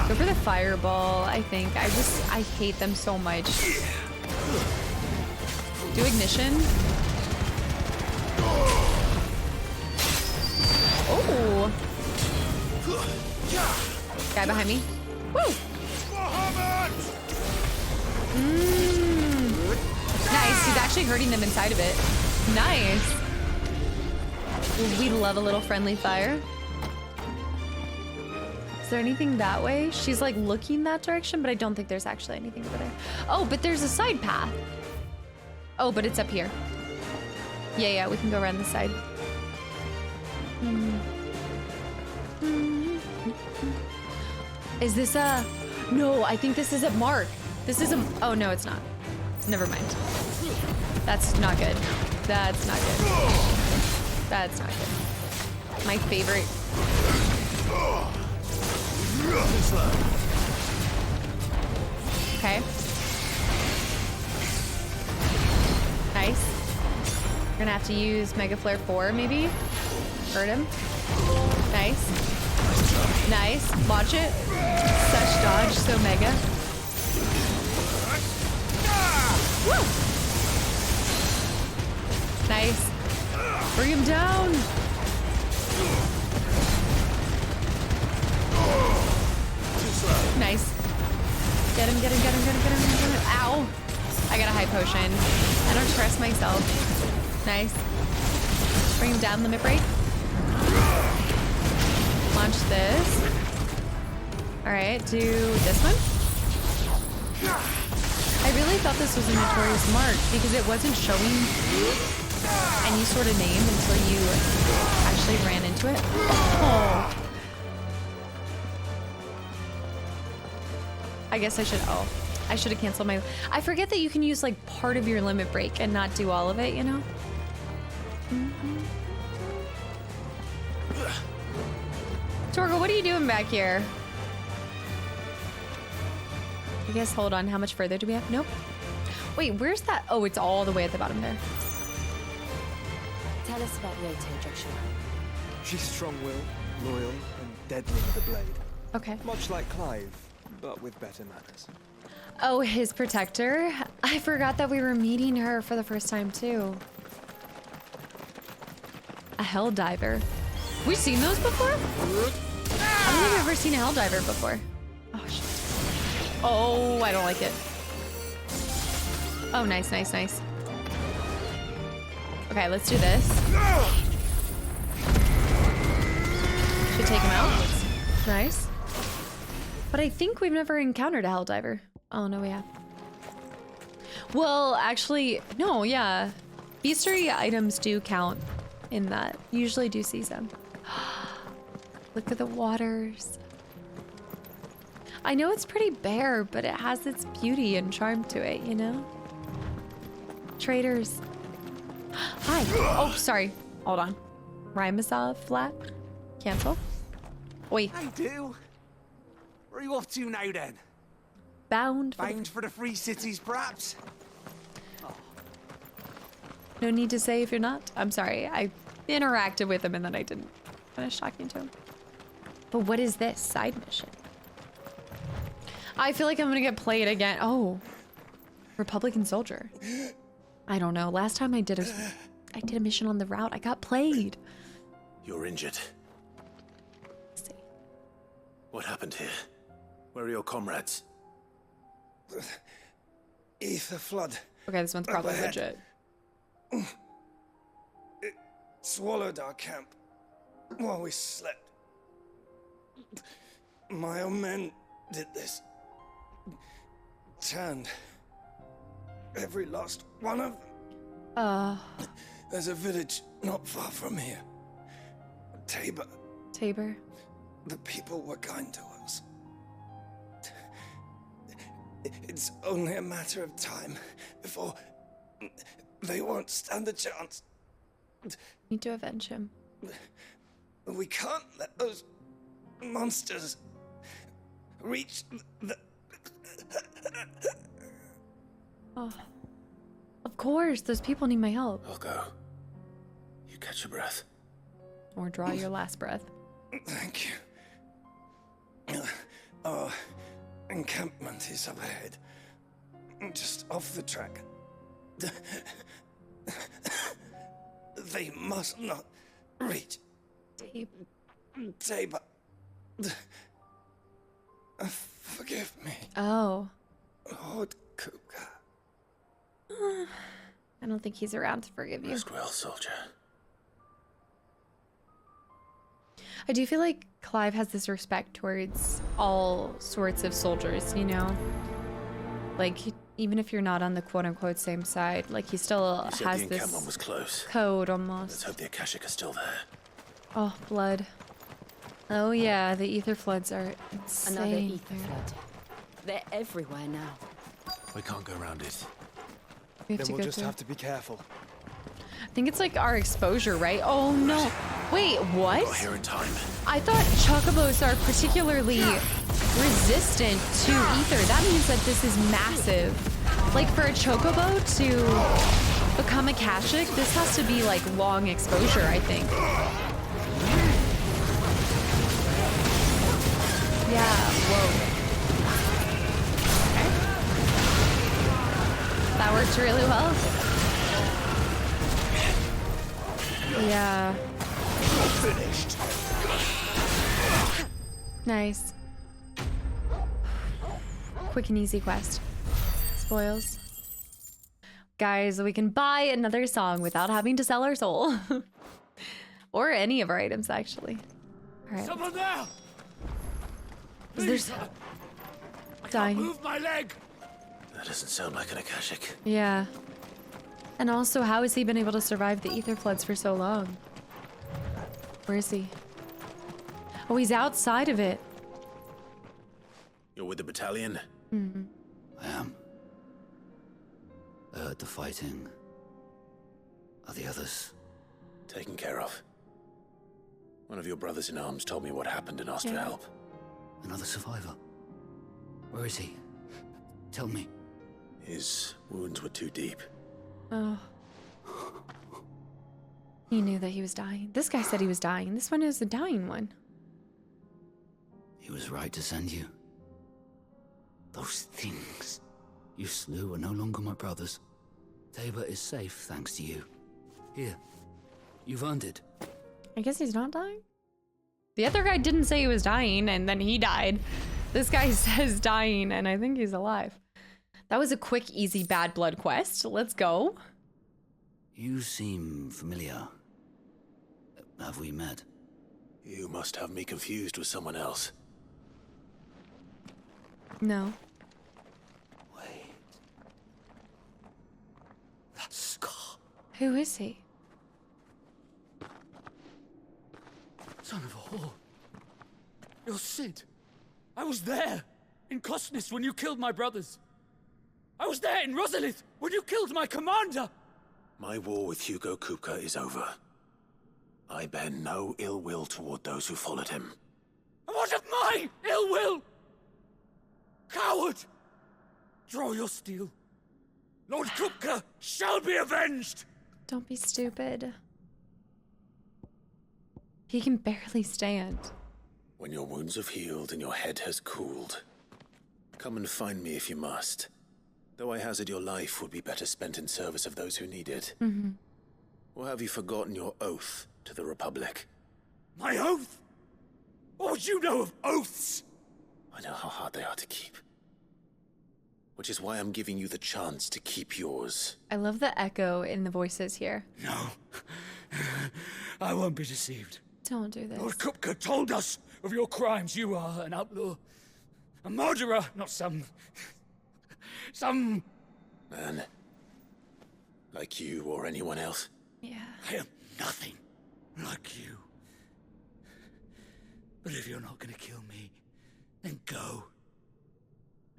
Go for the fireball, I think. I hate them so much. Do ignition. Oh. Guy behind me. Woo. Nice. He's actually hurting them inside of it. Nice. We love a little friendly fire. Is there anything that way? She's like looking that direction, but I don't think there's actually anything over there. Oh, but there's a side path. Oh, but it's up here. Yeah, we can go around the side. Is this a... No, I think this is a mark. This is a... Oh, no, it's not. Never mind. That's not good. That's not good. That's not good. My favorite. Okay. Nice. We're gonna have to use Mega Flare 4, maybe? Hurt him. Nice. Nice. Watch it. Such dodge, so mega. Woo! Nice. Bring him down. Nice. Get him, get him, get him, get him, get him, get him. Ow. I got a high potion. I don't trust myself. Nice. Bring him down, limit break. Launch this. All right, do this one. I really thought this was a notorious mark because it wasn't showing any sort of name until you actually ran into it. Oh. I guess I should, I should have canceled my, I forget that you can use like part of your limit break and not do all of it, you know? Torgal, what are you doing back here? I guess, hold on, how much further do we have? Nope. Wait, where's that? Oh, it's all the way at the bottom there. Tell us about Yote, Joshua. She's strong-willed, loyal, and deadly with a blade. Okay. Much like Clive, but with better manners. Oh, his protector? I forgot that we were meeting her for the first time, too. A Helldiver. We've seen those before? I don't think I've ever seen a Helldiver before. Oh, shit. Oh, I don't like it. Oh, nice, nice, nice. Okay, let's do this. Should take him out. Nice. But I think we've never encountered a Helldiver. Oh, no, we have. Well, actually, no, yeah. Bestiary items do count in that. Usually do see some. Look at the waters. I know it's pretty bare, but it has its beauty and charm to it, you know? Traders. Hi. Oh, sorry. Hold on. Rhymasaw flat. Cancel. Oi. I do. Where are you off to now then? Bound for the free cities, perhaps? No need to say if you're not. I'm sorry. I interacted with him and then I didn't. finish talking to him. But what is this side mission? I feel like I'm gonna get played again. Oh, Republican soldier. I don't know. Last time I did a mission on the route, I got played. You're injured. Let's see. What happened here? Where are your comrades? Ether flood. Okay, this one's probably Overhead. legit. It swallowed our camp while we slept. My own men did this. Turned every last one of them. There's a village not far from here. Tabor. Tabor. The people were kind to us. It's only a matter of time before they won't stand a chance. Need to avenge him. We can't let those monsters reach the... Oh, of course, those people need my help. I'll go. You catch your breath. Or draw your last breath. Thank you. Our encampment is up ahead. Just off the track. They must not reach. Tabor. Forgive me. Oh. Lord Kupka. I don't think he's around to forgive you. Rest well, soldier. I do feel like Clive has this respect towards all sorts of soldiers, you know? Like, even if you're not on the quote-unquote same side, like, he still You said has the this encampment was close. code almost. Let's hope the Akashic are still there. Oh, blood. Oh yeah, the ether floods are insane. Another ether flood. They're everywhere now. We can't go around it. We have Then to we'll go just through. have to be careful. I think it's like our exposure, right? Oh no. Wait, what? Got here in time. I thought chocobos are particularly resistant to ether. That means that this is massive. Like for a chocobo to become Akashic, this has to be like long exposure, I think. Yeah, whoa. That worked really well. Yeah. Finished. Nice. Quick and easy quest. Spoils. Guys, we can buy another song without having to sell our soul. Or any of our items, actually. All right. Someone there! Is there... Dying. Move my leg! That doesn't sound like an Akashic. Yeah. And also, how has he been able to survive the ether floods for so long? Where is he? Oh, he's outside of it. You're with the battalion? Mm-hmm. I am. I heard the fighting. Are the others? Taken care of. One of your brothers in arms told me what happened and asked for help. Another survivor? Where is he? Tell me. His wounds were too deep. Oh. He knew that he was dying. This guy said he was dying. This one is the dying one. He was right to send you. Those things you slew are no longer my brothers. Tabor is safe thanks to you. Here, you've earned it. I guess he's not dying? The other guy didn't say he was dying, and then he died. This guy says dying, and I think he's alive. That was a quick, easy, bad blood quest. Let's go. You seem familiar. Have we met? You must have me confused with someone else. No. Wait. That scar. Who is he? Son of a whore. You're Sid. I was there in Kostnis when you killed my brothers. I was there in Rosalith when you killed my commander. My war with Hugo Kupka is over. I bear no ill will toward those who followed him. And what of my ill will? Coward! Draw your steel. Lord Kupka shall be avenged! Don't be stupid. He can barely stand. When your wounds have healed and your head has cooled, come and find me if you must. Though I hazard your life would be better spent in service of those who need it. Mm-hmm. Or have you forgotten your oath to the Republic? My oath? What would you know of oaths? I know how hard they are to keep. Which is why I'm giving you the chance to keep yours. I love the echo in the voices here. No. I won't be deceived. Don't do this. Lord Kupka told us of your crimes. You are an outlaw. A murderer, not some... Man. Like you or anyone else. Yeah. I am nothing like you. But if you're not gonna kill me, then go.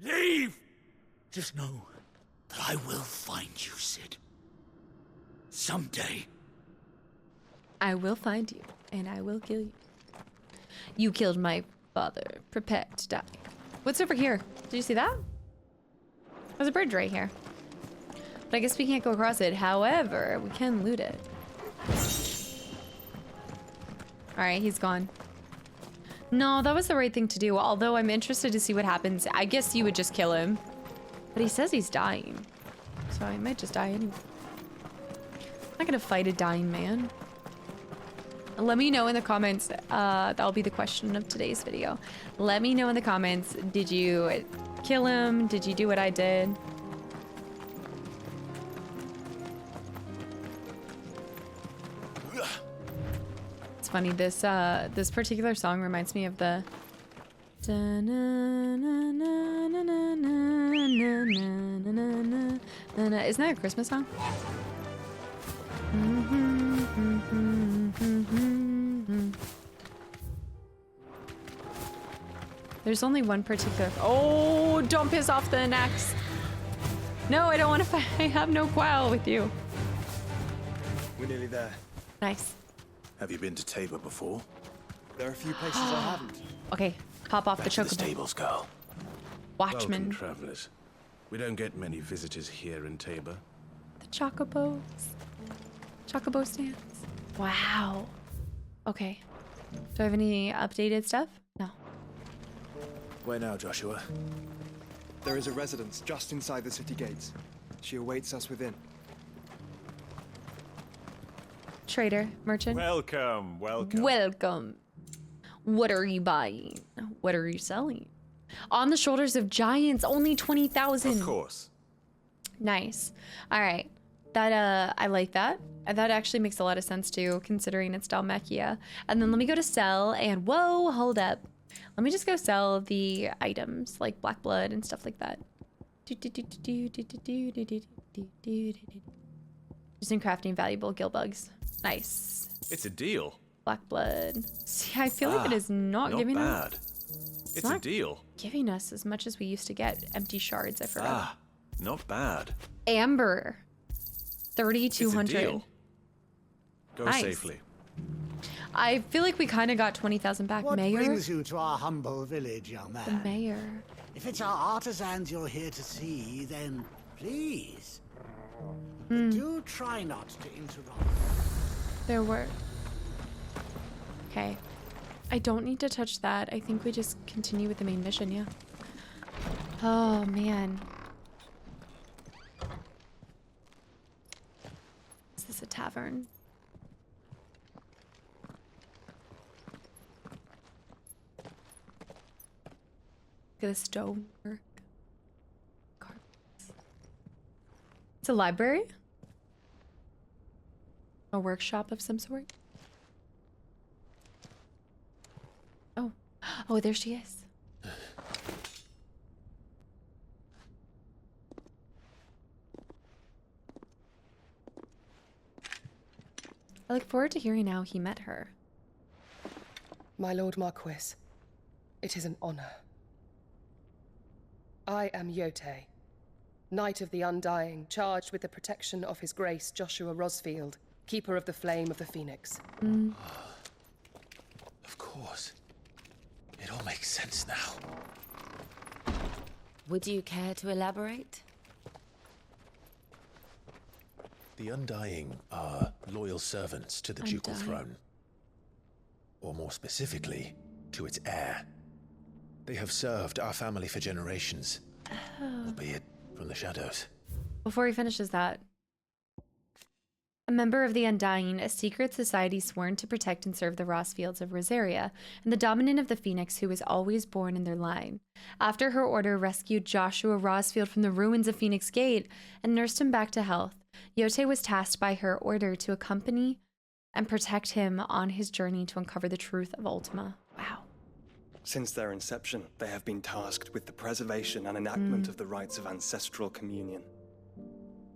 Leave! Just know that I will find you, Sid. Someday. I will find you, and I will kill you. You killed my father. Prepare to die. What's over here? Did you see that? There's a bridge right here. But I guess we can't go across it. However, we can loot it. Alright, he's gone. No, that was the right thing to do. Although I'm interested to see what happens. I guess you would just kill him. But he says he's dying. So I might just die anyway. I'm not gonna fight a dying man. Let me know in the comments. That'll be the question of today's video. Let me know in the comments. Did you kill him? Did you do what I did? It's funny. This this particular song reminds me of the. Isn't that a Christmas song? There's only one particular. Oh, don't piss off the next. No, I don't want to fight. I have no quarrel with you. We're nearly there. Nice. Have you been to Tabor before? There are a few places I haven't. Okay, pop off the chocobo. Stables, girl. Watchman. Welcome, travelers. We don't get many visitors here in Tabor. The chocobos. Chocobo stands. Wow. Okay. Do I have any updated stuff? No. Where now, Joshua? There is a residence just inside the city gates. She awaits us within. Trader, merchant. Welcome, welcome. Welcome. What are you buying? What are you selling? On the shoulders of giants, only 20,000. Of course. Nice. All right. That I like that. And that actually makes a lot of sense too, considering it's Dalmacia. And then let me go to sell and whoa, hold up. Let me just go sell the items like black blood and stuff like that. Using crafting valuable gill bugs. Nice. It's a deal. Black blood. See, I feel like it is not giving bad. us. It's a deal. Giving us as much as we used to get. Empty shards, I forgot. Not bad. Amber. 3,200. Go nice. safely. I feel like we kind of got 20,000 back. What Mayor? brings you to our humble village, young man? The mayor. If it's our artisans you're here to see, then please. But do try not to interrupt. There were. Okay. I don't need to touch that. I think we just continue with the main mission, yeah. Oh, man. Is this a tavern? Look at the stonework. Carpets. It's a library? A workshop of some sort? Oh. Oh, there she is. I look forward to hearing how he met her. My Lord Marquis, it is an honor. I am Yote, Knight of the Undying, charged with the protection of His Grace Joshua Rosfield, Keeper of the Flame of the Phoenix. Of course. It all makes sense now. Would you care to elaborate? The Undying are loyal servants to the ducal throne. or more specifically, to its heir. They have served our family for generations, albeit from the shadows. Before he finishes that, a member of the Undying, a secret society sworn to protect and serve the Rosfields of Rosaria, and the dominant of the Phoenix who was always born in their line. After her order rescued Joshua Rosfield from the ruins of Phoenix Gate and nursed him back to health, Yote was tasked by her order to accompany and protect him on his journey to uncover the truth of Ultima. Wow. Since their inception, they have been tasked with the preservation and enactment of the rites of ancestral communion.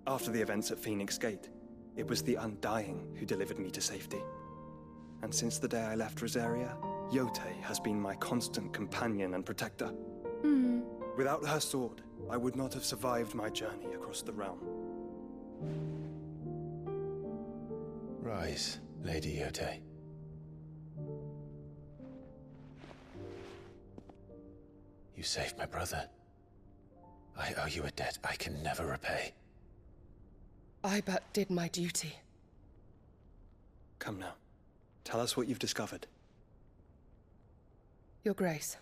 After the events at Phoenix Gate, it was the Undying who delivered me to safety. And since the day I left Rosaria, Yote has been my constant companion and protector. Without her sword, I would not have survived my journey across the realm. Rise, Lady Yote. You saved my brother. I owe you a debt I can never repay. I but did my duty. Come now. Tell us what you've discovered. Your Grace.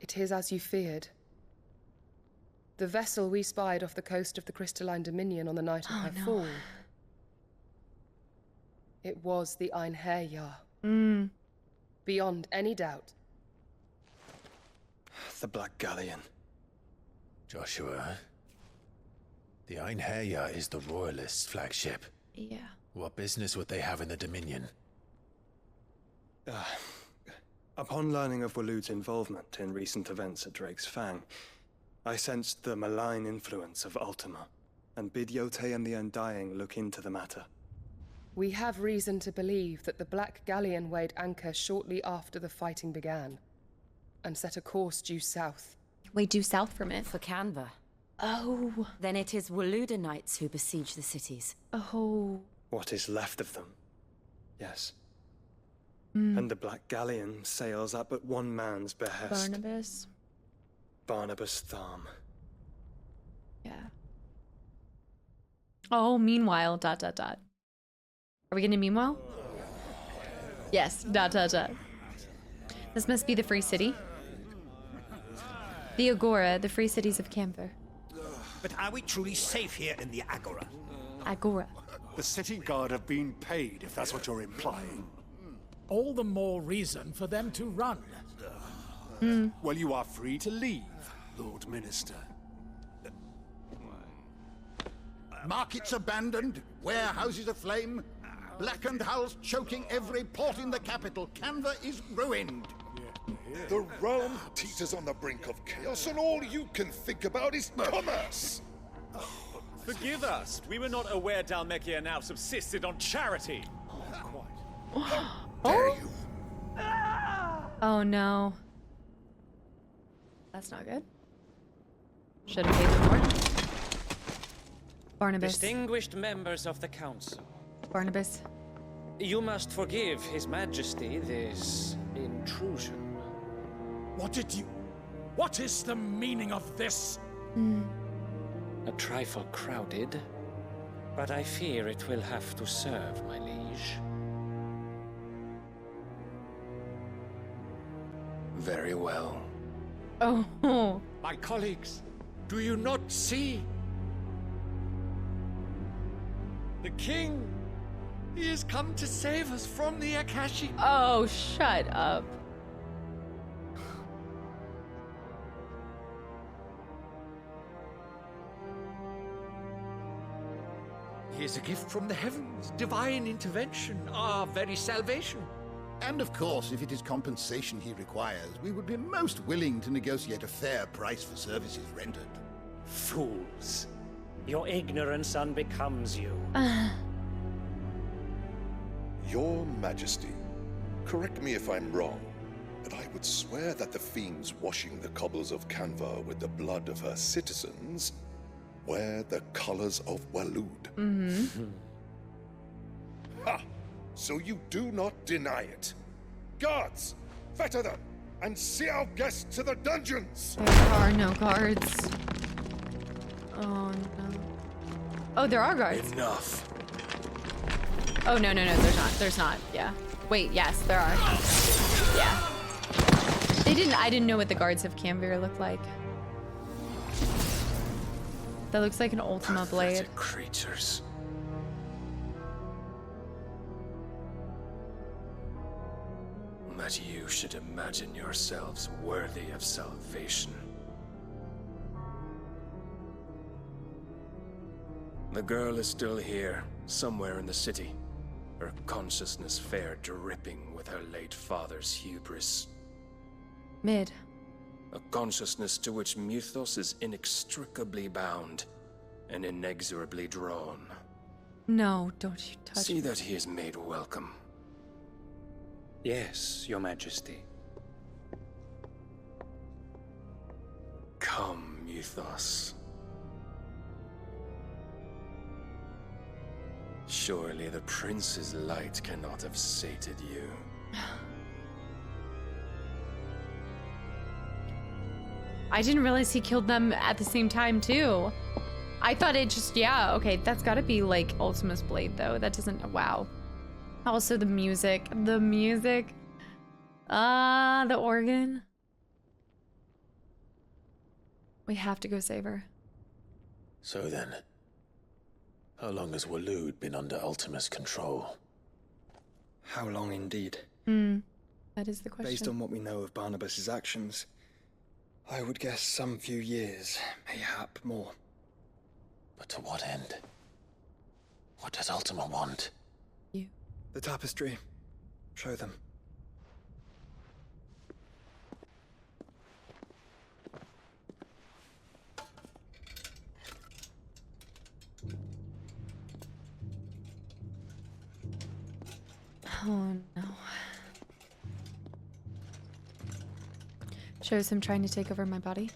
It is as you feared. The vessel we spied off the coast of the Crystalline Dominion on the night of her fall. It was the Einherjar. Beyond any doubt. The Black Galleon. Joshua, the Einherjar is the Royalists' flagship. Yeah. What business would they have in the Dominion? Upon learning of Waloed's involvement in recent events at Drake's Fang, I sensed the malign influence of Ultima, and bid Yote and the Undying look into the matter. We have reason to believe that the Black Galleon weighed anchor shortly after the fighting began, and set a course due south. Wait, due south from it? For Canva. Oh. Then it is Waloeda Knights who besiege the cities. Oh. What is left of them? Yes. And the Black Galleon sails at but one man's behest. Barnabas. Barnabas Tharm. Yeah. Oh, meanwhile, ... Are we gonna meanwhile? Yes, ... This must be the Free City. The Agora, the Free Cities of Camphor. But are we truly safe here in the Agora? Agora. The city guard have been paid, if that's what you're implying. All the more reason for them to run. Well, you are free to leave, Lord Minister. Markets abandoned, warehouses aflame, blackened hulls choking every port in the capital. Canva is ruined. The realm teeters on the brink of chaos, and all you can think about is commerce. Forgive us. We were not aware Dhalmekia now subsisted on charity. Oh no. That's not good. Should have paid them more. Barnabas. Distinguished members of the council. Barnabas. You must forgive His Majesty this intrusion. What is the meaning of this? A trifle crowded, but I fear it will have to serve, my liege. Very well. Oh. My colleagues, do you not see? The king, he has come to save us from the Akashi. Oh, shut up. He is a gift from the heavens, divine intervention, our very salvation. And of course, if it is compensation he requires, we would be most willing to negotiate a fair price for services rendered. Fools. Your ignorance unbecomes you. Your Majesty, correct me if I'm wrong, but I would swear that the fiends washing the cobbles of Canva with the blood of her citizens wear the colors of Waloed. Ha! So you do not deny it. Guards, fetter them, and see our guests to the dungeons! There are no guards. Oh no. Oh, there are guards. Enough. Oh no, there's not. There's not, yeah. Wait, yes, there are. Yeah. I didn't know what the guards of Camvir looked like. That looks like an Ultima blade. Pathetic creatures. That you should imagine yourselves worthy of salvation. The girl is still here, somewhere in the city. Her consciousness fair dripping with her late father's hubris. Mid. A consciousness to which Mythos is inextricably bound and inexorably drawn. No, don't you touch See me. that he is made welcome. Yes, Your Majesty. Come, Mythos. Surely the prince's light cannot have sated you. I didn't realize he killed them at the same time too. I thought it just, yeah, okay, that's gotta be like Ultima's blade though. That doesn't, wow. Also the music. The music. The organ. We have to go save her. So then, how long has Waloed been under Ultima's control? How long indeed? That is the question. Based on what we know of Barnabas's actions, I would guess some few years, mayhap more. But to what end? What does Ultima want? You. The tapestry. Show them. Oh no. Shows him trying to take over my body.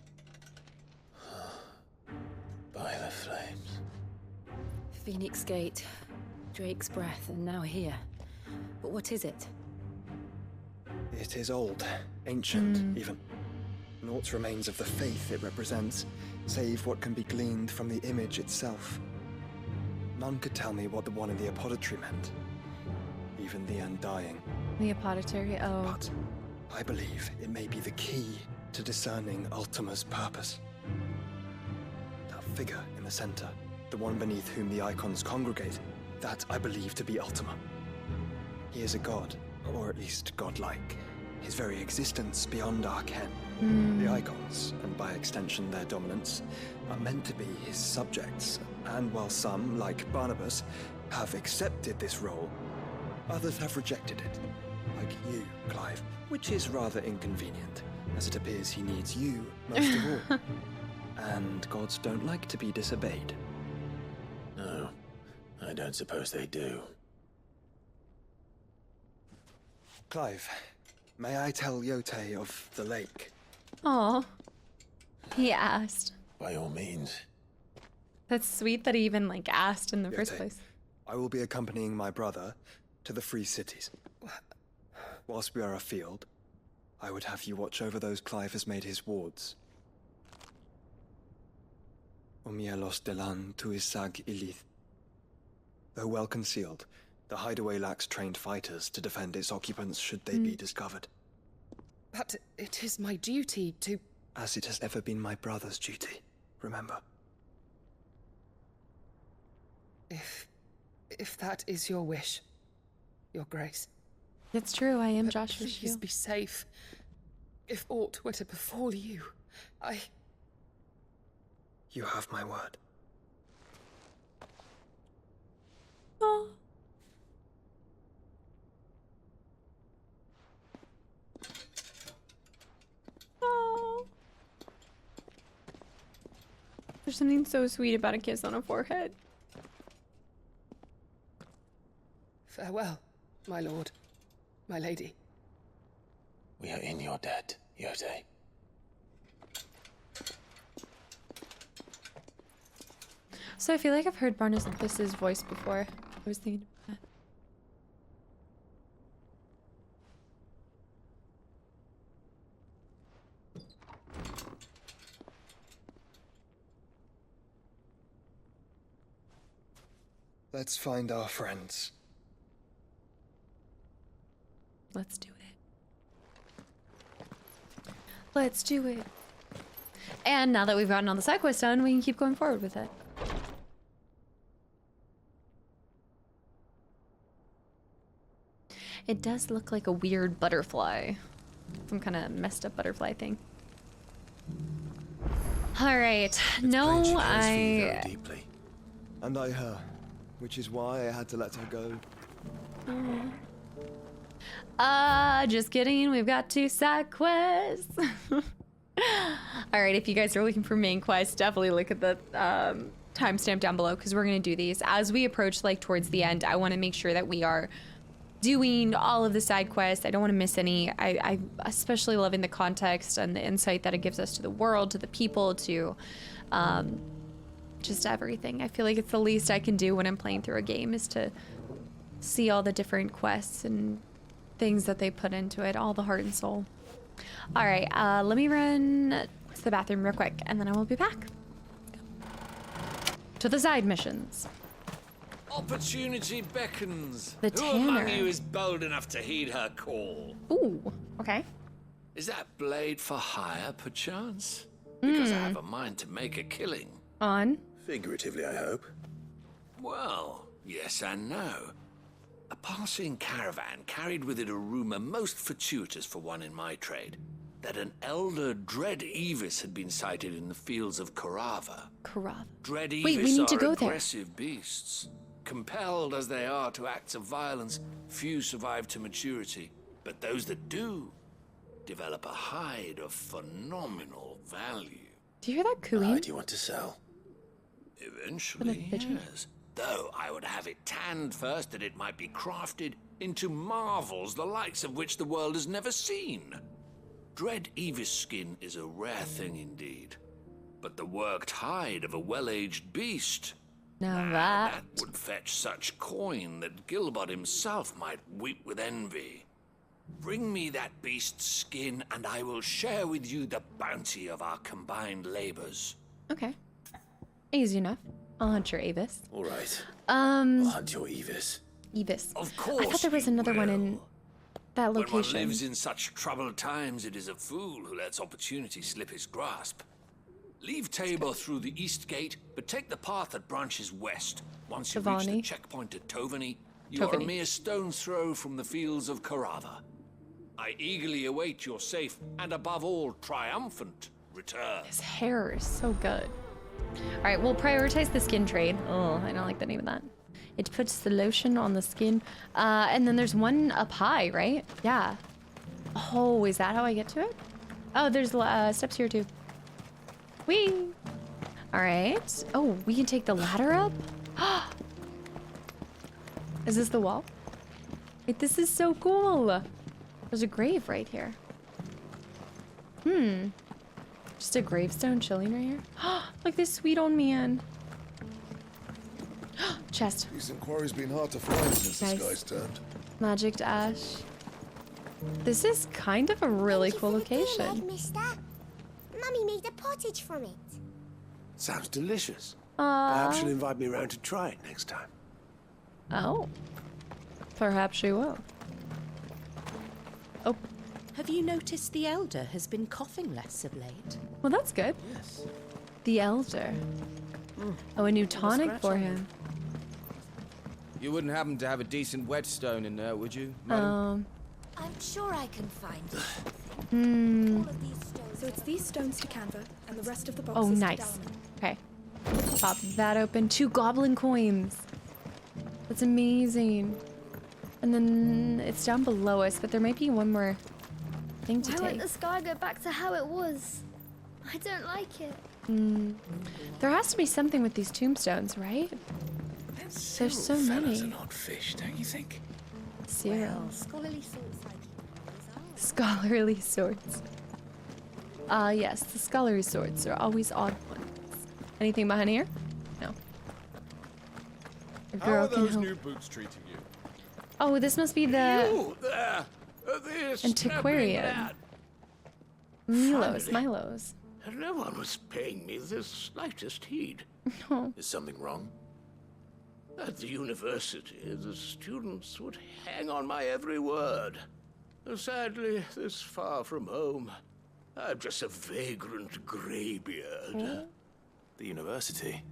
By the flames. Phoenix Gate, Drake's Breath, and now here. But what is it? It is old, ancient even. Naught remains of the faith it represents, save what can be gleaned from the image itself. None could tell me what the one in the apothecary meant. Even the Undying. The apothecary, oh. But I believe it may be the key to discerning Ultima's purpose. That figure in the center, the one beneath whom the Eikons congregate, that I believe to be Ultima. He is a god, or at least godlike. His very existence beyond our ken. The Eikons, and by extension their dominance, are meant to be his subjects. And while some, like Barnabas, have accepted this role, others have rejected it. Like you, Clive, which is rather inconvenient, as it appears he needs you most of all. And gods don't like to be disobeyed. No, I don't suppose they do. Clive, may I tell Yote of the lake? Oh, he asked. By all means. That's sweet that he even like asked in the first Yote, place. I will be accompanying my brother to the free cities. Whilst we are afield, I would have you watch over those Clive has made his wards. Omielos delan tu isag ilith. Though well concealed, the hideaway lacks trained fighters to defend its occupants should they be discovered. But it is my duty to... As it has ever been my brother's duty, remember. If that is your wish, Your Grace. It's true, I am But Joshua's please shield. be safe. If aught were to befall you, You have my word. Oh. Oh. There's something so sweet about a kiss on a forehead. Farewell, my lord, my lady. We are in your debt, Yote. So I feel like I've heard Barnabas' voice before. I was thinking about that. Let's find our friends. Let's do it. Let's do it. And now that we've gotten all the side quests done, we can keep going forward with it. It does look like a weird butterfly. Some kind of messed up butterfly thing. All right. No, very deeply. And I her, which is why I had to let her go. Just kidding. We've got 2 side quests. All right, if you guys are looking for main quests, definitely look at the timestamp down below because we're gonna do these as we approach like towards the end. I want to make sure that we are doing all of the side quests. I don't want to miss any. I especially love in the context and the insight that it gives us to the world, to the people, to just everything. I feel like it's the least I can do when I'm playing through a game is to see all the different quests and things that they put into it, all the heart and soul. All right, let me run to the bathroom real quick and then I will be back. To the side missions. Opportunity beckons. The Who among Tanner. you is bold enough to heed her call? Ooh, okay. Is that blade for hire, perchance? Because I have a mind to make a killing. On? Figuratively, I hope. Well, yes and no. A passing caravan carried with it a rumor most fortuitous for one in my trade, that an elder Dread Evis had been sighted in the fields of Karava. Karava. Dread Evis Wait, we need to are go there. aggressive beasts. Compelled as they are to acts of violence, few survive to maturity. But those that do develop a hide of phenomenal value. Do you hear that cooing? Do you want to sell? Eventually, yes. Though I would have it tanned first that it might be crafted into marvels the likes of which the world has never seen. Dread Evis skin is a rare thing indeed. But the worked hide of a well-aged beast, now that would fetch such coin that Gilbert himself might weep with envy. Bring me that beast's skin and I will share with you the bounty of our combined labors. Okay. Easy enough. I'll hunt your Avis. All right. I'll hunt your Evis. Evis. Of course. I thought there was another one in that When location. one lives in such troubled times, it is a fool who lets opportunity slip his grasp. Leave Tabor through the east gate, but take the path that branches west. Once you reach the checkpoint at Tovany, you are a mere stone's throw from the fields of Karava. I eagerly await your safe and, above all, triumphant return. His hair is so good. All right, we'll prioritize the skin trade. Oh, I don't like the name of that. It puts the lotion on the skin. And then there's one up high, right? Yeah. Oh, is that how I get to it? Oh, there's steps here too. Whee! All right. Oh, we can take the ladder up? Is this the wall? Wait, this is so cool. There's a grave right here. Just a gravestone chilling right here. Look, this sweet old man. Chest. Decent quarry's been hard to find since the sky's turned. Magic ash. This is kind of a really cool location. Mister. Mummy made a pottage from it. Sounds delicious. Perhaps she'll invite me around to try it next time. Oh. Perhaps she will. Oh. Have you noticed the elder has been coughing less of late? Well, that's good. Yes. The elder. Oh, a new tonic for him. You wouldn't happen to have a decent whetstone in there, would you, madam? I'm sure I can find it. So it's these stones to Canva, and the rest of the boxes Oh, to nice. Dalman. Okay. Pop that open. 2 goblin coins. That's amazing. And then it's down below us, but there might be one more thing to Why take. won't the sky go back to how it was? I don't like it. There has to be something with these tombstones, right? There's so many. An odd fish, don't you think? Cyril. Scholarly sorts like Scholarly swords. Yes, the scholarly swords are always odd ones. Anything behind here? No. A How girl are can those help. new boots treating you? Oh, this must be the You there! This antiquarian. lad. Milos. No one was paying me the slightest heed. Is something wrong? At the university, the students would hang on my every word. Sadly, this far from home, I'm just a vagrant greybeard. The university?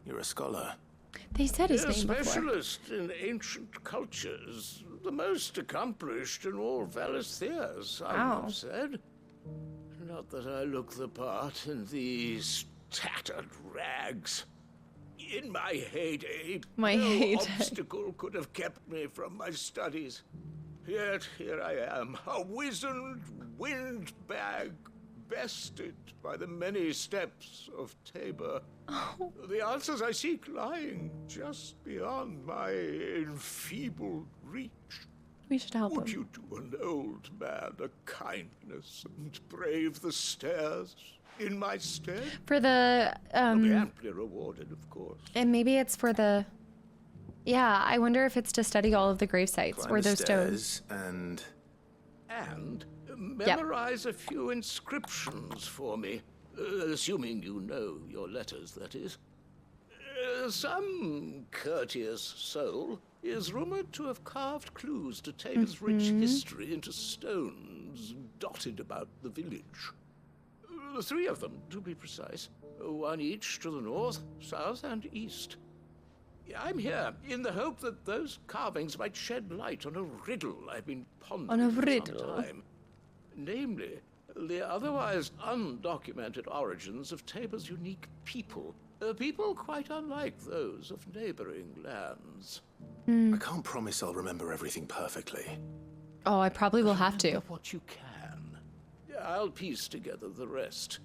You're a scholar. They said his A name before. specialist in ancient cultures, the most accomplished in all Valisthea, some have said. Not that I look the part in these tattered rags. In my heyday, no obstacle could have kept me from my studies. Yet here I am, a wizened windbag, bested by the many steps of Tabor. The answers I seek lying just beyond my enfeebled reach. We should help Would him. you do an old man a kindness and brave the stairs in my stead? For the I'll be amply rewarded, of course. and maybe it's for the. Yeah, I wonder if it's to study all of the grave sites or those stones. And memorize a few inscriptions for me, assuming you know your letters, that is. Some courteous soul is rumored to have carved clues to Tabor's rich history into stones dotted about the village. 3 of them, to be precise. 1 each to the north, south, and east. I'm here in the hope that those carvings might shed light on a riddle I've been pondering for some time. Namely, the otherwise undocumented origins of Tabor's unique people. People quite unlike those of neighboring lands. I can't promise I'll remember everything perfectly. Oh, I probably will have to. What you can. I'll piece together the rest.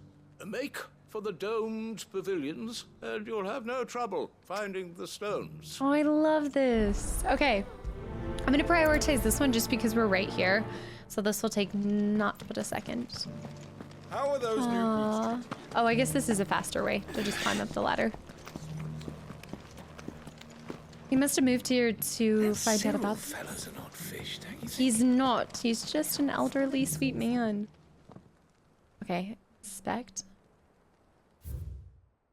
Make for the domed pavilions, and you'll have no trouble finding the stones. Oh, I love this. Okay. I'm going to prioritize this one just because we're right here. So this will take not but a second. How are those new boots? Oh, I guess this is a faster way to just climb up the ladder. He must have moved here to find out about. Fellas are not fish, don't you think? He's not. He's just an elderly, sweet man. Okay. Inspect.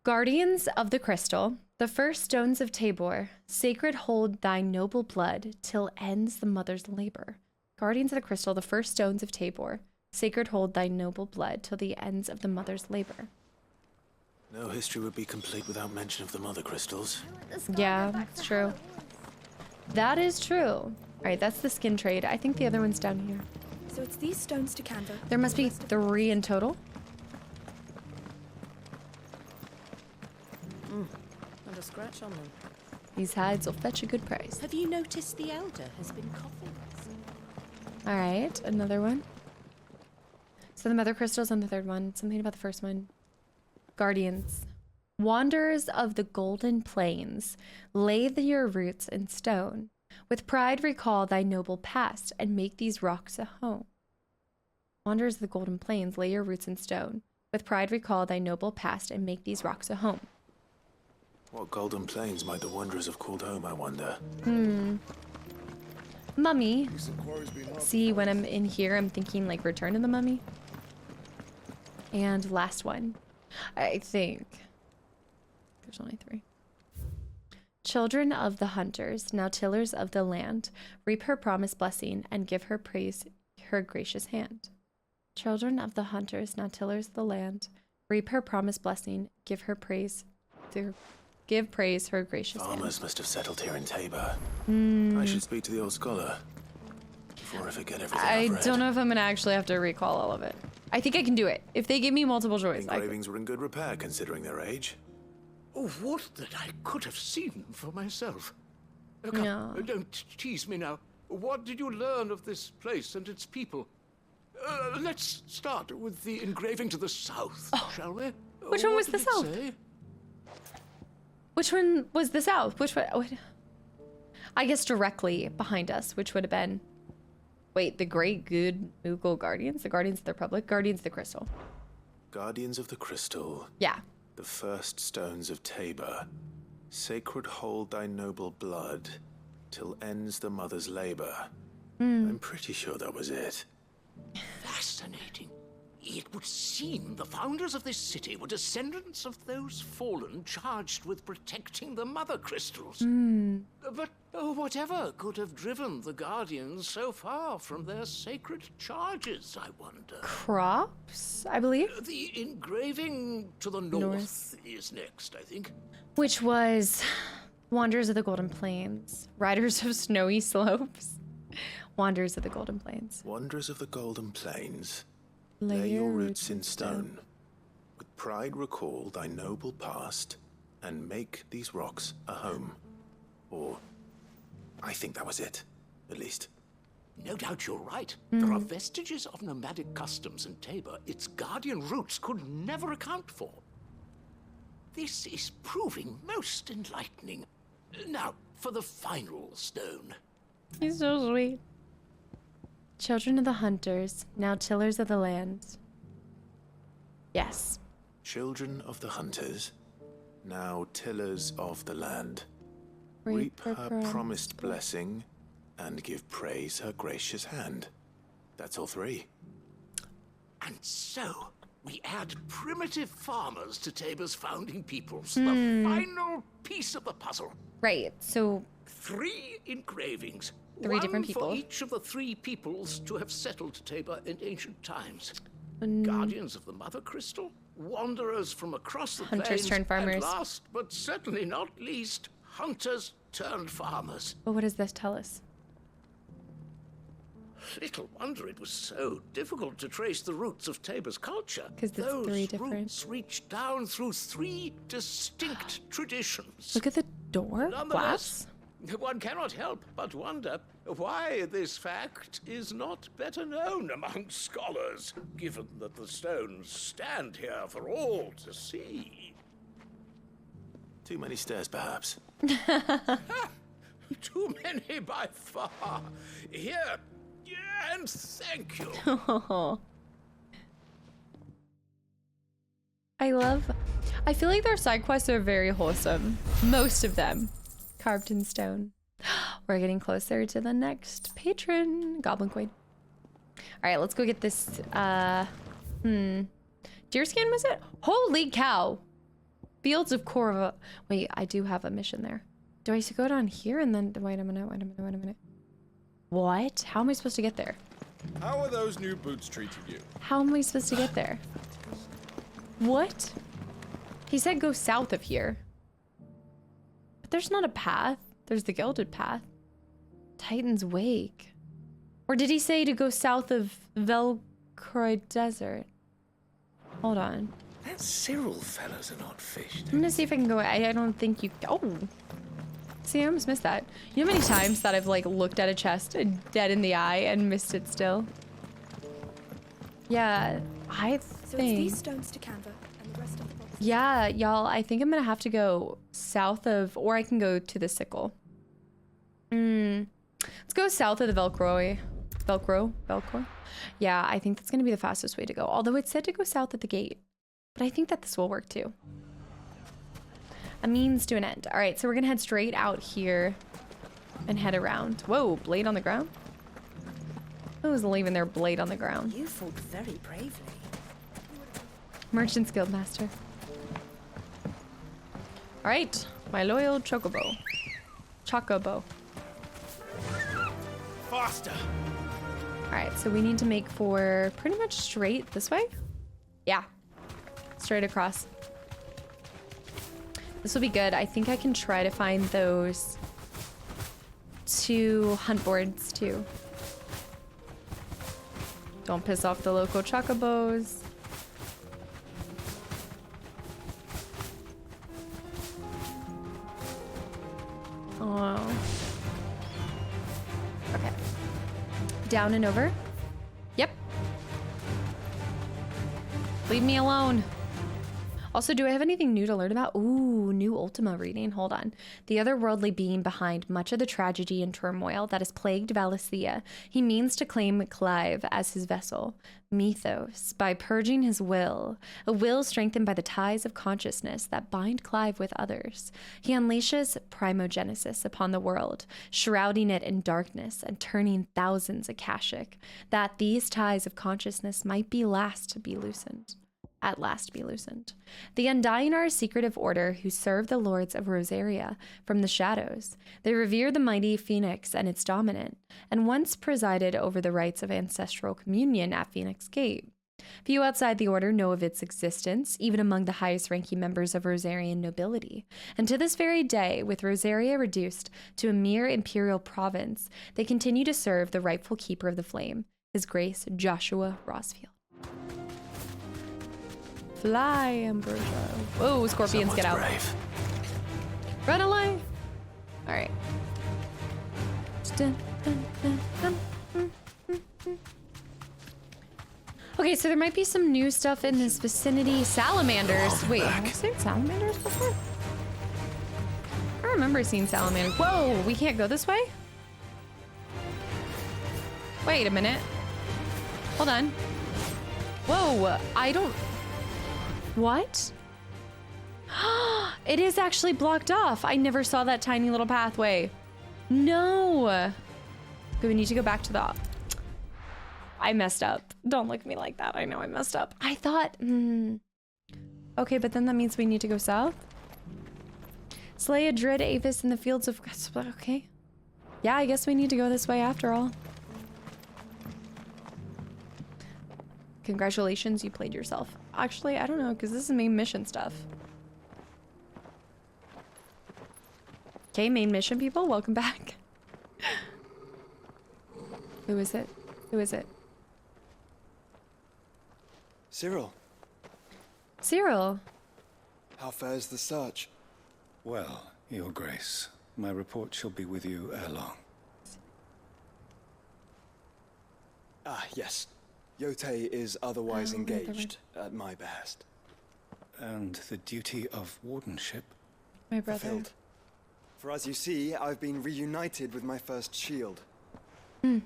Guardians of the Crystal, the first stones of Tabor, sacred hold thy noble blood till ends the mother's labor. Guardians of the Crystal, the first stones of Tabor, sacred hold thy noble blood till the ends of the mother's labor. No history would be complete without mention of the mother crystals. Yeah, that's true. That is true. All right, that's the skin trade. I think the other one's down here. So it's these stones to Canva. There must be 3 in total. Not a scratch on them. These hides will fetch a good price. Have you noticed the elder has been coughing? All right, another one. So the mother crystals on the 3rd one. Something about the 1st one. Guardians. Wanderers of the golden plains, lay your roots in stone. With pride recall thy noble past and make these rocks a home. Wanderers of the golden plains, lay your roots in stone. With pride recall thy noble past and make these rocks a home. What golden plains might the wanderers have called home, I wonder? Mummy. See, when I'm in here, I'm thinking like Return of the Mummy. And last one. I think. There's only 3. Children of the hunters, now tillers of the land, reap her promised blessing and give her praise her gracious hand. Children of the hunters, now tillers of the land, reap her promised blessing, give praise her gracious hand. Farmers must have settled here in Tabor. I should speak to the old scholar before I forget everything I've read. I don't know if I'm gonna actually have to recall all of it. I think I can do it. If they give me multiple choice. Engravings were in good repair considering their age. Oh, would that I could have seen them for myself. Come, don't tease me now. What did you learn of this place and its people? Let's start with the engraving to the south, shall we? Which one was the south? Which one was the south? Which one? I guess directly behind us, which would have been... Wait, the Great Good Moogle Guardians? The Guardians of the Republic? Guardians of the Crystal. Guardians of the Crystal. Yeah. The first stones of Tabor. Sacred hold thy noble blood till ends the mother's labor. I'm pretty sure that was it. Fascinating. It would seem the founders of this city were descendants of those fallen charged with protecting the mother crystals. But whatever could have driven the Guardians so far from their sacred charges, I wonder? Crops, I believe? The engraving to the north is next, I think. Which was Wanderers of the Golden Plains, Riders of Snowy Slopes, Wanderers of the Golden Plains. Wanderers of the Golden Plains. Lay your roots in stone. With pride recall thy noble past, and make these rocks a home. Or, I think that was it, at least. No doubt you're right. There are vestiges of nomadic customs in Tabor its guardian roots could never account for. This is proving most enlightening. Now, for the final stone. He's so sweet. Children of the hunters, now tillers of the land. Yes. Children of the hunters, now tillers of the land. Reap her promised blessing, and give praise her gracious hand. That's all three. And so, we add primitive farmers to Tabor's founding peoples. The final piece of the puzzle. Right, so... 3 engravings. 3 different people. One for each of the 3 peoples to have settled Tabor in ancient times. Guardians of the Mother Crystal, wanderers from across the Hunters plains, turned farmers. and last but certainly not least, hunters turned farmers. But what does this tell us? Little wonder it was so difficult to trace the roots of Tabor's culture. Because it's 3 different. Roots reach down through 3 distinct traditions. Look at the door. Glass. One cannot help but wonder why this fact is not better known among scholars, given that the stones stand here for all to see. Too many stairs, perhaps. Too many by far. Here, and thank you. I feel like their side quests are very wholesome. Most of them. Carved in stone. We're getting closer to the next patron. Goblin Queen. Alright, let's go get this, deerskin, was it? Holy cow! Fields of Corva. Wait, I do have a mission there. Do I go down here and then... Wait a minute. What? How am I supposed to get there? How are those new boots treating you? How am I supposed to get there? What? He said go south of here. But there's not a path. There's the Gilded Path. Titan's Wake. Or did he say to go south of Velcroy Desert? Hold on. That Cyril fella's an odd fish. I'm gonna see if I can go. I don't think you... Oh. See, I almost missed that. You know how many times that I've like looked at a chest dead in the eye and missed it still? Yeah, I think... So it's these stones to Canva and the rest of the box. Yeah, y'all, I think I'm gonna have to go south of... Or I can go to the sickle. Let's go south of the Velcroy. Velcro? Yeah, I think that's gonna be the fastest way to go. Although it said to go south at the gate. But I think that this will work too. A means to an end. All right, so we're gonna head straight out here and head around. Whoa, blade on the ground? Who's leaving their blade on the ground? You fought very bravely. Merchant's Guild Master. All right, my loyal Chocobo. Faster. All right, so we need to make for pretty much straight this way. Yeah, straight across. This will be good. I think I can try to find those 2 hunt boards too. Don't piss off the local chocobos. Oh. Okay. Down and over. Yep. Leave me alone. Also, do I have anything new to learn about? Ooh, new Ultima reading. Hold on. The otherworldly being behind much of the tragedy and turmoil that has plagued Valisthea. He means to claim Clive as his vessel, Mythos, by purging his will, a will strengthened by the ties of consciousness that bind Clive with others. He unleashes primogenesis upon the world, shrouding it in darkness and turning thousands Akashic, that these ties of consciousness might be at last be loosened. The Undying are a secretive order who serve the lords of Rosaria from the shadows. They revere the mighty Phoenix and its dominant, and once presided over the rites of ancestral communion at Phoenix Gate. Few outside the order know of its existence, even among the highest ranking members of Rosarian nobility. And to this very day, with Rosaria reduced to a mere imperial province, they continue to serve the rightful keeper of the flame, His Grace Joshua Rosfield. Fly, Ambrosia. Whoa, scorpions, get out. Brave. Run away. All right. Okay, so there might be some new stuff in this vicinity. Salamanders. Wait, have I seen salamanders before? I remember seeing salamanders. Whoa, we can't go this way? Wait a minute. Hold on. Whoa, I don't... What? It is actually blocked off. I never saw that tiny little pathway. No. Okay, we need to go back to the... I messed up. Don't look at me like that. I know I messed up. I thought... Okay, but then that means we need to go south? Slay a Druid Avis in the fields of... Okay. Yeah, I guess we need to go this way after all. Congratulations, you played yourself. Actually, I don't know, because this is main mission stuff. Okay, main mission people, welcome back. Who is it? Who is it? Cyril. Cyril. How fares the search? Well, Your Grace, my report shall be with you ere long. Ah, yes. Yote is otherwise engaged at my behest. And the duty of wardenship? My brother. Fulfilled. For as you see, I've been reunited with my first shield. I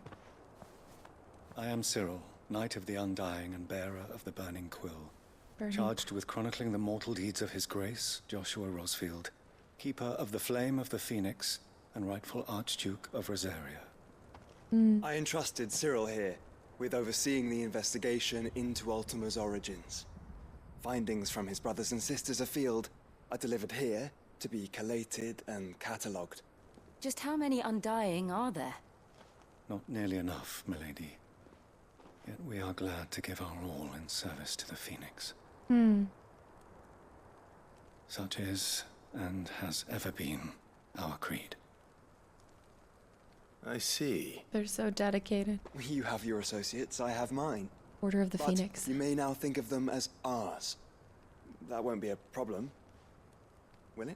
am Cyril, Knight of the Undying and bearer of the Burning Quill, charged with chronicling the mortal deeds of His Grace, Joshua Rosfield, keeper of the Flame of the Phoenix and rightful Archduke of Rosaria. I entrusted Cyril here with overseeing the investigation into Ultima's origins. Findings from his brothers and sisters afield are delivered here to be collated and catalogued. Just how many Undying are there? Not nearly enough, milady. Yet we are glad to give our all in service to the Phoenix. Such is, and has ever been, our creed. I see. They're so dedicated. You have your associates, I have mine. Order of the But Phoenix. you may now think of them as ours. That won't be a problem, will it?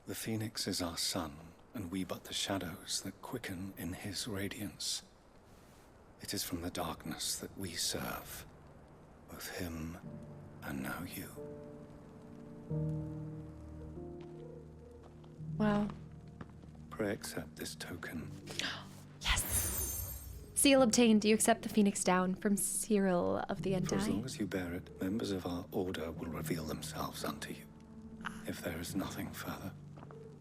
The Phoenix is our sun, and we but the shadows that quicken in his radiance. It is from the darkness that we serve, both him and now you. Wow. Pray accept this token. Yes! Seal obtained. Do you accept the Phoenix down from Cyril of the For as long Undying? as you bear it, members of our order will reveal themselves unto you. If there is nothing further.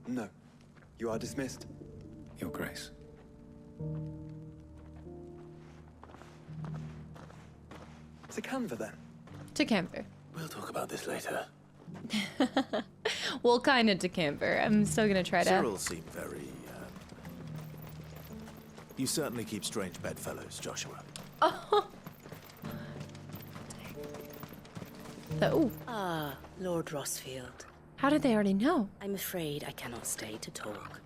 No. You are dismissed. Your Grace. To Canva, then. To camper. We'll talk about this later. Well, kind of to camper. I'm still gonna try to... Cyril seemed very, You certainly keep strange bedfellows, Joshua. Oh! Ah, Lord Rosfield. How did they already know? I'm afraid I cannot stay to talk.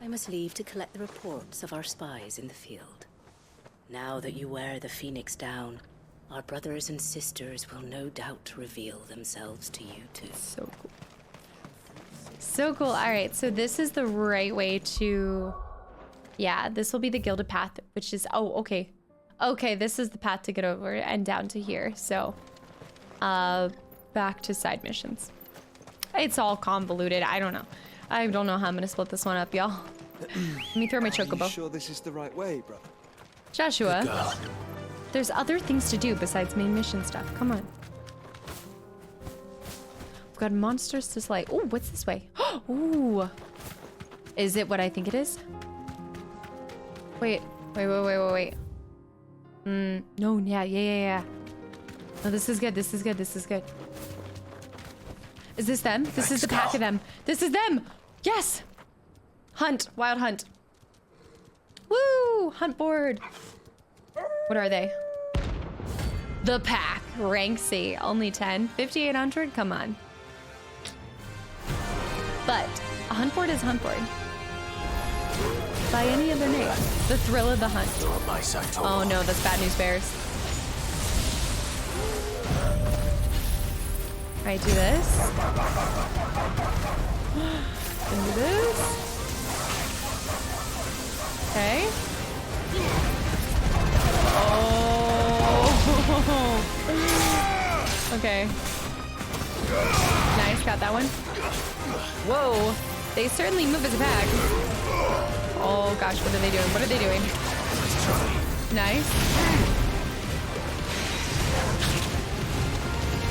I must leave to collect the reports of our spies in the field. Now that you wear the Phoenix down, our brothers and sisters will no doubt reveal themselves to you too. So cool. So cool. All right, so this is the right way to... Yeah, this will be the Gilded Path, which is... Oh, okay. Okay, this is the path to get over and down to here. So back to side missions. It's all convoluted. I don't know. I don't know how I'm gonna split this one up, y'all. Let me throw my chocobo. Are you sure this is the right way, brother? Joshua, there's other things to do besides main mission stuff. Come on. We've got monsters to slay. Oh, what's this way? Ooh. Is it what I think it is? Wait. No, yeah. No, this is good. This is good. Is this them? This is the pack of them. This is them! Yes! Hunt. Wild hunt. Woo! Hunt board. What are they? The pack. Rank C. Only 10. 5,800? Come on. But a hunt board is hunt board. By any other name. The thrill of the hunt. Oh no, that's bad news bears. Alright, do this. And do this. Okay. Oh. Okay. Nice, got that one. Whoa. They certainly move as a pack. Oh gosh, what are they doing? What are they doing? Nice.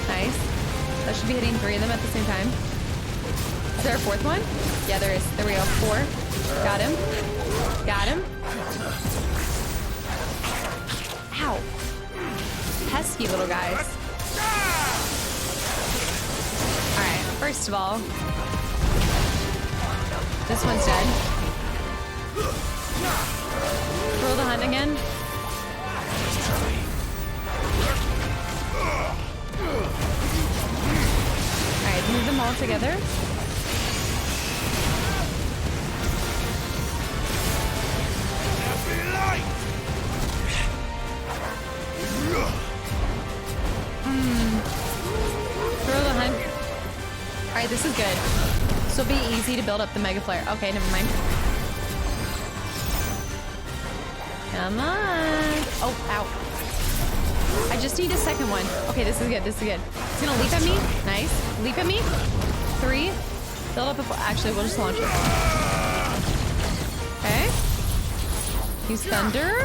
Nice. That should be hitting 3 of them at the same time. Is there a 4th one? Yeah, there is. There we go. 4. Got him. Got him. Ow. Pesky little guys. Alright, first of all, this one's dead. Throw the hunt again. Alright, move them all together. Throw the hunt. Alright, this is good. This will be easy to build up the mega flare. Okay, never mind. Come on. Oh, ow. I just need a second one. Okay, this is good. This is good. It's gonna leap at me. Nice. Leap at me. 3. Build up a... Actually, we'll just launch it. Okay. Use thunder.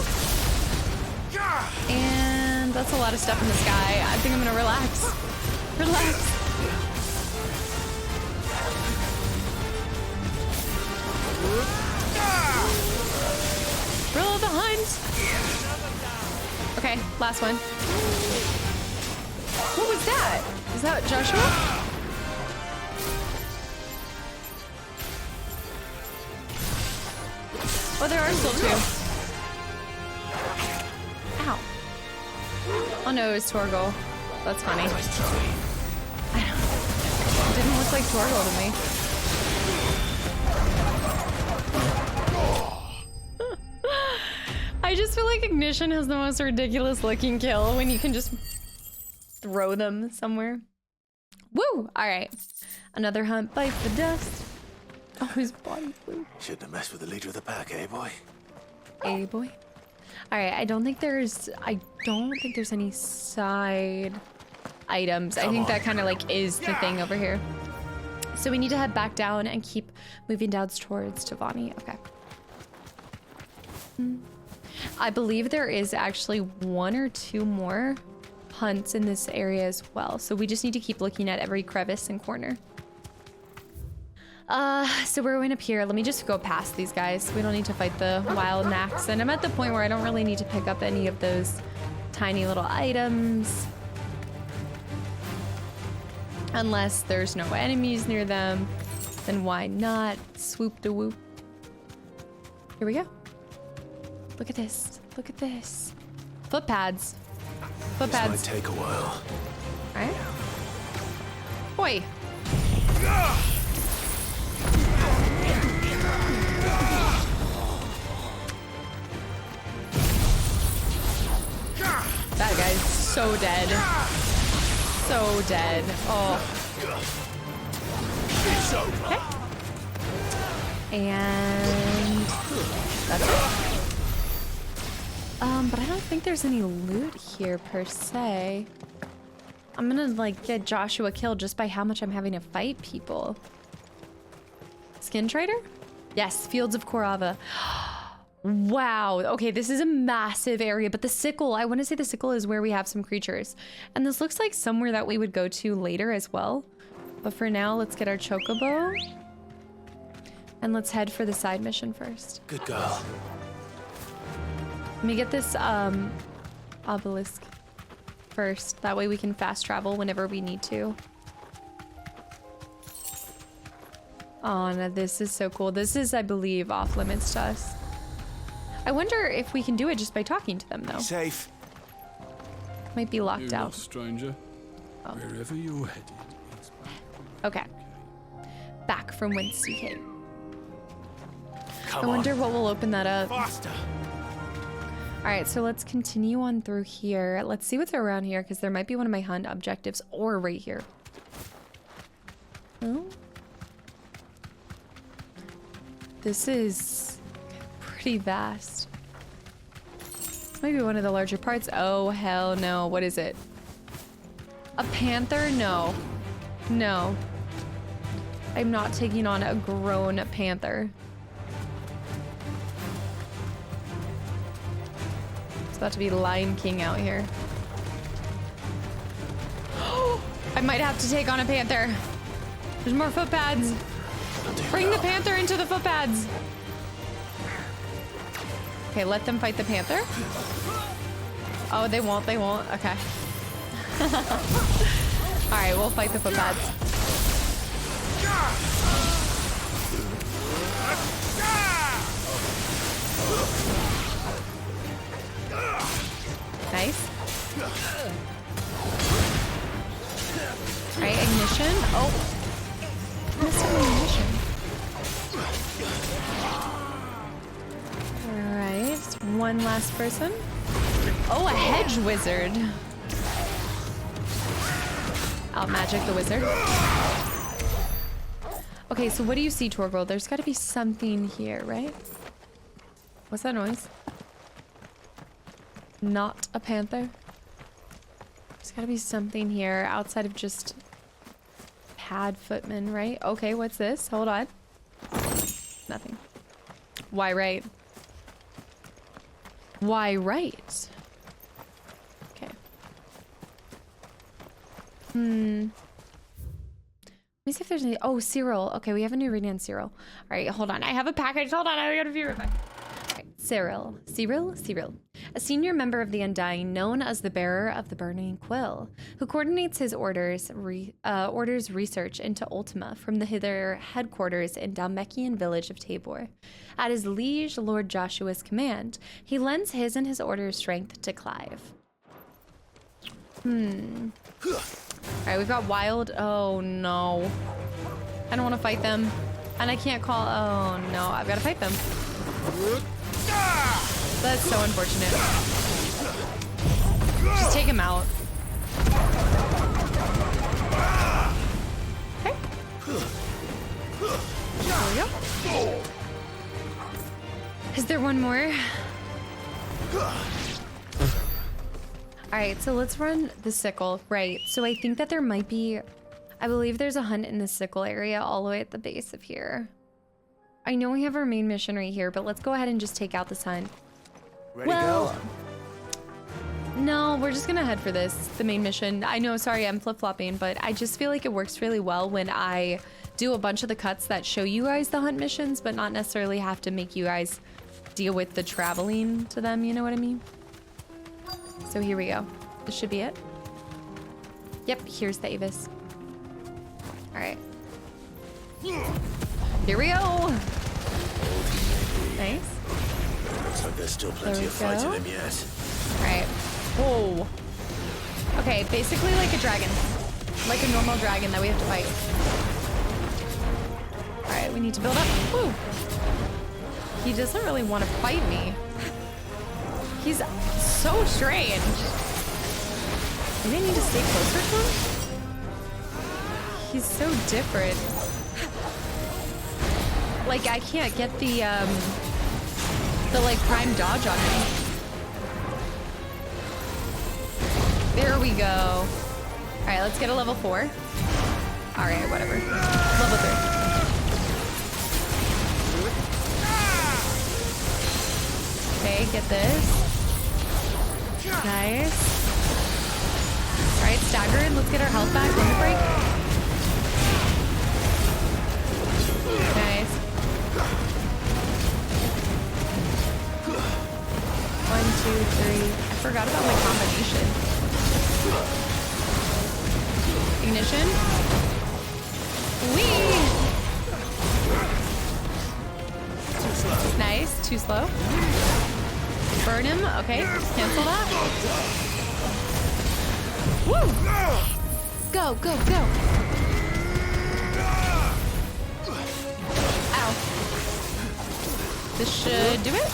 And that's a lot of stuff in the sky. I think I'm gonna relax. Relax. Thrill of the hunt. Okay, last one. What was that? Is that Joshua? Oh, there are still 2. Ow. Oh no, it was Torgal. That's funny. I don't... It didn't look like Torgal to me. I just feel like Ignition has the most ridiculous looking kill when you can just throw them somewhere. Woo! Alright. Another hunt bite the dust. Oh, his body blue. Shouldn't have messed with the leader of the pack, eh, boy? Eh, boy. Alright, I don't think there's any side items. I think that kind of like is the thing over here. So we need to head back down and keep moving down towards Tavani. Okay. I believe there is actually 1 or 2 more hunts in this area as well. So we just need to keep looking at every crevice and corner. So we're going up here. Let me just go past these guys. We don't need to fight the wild Nax. And I'm at the point where I don't really need to pick up any of those tiny little items. Unless there's no enemies near them. Then why not? Swoop de whoop. Here we go. Look at this. Look at this. Foot pads. Foot pads. This might take a while. Alright. Oi. That guy's so dead. So dead. Oh. Okay. And that's it. But I don't think there's any loot here per se. I'm gonna like get Joshua killed just by how much I'm having to fight people. Skin trader? Yes, Fields of Korava. Wow. Okay, this is a massive area, but the sickle, I want to say the sickle is where we have some creatures. And this looks like somewhere that we would go to later as well. But for now, let's get our chocobo. And let's head for the side mission first. Good girl. Let me get this obelisk first. That way we can fast travel whenever we need to. Oh, no, this is so cool. This is, I believe, off limits to us. I wonder if we can do it just by talking to them, though. Safe. Might be locked You're out. lost, stranger. Oh. Wherever you're headed. Okay. Back from whence you came. Come I wonder what will open that up. Faster. All right, so let's continue on through here. Let's see what's around here, because there might be one of my hunt objectives, or right here. Oh. This is pretty vast. This might be one of the larger parts. Oh, hell no. What is it? A panther? No. No. I'm not taking on a grown panther. It's about to be Lion King out here. I might have to take on a panther. There's more footpads. Bring the panther into the footpads. Okay, let them fight the panther. Oh, they won't. They won't. Okay. All right, we'll fight the footpads. Nice. All right, ignition. Oh. Missing ignition. All right, one last person. Oh, a hedge wizard. I'll magic the wizard. Okay, so what do you see, Torvald? There's got to be something here, right? What's that noise? Not a panther. There's got to be something here outside of just pad footmen, right? Okay, what's this? Hold on. Nothing. Why right? Why right? Okay. Let me see if there's any. Oh, Cyril. Okay, we have a new reading on Cyril. All right, hold on. I have a package. Hold on. I gotta be right back. All right, Cyril. A senior member of the Undying, known as the bearer of the Burning Quill, who coordinates his orders research into Ultima from their headquarters in Dalmekian village of Tabor. At his liege, Lord Joshua's command, he lends his and his order's strength to Clive. All right, we've got wild. Oh no, I don't want to fight them, and I can't call. Oh no, I've got to fight them. That's so unfortunate. Just take him out. Okay. There we go. Is there one more? Alright, so let's run the sickle. Right, so I think that there might be... I believe there's a hunt in the sickle area all the way at the base of here. I know we have our main mission right here, but let's go ahead and just take out this hunt. Ready to go? No, we're just gonna head for this, the main mission. I know, sorry, I'm flip-flopping, but I just feel like it works really well when I do a bunch of the cuts that show you guys the hunt missions, but not necessarily have to make you guys deal with the traveling to them, you know what I mean? So here we go. This should be it. Yep, here's the Avis. All right. Here we go. Nice. Looks like there's still plenty of fight in him yet. Alright. Whoa. Okay, basically like a dragon. Like a normal dragon that we have to fight. Alright, we need to build up. Woo! He doesn't really want to fight me. He's so strange. Maybe I need to stay closer to him? He's so different. Like, I can't get the like prime dodge on him. There we go. All right, let's get a level 4. All right, whatever. Level 3. Okay, get this. Nice. All right, staggered. Let's get our health back. Limit break. Nice. 1, 2, 3. I forgot about my combination. Ignition. Whee! Nice. Too slow. Burn him. Okay. Cancel that. Woo! Go, go, go. Ow. This should do it.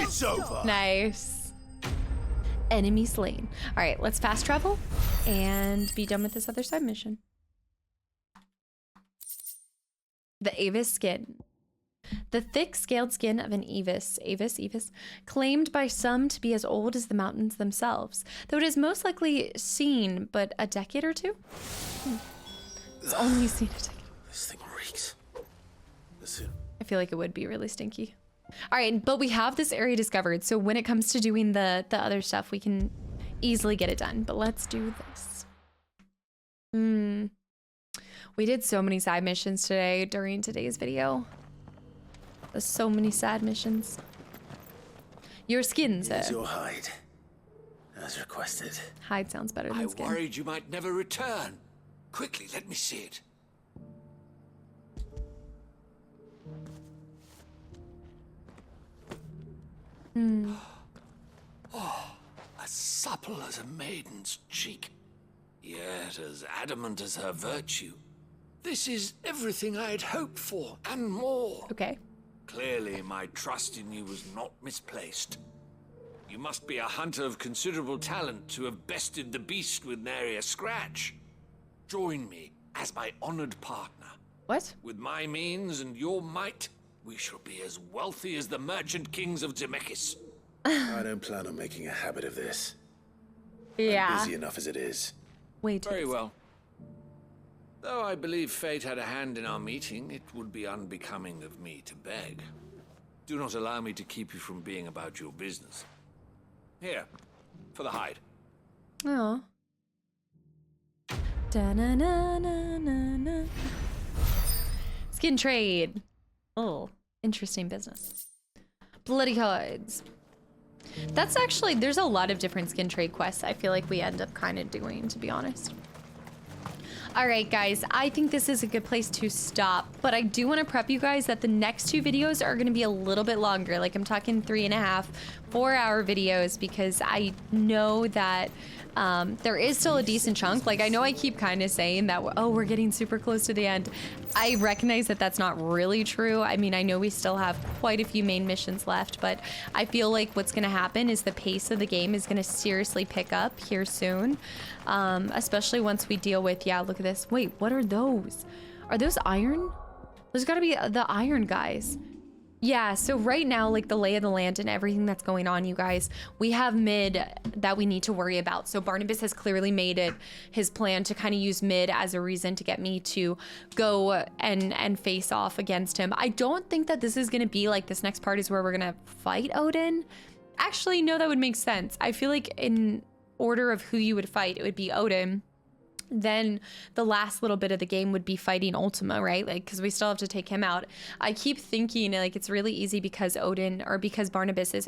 It's over. Nice. Enemy slain. All right, let's fast travel and be done with this other side mission. The Avis skin. The thick scaled skin of an Avis, claimed by some to be as old as the mountains themselves, though it is most likely seen but a decade or two. It's only seen a decade. This thing reeks. Listen. I feel like it would be really stinky. All right, but we have this area discovered, so when it comes to doing the other stuff, we can easily get it done. But let's do this. We did so many side missions today during today's video. There's so many side missions. Your skin, sir. Here's your hide, as requested. Hide sounds better than skin. I worried you might never return. Quickly, let me see it. Oh, as supple as a maiden's cheek, yet as adamant as her virtue. This is everything I had hoped for, and more. Okay. Clearly, my trust in you was not misplaced. You must be a hunter of considerable talent to have bested the beast with nary a scratch. Join me as my honored partner. What? With my means and your might, we shall be as wealthy as the merchant kings of Zemeckis. I don't plan on making a habit of this. Yeah. I'm busy enough as it is. Wait. Very well. Though I believe fate had a hand in our meeting, it would be unbecoming of me to beg. Do not allow me to keep you from being about your business. Here, for the hide. Oh. Da-na-na-na-na-na. Skin trade. Oh, interesting business. Bloody hides. That's actually, there's a lot of different skin trade quests I feel like we end up kind of doing, to be honest. All right, guys, I think this is a good place to stop, but I do want to prep you guys that the next 2 videos are going to be a little bit longer. Like I'm talking 3.5, 4-hour videos, because I know that there is still a decent chunk. Like I know I keep kind of saying that, oh, we're getting super close to the end. I recognize that that's not really true. I mean, I know we still have quite a few main missions left, but I feel like what's going to happen is the pace of the game is going to seriously pick up here soon. Especially once we deal with, yeah, look at this. Wait, what are those? Are those iron? There's got to be the iron guys. Yeah, so right now, like the lay of the land and everything that's going on, you guys, we have mid that we need to worry about. So Barnabas has clearly made it his plan to kind of use mid as a reason to get me to go and face off against him. I don't think that this is going to be like this next part is where we're going to fight Odin. Actually, no, that would make sense. I feel like in order of who you would fight, it would be Odin. Then the last little bit of the game would be fighting Ultima, right? Like, because we still have to take him out. I keep thinking like it's really easy because Odin, or because Barnabas is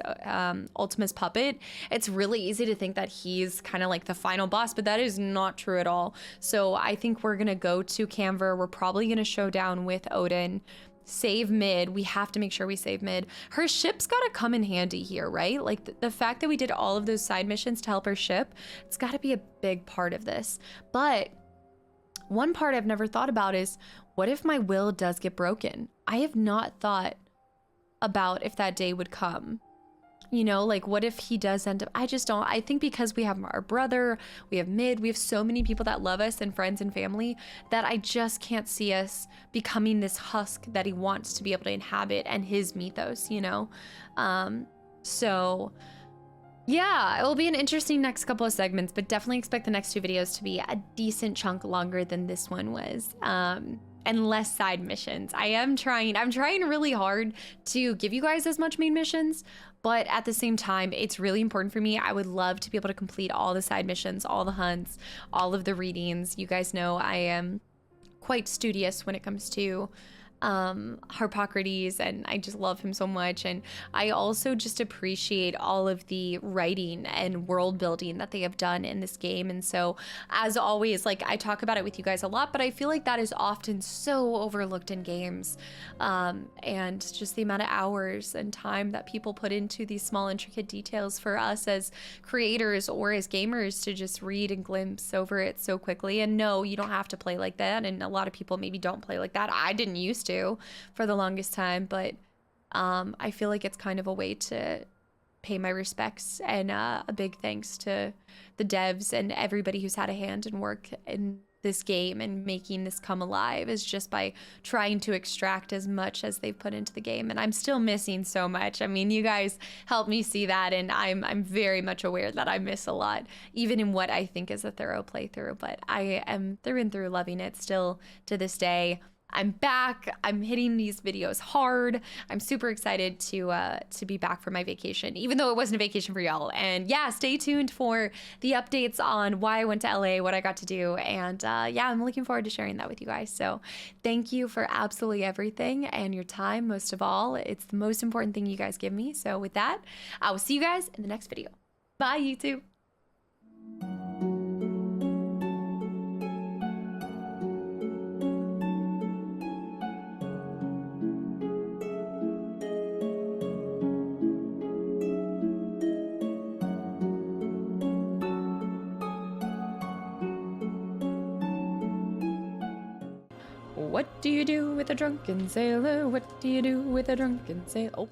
Ultima's puppet, it's really easy to think that he's kind of like the final boss, but that is not true at all. So I think we're gonna go to Canver. We're probably gonna show down with Odin, save mid. We have to make sure we save mid. Her ship's gotta come in handy here, right? Like the fact that we did all of those side missions to help her ship, it's gotta be a big part of this. But one part I've never thought about is, what if my will does get broken? I have not thought about if that day would come. You know, like what if he does end up, I just don't, I think because we have our brother, we have mid, we have so many people that love us and friends and family that I just can't see us becoming this husk that he wants to be able to inhabit and his mythos, you know? So Yeah, it will be an interesting next couple of segments, but definitely expect the next 2 videos to be a decent chunk longer than this one was. And less side missions. I'm trying really hard to give you guys as much main missions, but at the same time, it's really important for me. I would love to be able to complete all the side missions, all the hunts, all of the readings. You guys know I am quite studious when it comes to Harpocrates, and I just love him so much. And I also just appreciate all of the writing and world building that they have done in this game. And so, as always, like, I talk about it with you guys a lot, but I feel like that is often so overlooked in games, and just the amount of hours and time that people put into these small intricate details for us as creators or as gamers to just read and glimpse over it so quickly. And no, you don't have to play like that, and a lot of people maybe don't play like that. I didn't used to for the longest time, but I feel like it's kind of a way to pay my respects, and a big thanks to the devs and everybody who's had a hand in work in this game and making this come alive, is just by trying to extract as much as they've put into the game. And I'm still missing so much. I mean, you guys help me see that, and I'm very much aware that I miss a lot, even in what I think is a thorough playthrough. But I am through and through loving it still to this day. I'm back. I'm hitting these videos hard. I'm super excited to be back for my vacation, even though it wasn't a vacation for y'all. And yeah, stay tuned for the updates on why I went to LA, what I got to do. And yeah, I'm looking forward to sharing that with you guys. So thank you for absolutely everything and your time. Most of all, it's the most important thing you guys give me. So with that, I will see you guys in the next video. Bye, YouTube. What do you do with a drunken sailor? What do you do with a drunken sailor? Oh.